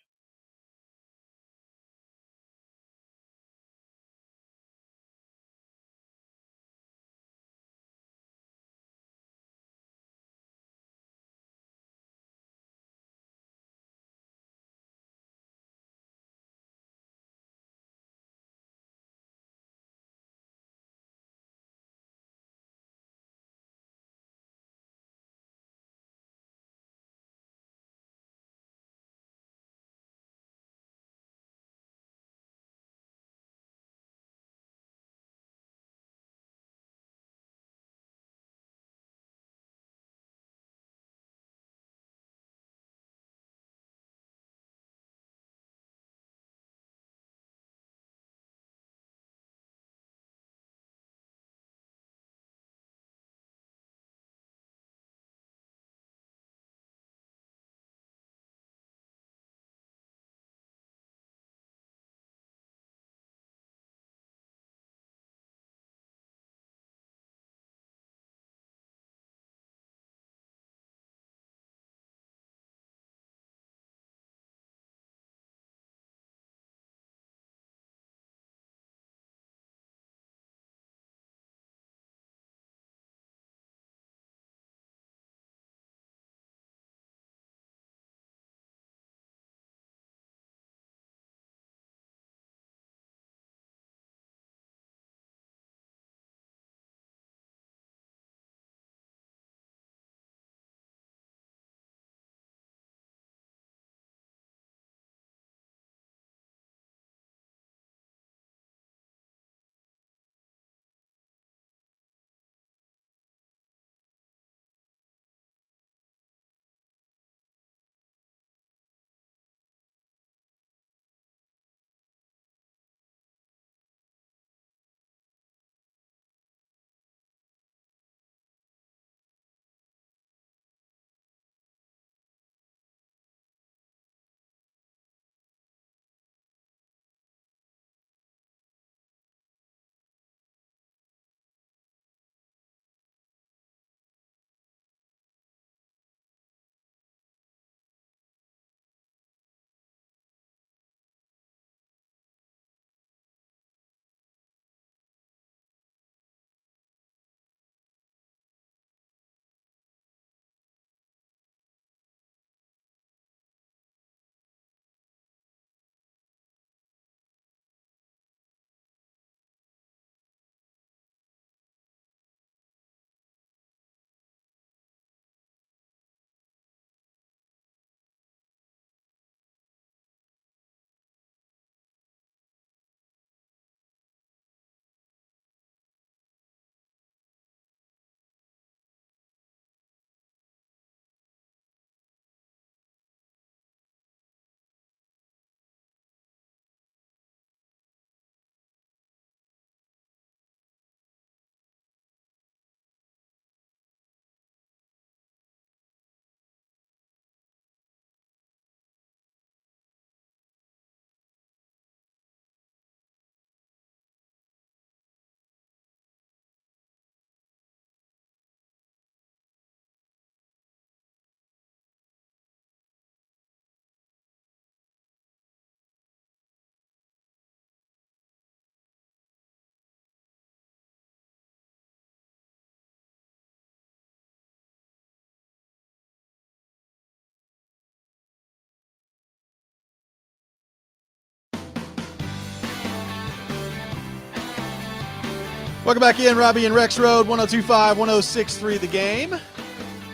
Welcome back in, Robby and Rexrode, 102.5, 106.3 The Game.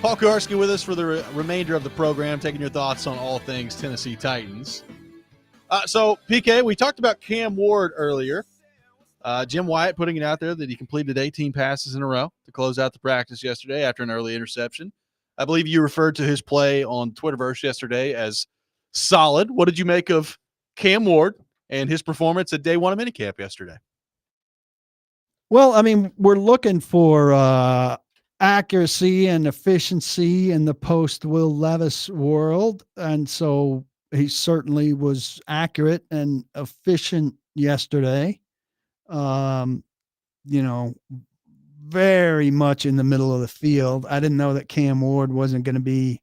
Paul Kuharsky with us for the remainder of the program, taking your thoughts on all things Tennessee Titans. So, PK, we talked about Cam Ward earlier. Jim Wyatt putting it out there that he completed 18 passes in a row to close out the practice yesterday after an early interception. I believe you referred to his play on Twitterverse yesterday as solid. What did you make of Cam Ward and his performance at day one of minicamp yesterday? Well, I mean, we're looking for accuracy and efficiency in the post Will Levis world. And so he certainly was accurate and efficient yesterday. Very much in the middle of the field. I didn't know that Cam Ward wasn't going to be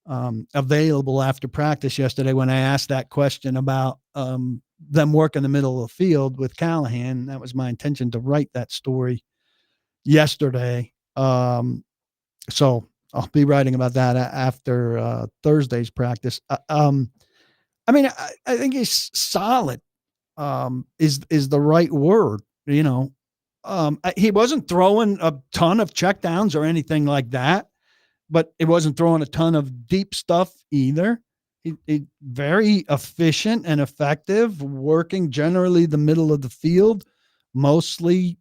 available after practice yesterday when I asked that question about them working the middle of the field with Callahan. That was my intention to write that story yesterday. So I'll be writing about that after Thursday's practice. I think he's solid is the right word. He wasn't throwing a ton of checkdowns or anything like that, but it wasn't throwing a ton of deep stuff either. He very efficient and effective, working generally the middle of the field, mostly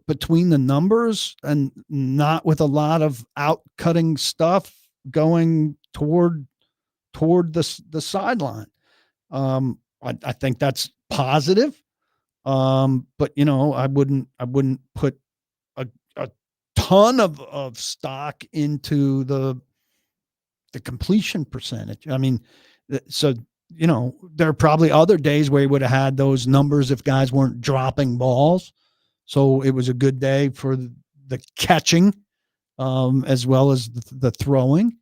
between the numbers and not with a lot of out-cutting stuff going toward the sideline. I think that's positive. But I wouldn't put a ton of stock into the completion percentage. I mean, so, there are probably other days where he would have had those numbers if guys weren't dropping balls. So it was a good day for the catching, as well as the throwing.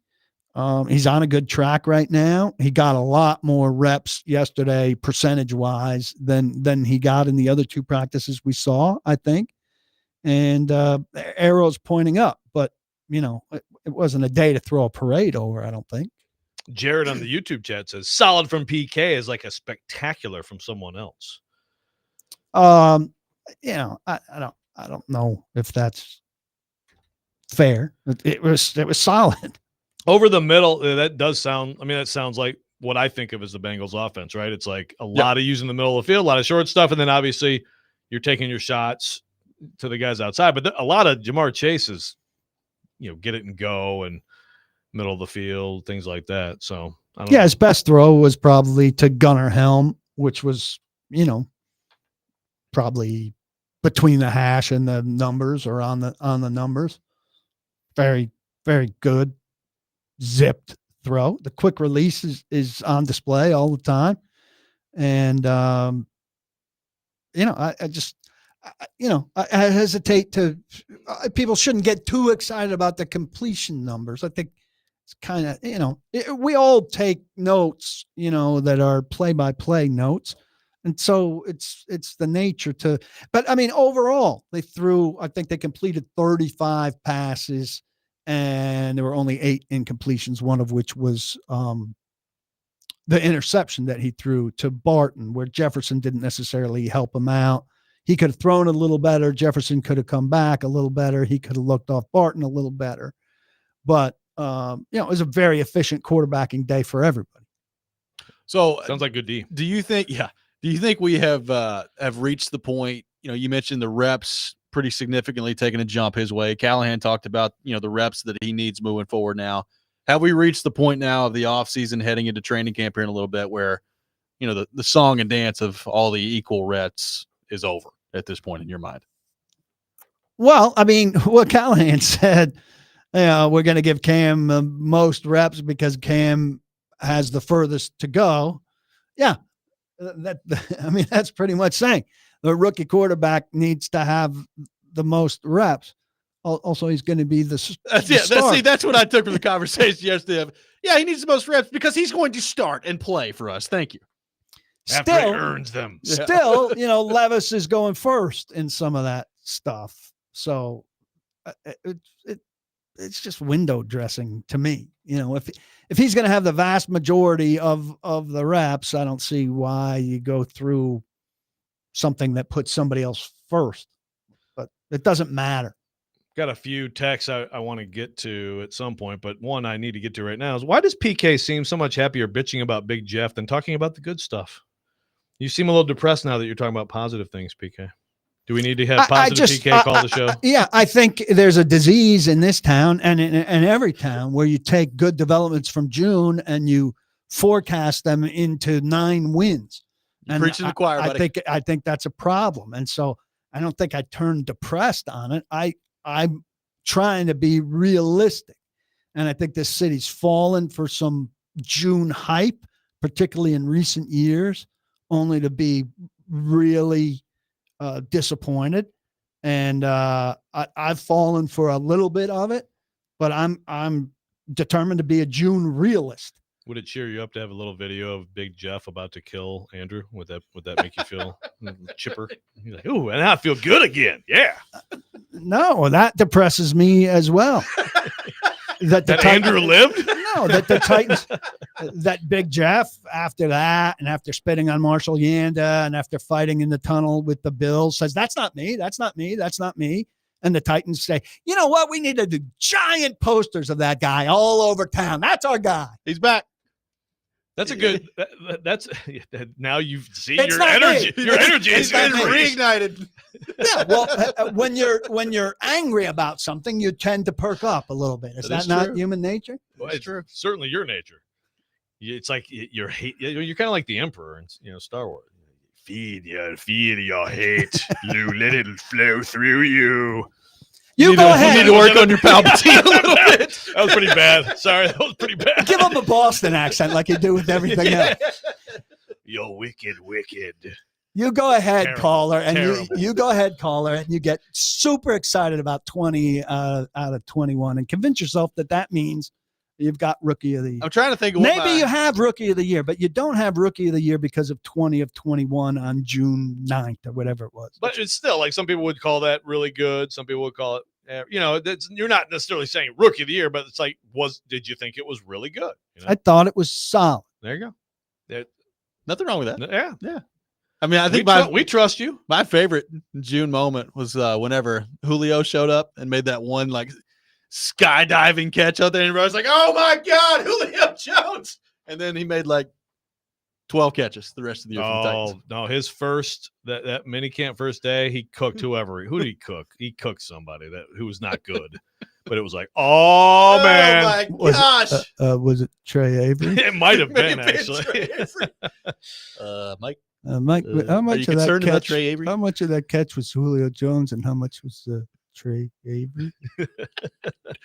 He's on a good track right now. He got a lot more reps yesterday, percentage wise, than he got in the other two practices we saw, I think. And arrows pointing up, but it wasn't a day to throw a parade over, I don't think. Jared on the YouTube chat says solid from PK is like a spectacular from someone else. I don't know if that's fair. It was solid. Over the middle, that does sound, that sounds like what I think of as the Bengals offense, right? It's like a lot of using the middle of the field, a lot of short stuff, and then obviously you're taking your shots to the guys outside. But a lot of Jamar Chase's, get it and go and middle of the field, things like that. So, I don't know. His best throw was probably to Gunnar Helm, which was, probably between the hash and the numbers or on the numbers. Very, very good. Zipped throw. The quick release is on display all the time. And, I hesitate to, people shouldn't get too excited about the completion numbers. I think it's kind of, we all take notes, that are play-by-play notes. And so it's the nature to, but overall they I think they completed 35 passes and there were only 8 incompletions, one of which was the interception that he threw to Barton, where Jefferson didn't necessarily help him out. He could have thrown a little better. Jefferson could have come back a little better. He could have looked off Barton a little better. But, it was a very efficient quarterbacking day for everybody. So sounds like good D. Do you think we have reached the point, you mentioned the reps pretty significantly taking a jump his way. Callahan talked about, the reps that he needs moving forward now. Have we reached the point now of the offseason heading into training camp here in a little bit where, the song and dance of all the equal reps is over at this point in your mind? Well, what Callahan said, we're going to give Cam the most reps because Cam has the furthest to go. Yeah. That's pretty much saying the rookie quarterback needs to have the most reps. Also, he's going to be the start. That's what I took from the conversation yesterday. Yeah, he needs the most reps because he's going to start and play for us. Thank you. After he earns them. Still, Levis is going first in some of that stuff. So it's just window dressing to me. If he's going to have the vast majority of the reps, I don't see why you go through something that puts somebody else first. It doesn't matter. Got a few texts I want to get to at some point, but one I need to get to right now is why does PK seem so much happier bitching about Big Jeff than talking about the good stuff? You seem a little depressed now that you're talking about positive things, PK. Do we need to have positive PK call the show? Yeah, I think there's a disease in this town and in every town where you take good developments from June and you forecast them into 9 wins. And Preaching to the choir, buddy. I think that's a problem. And so I don't think I turned depressed on it. I'm trying to be realistic. And I think this city's fallen for some June hype, particularly in recent years, only to be really disappointed. And I've fallen for a little bit of it, but I'm determined to be a June realist. Would it cheer you up to have a little video of Big Jeff about to kill Andrew? Would that make you feel chipper? You're like, ooh, and I feel good again. Yeah. No, that depresses me as well. that Andrew lived? No, that the Titans, that Big Jeff, after that, and after spitting on Marshall Yanda, and after fighting in the tunnel with the Bills, says, that's not me, that's not me, that's not me. And the Titans say, you know what? We need to do giant posters of that guy all over town. That's our guy. He's back. That's a good. That's now you see It's your not energy. me. Your energy He's is been increased. reignited. Yeah, well, when you're angry about something, you tend to perk up a little bit. Is That is that not true. human nature? Well, it's certainly your nature. It's like you're kind of like the Emperor in Star Wars. Feed your hate, Lou. Let it flow through you. You go ahead. You need to work on your Palpatine a little bit. That was pretty bad. Sorry, that was pretty bad. Give him a Boston accent like you do with everything else. You're wicked. You go ahead, Terrible, caller, and terrible. you go ahead, caller, and you get super excited about 20 out of 21, and convince yourself that means you've got Rookie of the Year. I'm trying to think of Maybe you have Rookie of the Year, but you don't have Rookie of the Year because of 20 of 21 on June 9th or whatever it was. But it's still like some people would call that really good. Some people would call it, you're not necessarily saying Rookie of the Year, but it's like, did you think it was really good? I thought it was solid. There you go. Nothing wrong with that. Yeah. I mean, I think we trust you. My favorite June moment was whenever Julio showed up and made that one like skydiving catch out there, and everybody's like, "Oh my God, Julio Jones!" And then he made like 12 catches the rest of the year. For the Titans. No, his first that mini camp first day, he cooked who did he cook? He cooked somebody who was not good, but it was like, oh man, my gosh, Was it Trey Avery? it might have been actually. Mike. Mike, how much you of that concerned about catch? Trey Avery? How much of that catch was Julio Jones, and how much was Trey Avery?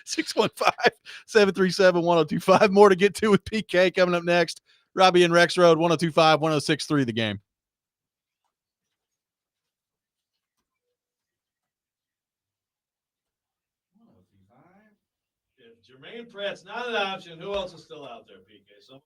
615-737-1025. More to get to with PK coming up next. Robby and Rexrode, 102.5, 106.3 The Game. If Jermaine Pratt's not an option, who else is still out there, PK? So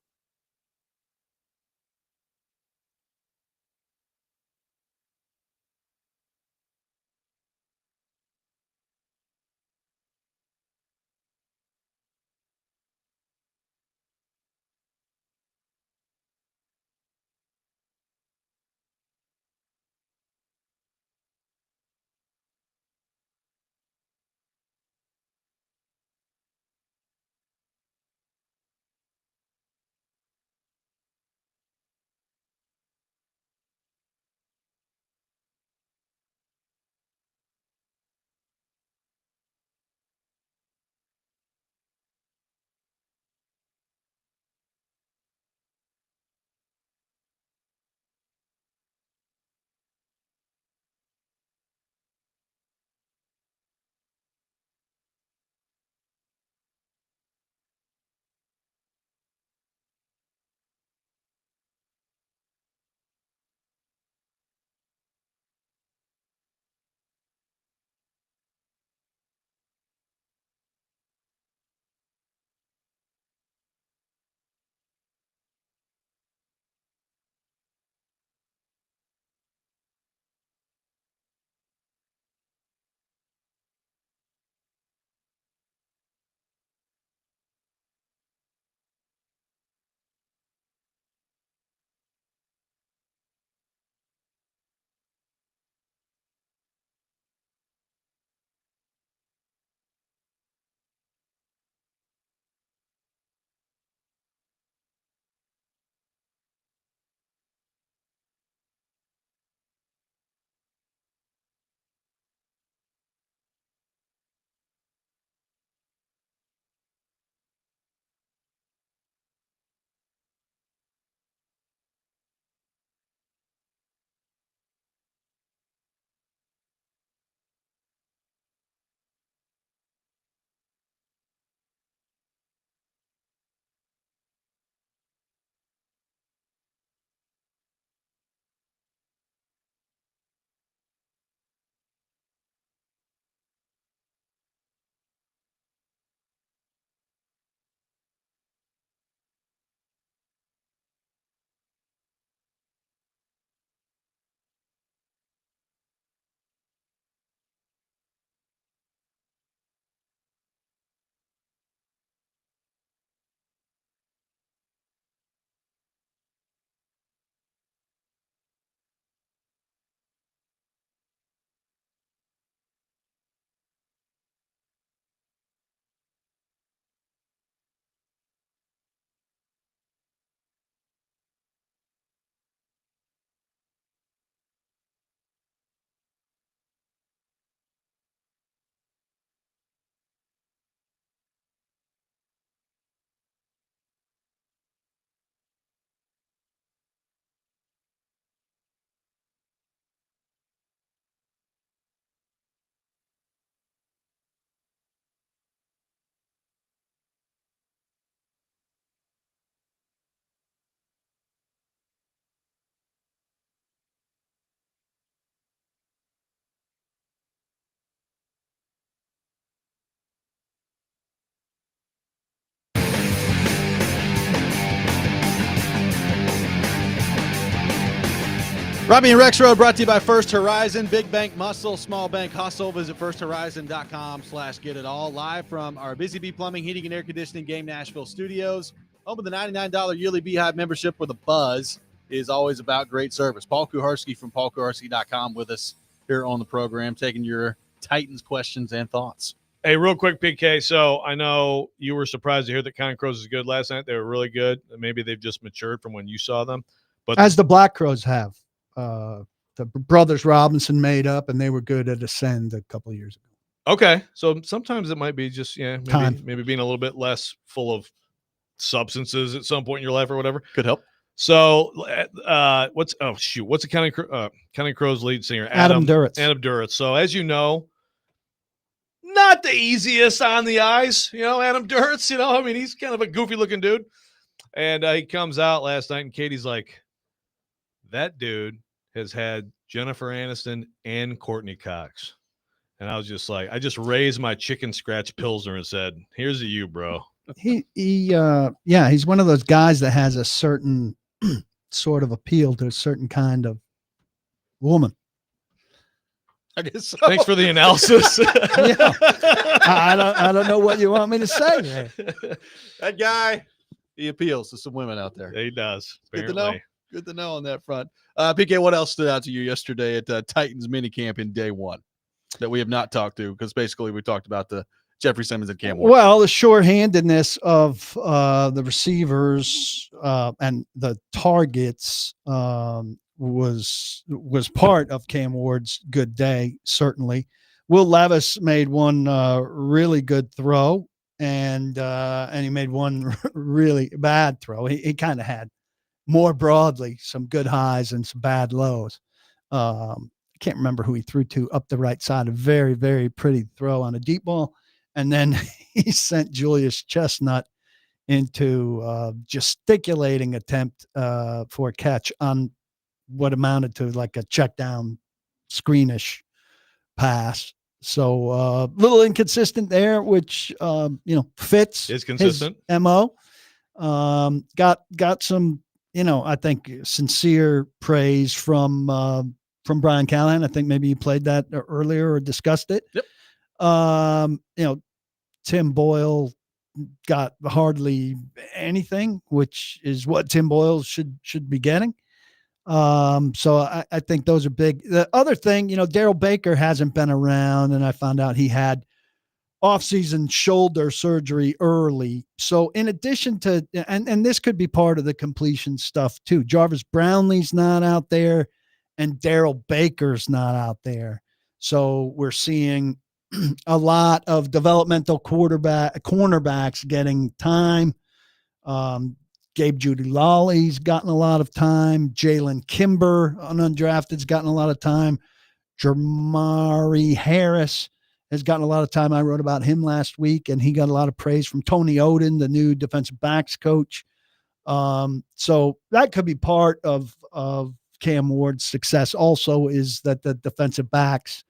Robby and Rexrode brought to you by First Horizon. Big bank muscle, small bank hustle. Visit firsthorizon.com/get-it-all. Live from our Busy Bee Plumbing, Heating, and Air Conditioning Game Nashville studios. Home of the $99 yearly Beehive membership where the buzz is always about great service. Paul Kuharsky from paulkuharsky.com with us here on the program, taking your Titans questions and thoughts. Hey, real quick, PK. So I know you were surprised to hear that Counting Crows is good last night. They were really good. Maybe they've just matured from when you saw them. But As the Black Crows have. The brothers Robinson made up, and they were good at Ascend a couple of years ago. Okay, so sometimes it might be just Time. maybe being a little bit less full of substances at some point in your life or whatever. Could help. So what's the Counting Crows lead singer? Adam Duritz. Adam Duritz. So as you know, not the easiest on the eyes, Adam Duritz. I mean, he's kind of a goofy looking dude, and he comes out last night, and Katie's like, that dude has had Jennifer Aniston and Courtney Cox. And I was just like, I just raised my chicken scratch Pilsner and said, here's to you, bro. He's one of those guys that has a certain sort of appeal to a certain kind of woman. I guess so. Thanks for the analysis. I don't know what you want me to say, man. That guy, he appeals to some women out there. He does. Good to know. Good to know on that front. PK, what else stood out to you yesterday at Titans minicamp in day one that we have not talked to? Because basically we talked about the Jeffery Simmons and Cam Ward. Well, the shorthandedness of the receivers and the targets was part of Cam Ward's good day, certainly. Will Levis made one really good throw, and he made one really bad throw. He kind of had more broadly some good highs and some bad lows. I can't remember who he threw to up the right side. A very, very pretty throw on a deep ball. And then he sent Julius Chestnut into gesticulating attempt for a catch on what amounted to like a check down screenish pass. So a little inconsistent there, which, fits is consistent. His MO. Got some, I think sincere praise from Brian Callahan. I think maybe you played that earlier or discussed it. Yep. Tim Boyle got hardly anything, which is what Tim Boyle should be getting. So I think those are big. The other thing, Daryl Baker hasn't been around, and I found out he had off-season shoulder surgery early. So in addition to, and this could be part of the completion stuff too, Jarvis Brownlee's not out there and Daryl Baker's not out there. So we're seeing a lot of developmental cornerbacks getting time. Gabe Judy-Lawley's gotten a lot of time. Jalen Kimber, an undrafted's gotten a lot of time. Jermari Harris has gotten a lot of time. I wrote about him last week, and he got a lot of praise from Tony Oden, the new defensive backs coach. So that could be part of Cam Ward's success also, is that the defensive backs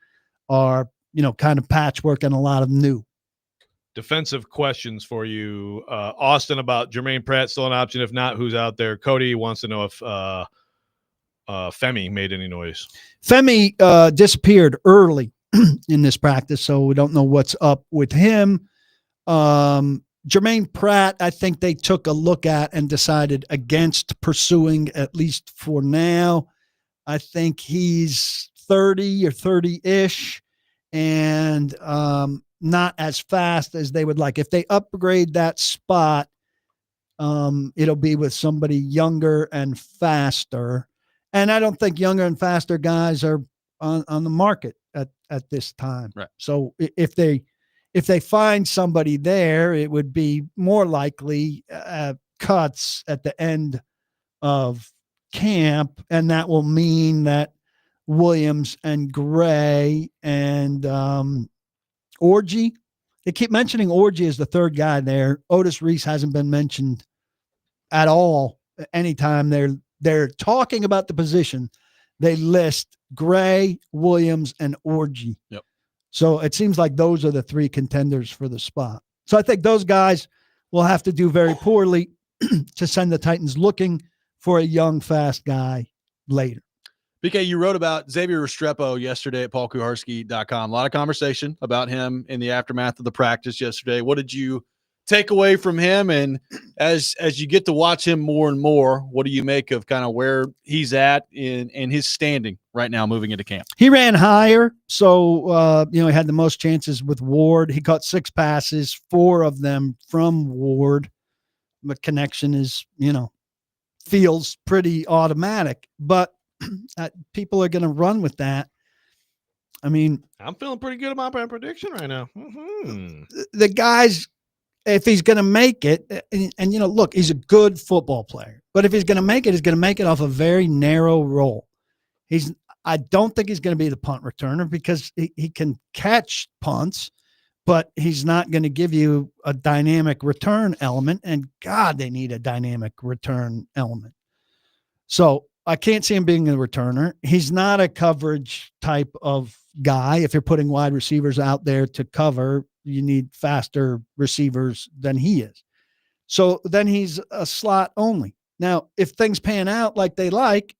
are, kind of patchwork and a lot of new. Defensive questions for you. Austin, about Jermaine Pratt, still an option. If not, who's out there? Cody wants to know if Femi made any noise. Femi disappeared early in this practice, so we don't know what's up with him. Jermaine Pratt, I think they took a look at and decided against pursuing, at least for now. I think he's 30 or 30-ish and not as fast as they would like. If they upgrade that spot, it'll be with somebody younger and faster. And I don't think younger and faster guys are on the market at this time. Right. So if they find somebody there, it would be more likely cuts at the end of camp, and that will mean that Williams and Gray and Orgy. They keep mentioning Orgy as the third guy there. Otis Reese hasn't been mentioned at all. Anytime they're talking about the position, they list Gray, Williams, and Orgy. Yep. So it seems like those are the three contenders for the spot. So I think those guys will have to do very poorly to send the Titans looking for a young, fast guy later. BK, you wrote about Xavier Restrepo yesterday at paulkuharsky.com. A lot of conversation about him in the aftermath of the practice yesterday. What did you take away from him? And as you get to watch him more and more, what do you make of kind of where he's at in his standing right now moving into camp? He ran higher, so he had the most chances with Ward. He caught 6 passes, 4 of them from Ward. The connection is, feels pretty automatic, but people are going to run with that. I mean, I'm feeling pretty good about my prediction right now. The guy's, if he's going to make it, and look, he's a good football player, but if he's going to make it, he's going to make it off a very narrow role. I don't think he's going to be the punt returner because he can catch punts, but he's not going to give you a dynamic return element. And God, they need a dynamic return element. So I can't see him being a returner. He's not a coverage type of guy. If you're putting wide receivers out there to cover, you need faster receivers than he is. So then he's a slot only. Now, if things pan out like they like,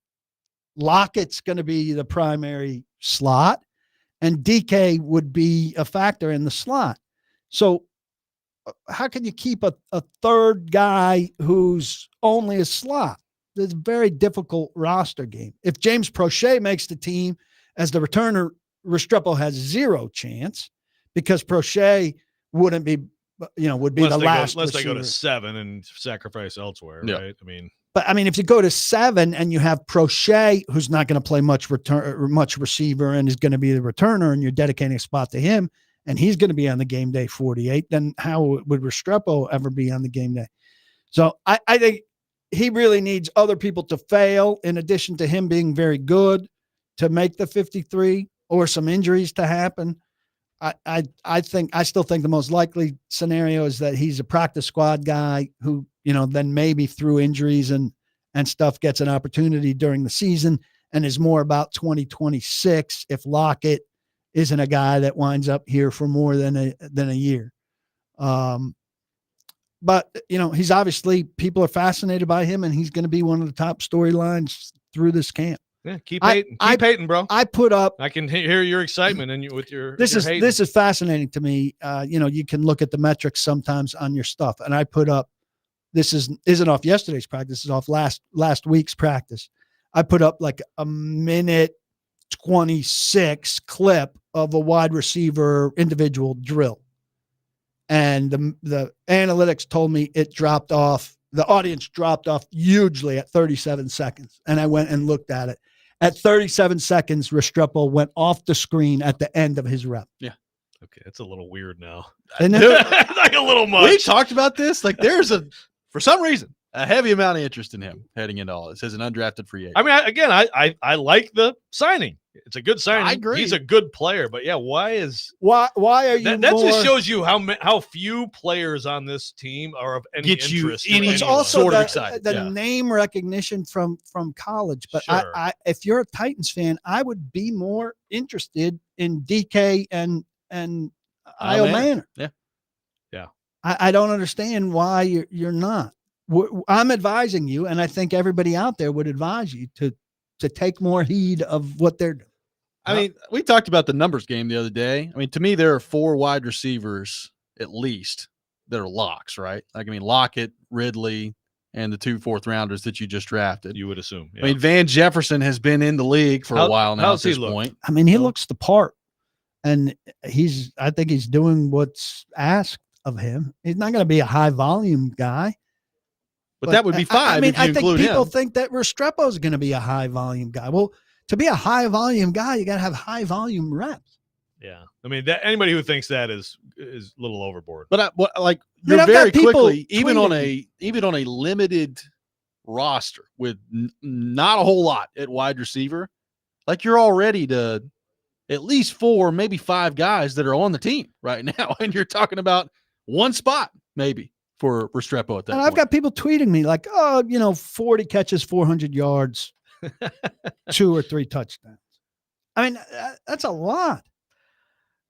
Lockett's going to be the primary slot, and DK would be a factor in the slot. So how can you keep a third guy who's only a slot? It's a very difficult roster game. If James Prochet makes the team as the returner, Restrepo has 0 chance because Prochet wouldn't be, would be the last. Unless they go to receiver. 7 and sacrifice elsewhere, right? But if you go to 7 and you have Prochet, who's not going to play much receiver and is going to be the returner, and you're dedicating a spot to him, and he's going to be on the game day 48, then how would Restrepo ever be on the game day? So I think he really needs other people to fail in addition to him being very good to make the 53 or some injuries to happen. I still think the most likely scenario is that he's a practice squad guy who, then maybe through injuries and stuff gets an opportunity during the season and is more about 2026 if Lockett isn't a guy that winds up here for more than a year. But, he's obviously, people are fascinated by him, and he's going to be one of the top storylines through this camp. Yeah, keep hating, bro. I put up. I can hear your excitement and with your. This hating. is fascinating to me. You can look at the metrics sometimes on your stuff, and I put up. This isn't off yesterday's practice. This is off last week's practice. I put up like a minute 26 clip of a wide receiver individual drill. And the analytics told me it dropped off. The audience dropped off hugely at 37 seconds. And I went and looked at it. At 37 seconds, Restrepo went off the screen at the end of his rep. Yeah. Okay, that's a little weird now. Isn't it? Like a little much. We talked about this. Like there's for some reason, a heavy amount of interest in him heading into all this as an undrafted free agent. I mean, I like the signing. It's a good signing. I agree. He's a good player, but yeah, why are you? That just shows you how few players on this team are of any interest. It's also the name recognition from college. But sure. If you're a Titans fan, I would be more interested in DK and Io Manor. Yeah. I don't understand why you're not. I'm advising you, and I think everybody out there would advise you to take more heed of what they're doing. I mean, we talked about the numbers game the other day. I mean, to me, there are 4 wide receivers at least that are locks, right? Like, I mean, Lockett, Ridley, and the 2 4th-rounders that you just drafted. You would assume. Yeah. I mean, Van Jefferson has been in the league for a while now at this point. I mean, he looks the part, and I think he's doing what's asked of him. He's not going to be a high volume guy. But that would be 5. I mean, if you I think include people him. think that Restrepo is going to be a high volume guy. Well, to be a high volume guy, you got to have high volume reps. Yeah, I mean, anybody who thinks that is a little overboard. But you're very quickly, even on a limited roster with not a whole lot at wide receiver, like you're already to at least 4, maybe 5 guys that are on the team right now, and you're talking about one spot maybe for Restrepo at that. And point. I've got people tweeting me like, 40 catches, 400 yards, 2 or 3 touchdowns. I mean, that's a lot.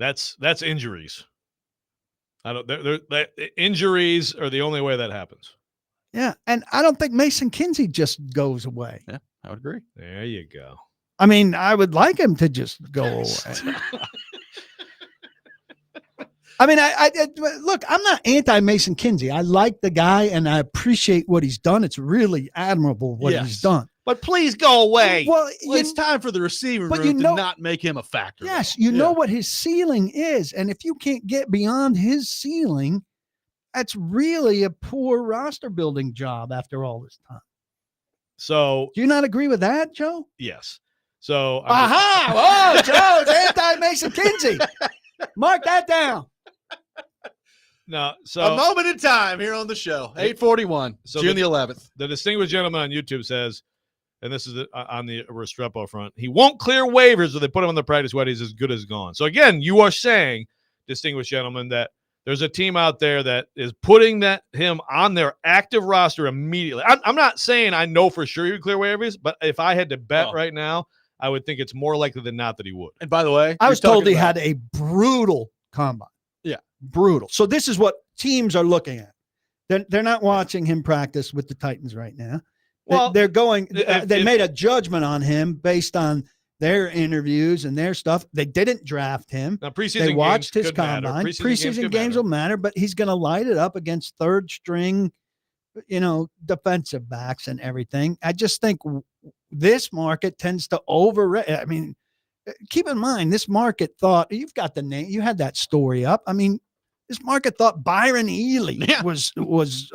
That's injuries. Injuries are the only way that happens. Yeah, and I don't think Mason Kinsey just goes away. Yeah, I would agree. There you go. I mean, I would like him to just go away. I mean, I look, I'm not anti-Mason Kinsey. I like the guy and I appreciate what he's done. It's really admirable what he's done. But please go away. Well, It's time for the receiving but room you to know- not make him a factor. Yes, though. you know what his ceiling is. And if you can't get beyond his ceiling, that's really a poor roster building job after all this time. So Do you not agree with that, Joe? yes. So Aha! Oh, Joe's anti-Mason Kinsey. Mark that down. no. So A moment in time here on the show. 8:41, So June the 11th. The distinguished gentleman on YouTube says, and this is on the Restrepo front, he won't clear waivers if they put him on the practice squad. He's as good as gone. So again, you are saying, distinguished gentleman, that there's a team out there that is putting him on their active roster immediately. I'm not saying I know for sure he would clear waivers, but if I had to bet right now, I would think it's more likely than not that he would. And by the way, I was told he had a brutal combine. Yeah. Brutal. So this is what teams are looking at. They're not watching him practice with the Titans right now. Well, they're going. if- They if- made a judgment on him based on their interviews and their stuff. They didn't draft him. Now, preseason They watched games his could matter. combine. Preseason Preseason could games matter. will matter, but he's going to light it up against third string, defensive backs and everything. I just think this market tends to I mean, keep in mind, this market thought you've got the name. You had that story up. I mean, this market thought Byron Ely was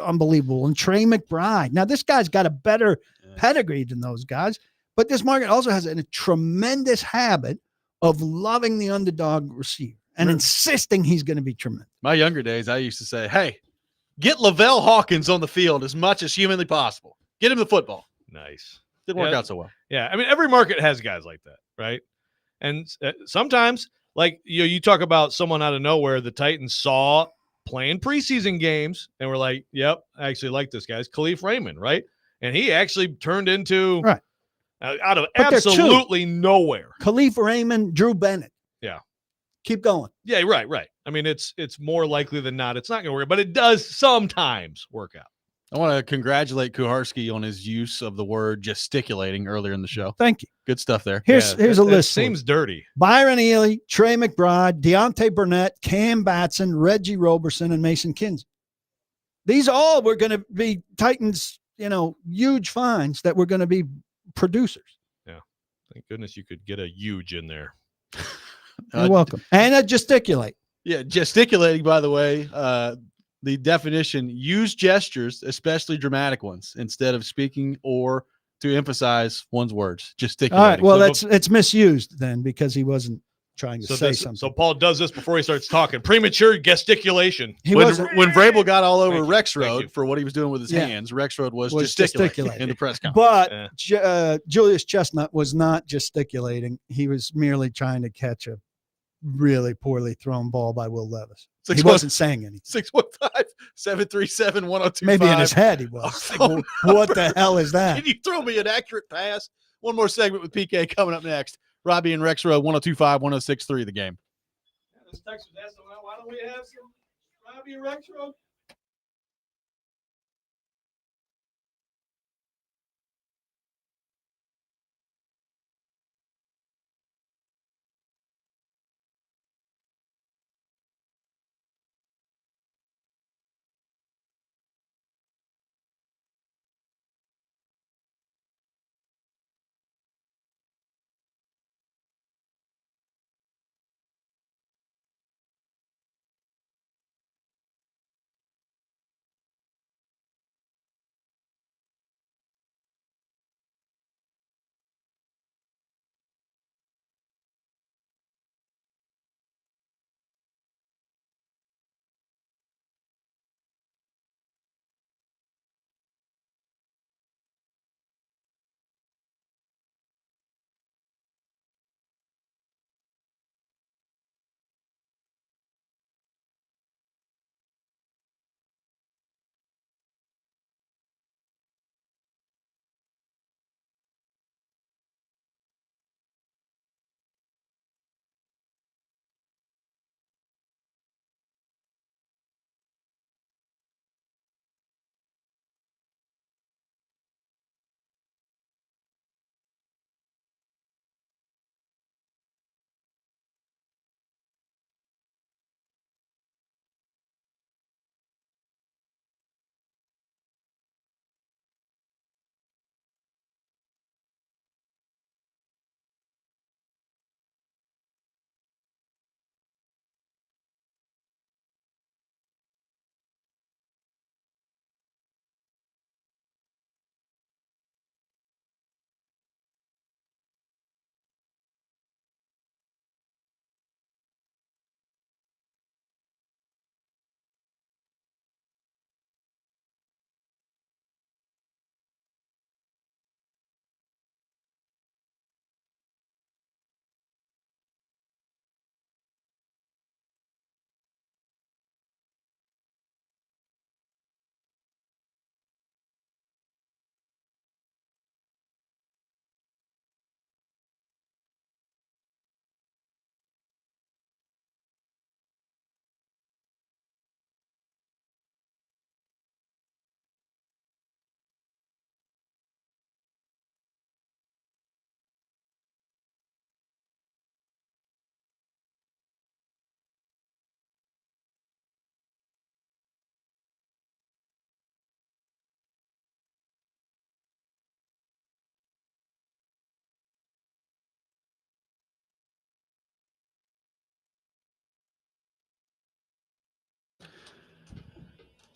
unbelievable and Trey McBride. Now this guy's got a better pedigree than those guys, but this market also has a tremendous habit of loving the underdog receiver and insisting he's going to be tremendous. My younger days, I used to say, hey, get Lavelle Hawkins on the field as much as humanly possible. Get him the football. Nice. Didn't work out so well. Yeah, I mean, every market has guys like that, right? And sometimes, like you talk about someone out of nowhere, the Titans saw playing preseason games and were like, "Yep, I actually like this guy." It's Khalif Raymond, right? And he actually turned into out of But they're two. absolutely nowhere. Khalif Raymond, Drew Bennett. Yeah, keep going. Yeah, right. I mean, it's more likely than not it's not going to work, but it does sometimes work out. I want to congratulate Kuharsky on his use of the word gesticulating earlier in the show. Thank you. Good stuff there. Here's a list. Seems dirty. Byron Ely, Trey McBride, Deontay Burnett, Cam Batson, Reggie Roberson, and Mason Kinsey. These all were going to be Titans, huge finds that were going to be producers. Yeah. Thank goodness you could get a huge in there. You're welcome. And gesticulate. Yeah, gesticulating, by the way, the definition, use gestures, especially dramatic ones, instead of speaking or to emphasize one's words. Gesticulating. All right. Well, it's misused then because he wasn't trying to say something. So Paul does this before he starts talking. Premature gesticulation. When Vrabel got all over Thank you. Rexrode for what he was doing with his hands, Rexrode was gesticulating gesticulating in the press conference. But Julius Chestnut was not gesticulating. He was merely trying to catch a really poorly thrown ball by Will Levis. He wasn't saying anything. 615-737-1025. Maybe in his head he was. What the hell is that? Can you throw me an accurate pass? One more segment with PK coming up next. Robby and Rexrode, 102.5-106.3 The Game. This text was asking, why don't we have some Robby and Rexrode?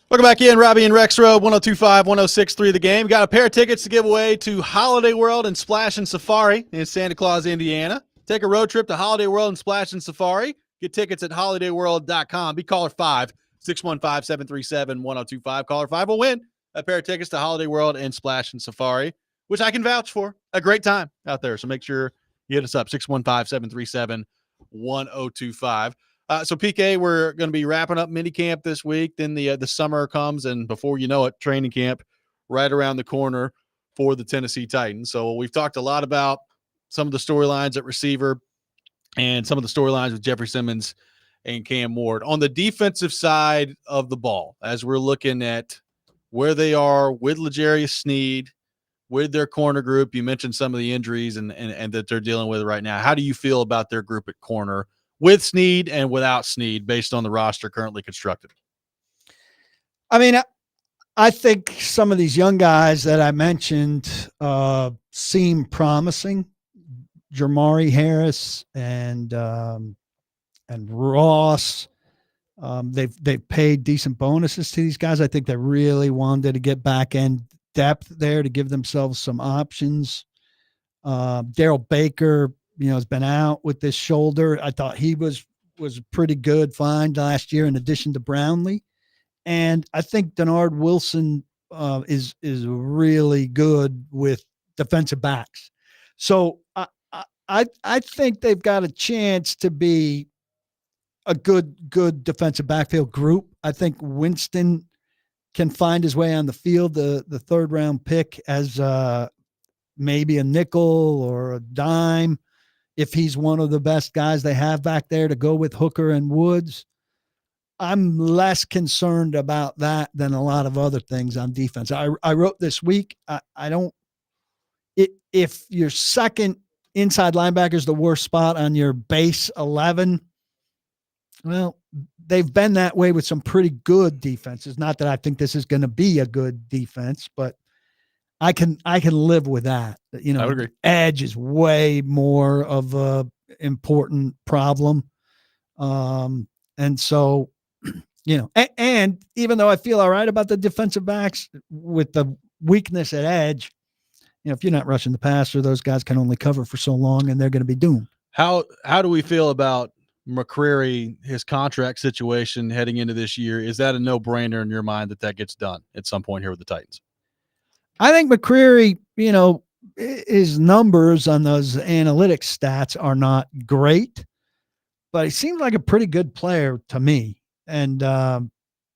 Welcome back in, Robby and Rexrode, 102.5, 106.3 The Game. Got a pair of tickets to give away to Holiday World and Splash and Safari in Santa Claus, Indiana. Take a road trip to Holiday World and Splash and Safari. Get tickets at holidayworld.com. Be caller 5, 615-737-1025. Caller 5 will win a pair of tickets to Holiday World and Splash and Safari, which I can vouch for. A great time out there. So make sure you hit us up, 615-737-1025. So PK, we're going to be wrapping up minicamp this week. Then the summer comes, and before you know it, training camp right around the corner for the Tennessee Titans. So we've talked a lot about some of the storylines at receiver and some of the storylines with Jeffery Simmons and Cam Ward. On the defensive side of the ball, as we're looking at where they are with L'Jarius Sneed, with their corner group, you mentioned some of the injuries and that they're dealing with right now. How do you feel about their group at corner with Sneed and without Sneed based on the roster currently constructed? I mean, I think some of these young guys that I mentioned seem promising. Jermari Harris and Ross. They've paid decent bonuses to these guys. I think they really wanted to get back end depth there to give themselves some options. Daryl Baker, has been out with this shoulder. I thought he was a pretty good find last year in addition to Brownlee. And I think Denard Wilson is really good with defensive backs. So I think they've got a chance to be a good defensive backfield group. I think Winston can find his way on the field, the third round pick, as maybe a nickel or a dime, if he's one of the best guys they have back there to go with Hooker and Woods. I'm less concerned about that than a lot of other things on defense. I wrote this week, if your second inside linebacker is the worst spot on your base 11, well, they've been that way with some pretty good defenses. Not that I think this is going to be a good defense, but I can live with that. I would agree. Edge is way more of a important problem. And so, and even though I feel all right about the defensive backs with the weakness at edge, if you're not rushing the passer, those guys can only cover for so long and they're going to be doomed. How do we feel about McCreary, his contract situation heading into this year? Is that a no-brainer in your mind that gets done at some point here with the Titans? I think McCreary, his numbers on those analytics stats are not great, but he seems like a pretty good player to me. And, I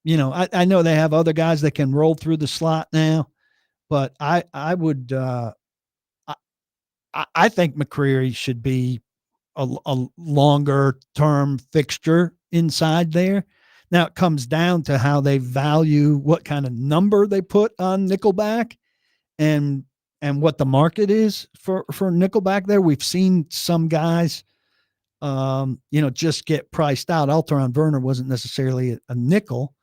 know they have other guys that can roll through the slot now, but I think McCreary should be a longer term fixture inside there. Now it comes down to how they value what kind of number they put on Nickelback and what the market is for Nickelback there. We've seen some guys, just get priced out. Alteron Werner wasn't necessarily a nickel,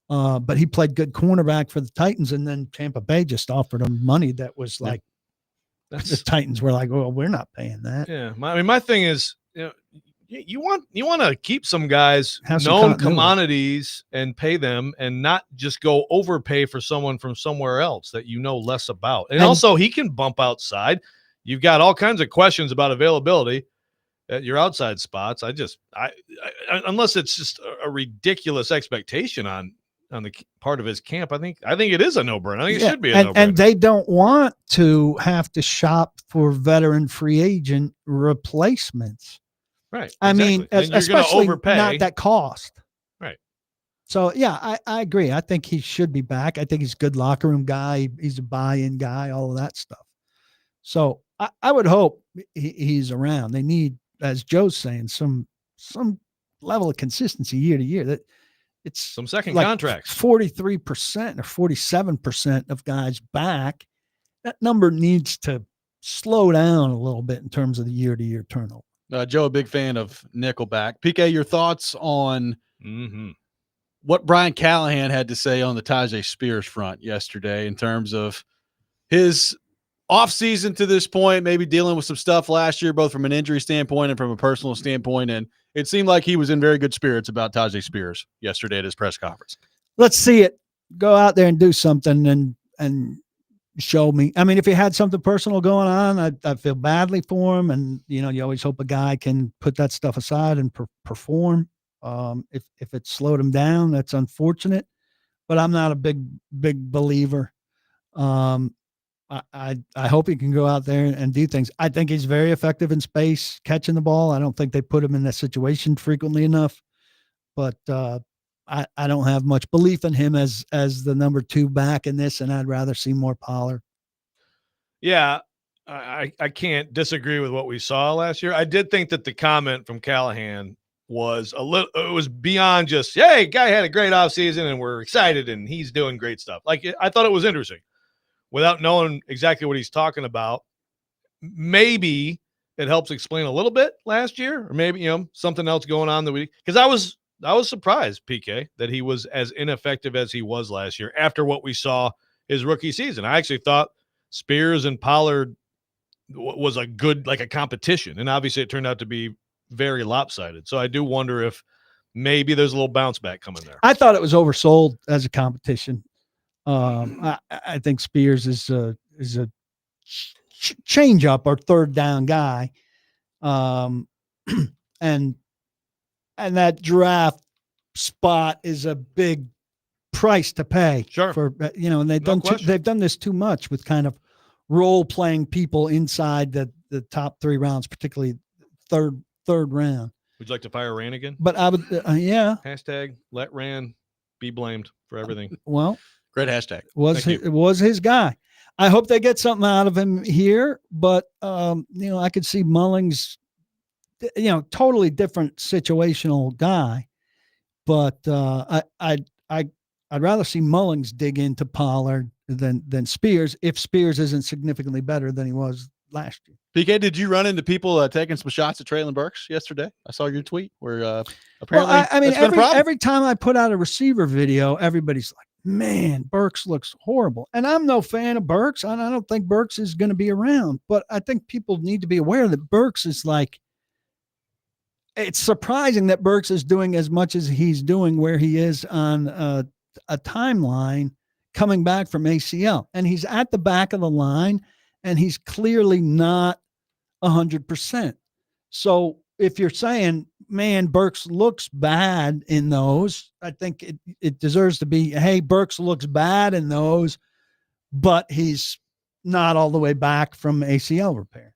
but he played good cornerback for the Titans. And then Tampa Bay just offered him money that was like, the Titans were like, well, we're not paying that. Yeah. My thing is, you want to keep some guys known commodities and pay them and not just go overpay for someone from somewhere else that less about. And also he can bump outside. You've got all kinds of questions about availability at your outside spots. I unless it's just a ridiculous expectation on the part of his camp, I think it is a no-brainer. I think it should be a no-brainer. And they don't want to have to shop for veteran free agent replacements. Right. I mean, especially not that cost. Right. So, yeah, I agree. I think he should be back. I think he's a good locker room guy. He's a buy-in guy, all of that stuff. So I would hope he's around. They need, as Joe's saying, some level of consistency year to year. That it's some second like contracts. 43% or 47% of guys back. That number needs to slow down a little bit in terms of the year-to-year turnover. Joe, a big fan of Nickelback. PK, your thoughts on what Brian Callahan had to say on the Tyjae Spears front yesterday in terms of his offseason to this point, maybe dealing with some stuff last year, both from an injury standpoint and from a personal standpoint. And it seemed like he was in very good spirits about Tyjae Spears yesterday at his press conference. Let's see it. go out there and do something and show me. I mean, if he had something personal going on, I feel badly for him. And, you always hope a guy can put that stuff aside and perform. If it slowed him down, that's unfortunate, but I'm not a big believer. I hope he can go out there and do things. I think he's very effective in space, catching the ball. I don't think they put him in that situation frequently enough, but I don't have much belief in him as the number 2 back in this, and I'd rather see more Pollard. Yeah, I can't disagree with what we saw last year. I did think that the comment from Callahan was it was beyond just, hey, guy had a great offseason and we're excited and he's doing great stuff. Like, I thought it was interesting. Without knowing exactly what he's talking about, maybe it helps explain a little bit last year, or maybe, something else going on that because I was surprised, PK, that he was as ineffective as he was last year after what we saw his rookie season. I actually thought Spears and Pollard was a competition, and obviously it turned out to be very lopsided. So I do wonder if maybe there's a little bounce back coming there. I thought it was oversold as a competition. I think Spears is a change up or third down guy. And that draft spot is a big price to pay. Sure. For, and they've done this too much with kind of role playing people inside the top 3 rounds, particularly third round. Would you like to fire Rand again? But I would, yeah. Hashtag let Rand be blamed for everything. Well, great hashtag. It was his guy. I hope they get something out of him here, but I could see Mullings, totally different situational guy, but I'd rather see Mullings dig into Pollard than Spears if Spears isn't significantly better than he was last year. PK, did you run into people taking some shots at Traylon Burks yesterday? I saw your tweet where apparently every time I put out a receiver video, everybody's like, man, Burks looks horrible. And I'm no fan of Burks. And I don't think Burks is going to be around, but I think people need to be aware that Burks is it's surprising that Burks is doing as much as he's doing where he is on a timeline coming back from ACL. And he's at the back of the line and he's clearly not 100%. So if you're saying, man, Burks looks bad in those, I think it deserves to be, hey, Burks looks bad in those, but he's not all the way back from ACL repair.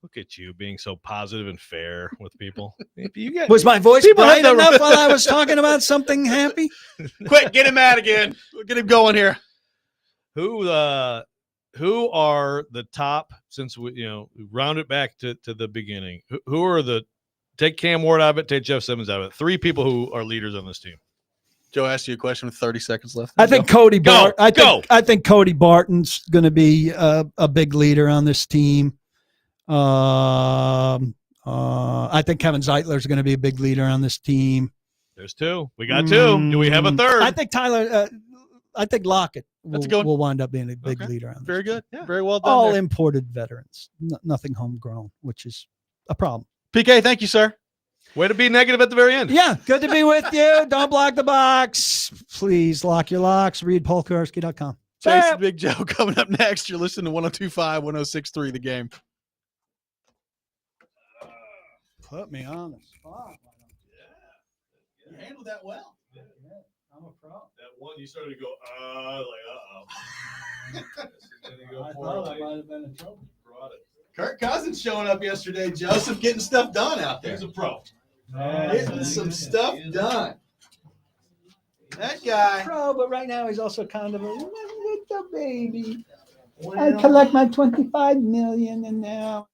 Look at you being so positive and fair with people. Was my voice bright enough while I was talking about something happy? Quick, get him out again. We'll get him going here. Who are the top, since we round it back to the beginning? Who are take Cam Ward out of it, take Jeff Simmons out of it. 3 people who are leaders on this team. Joe asked you a question with 30 seconds left. I think Cody Barton. I think Cody Barton's going to be a big leader on this team. I think Kevin Zeitler is going to be a big leader on this team. There's 2. We got 2. Do we have a 3rd? I think I think Lockett will wind up being a big leader on this. Very good. Yeah. Very well done. All there. Imported veterans, nothing homegrown, which is a problem. PK, thank you, sir. Way to be negative at the very end. Yeah, good to be with you. Don't block the box. Please lock your locks. Read paulkuharsky.com. Jason Big Joe coming up next. You're listening to 102.5, 106.3 The Game. Put me on the spot. Yeah. You handled that well. Yeah, I'm a pro. That one you started to go, uh-oh. I thought I might have been in trouble. Kirk Cousins showing up yesterday, Joseph, getting stuff done out there. He's a pro. Getting some stuff done. That guy. Pro, but right now he's also kind of a little baby. I collect my $25 million and now.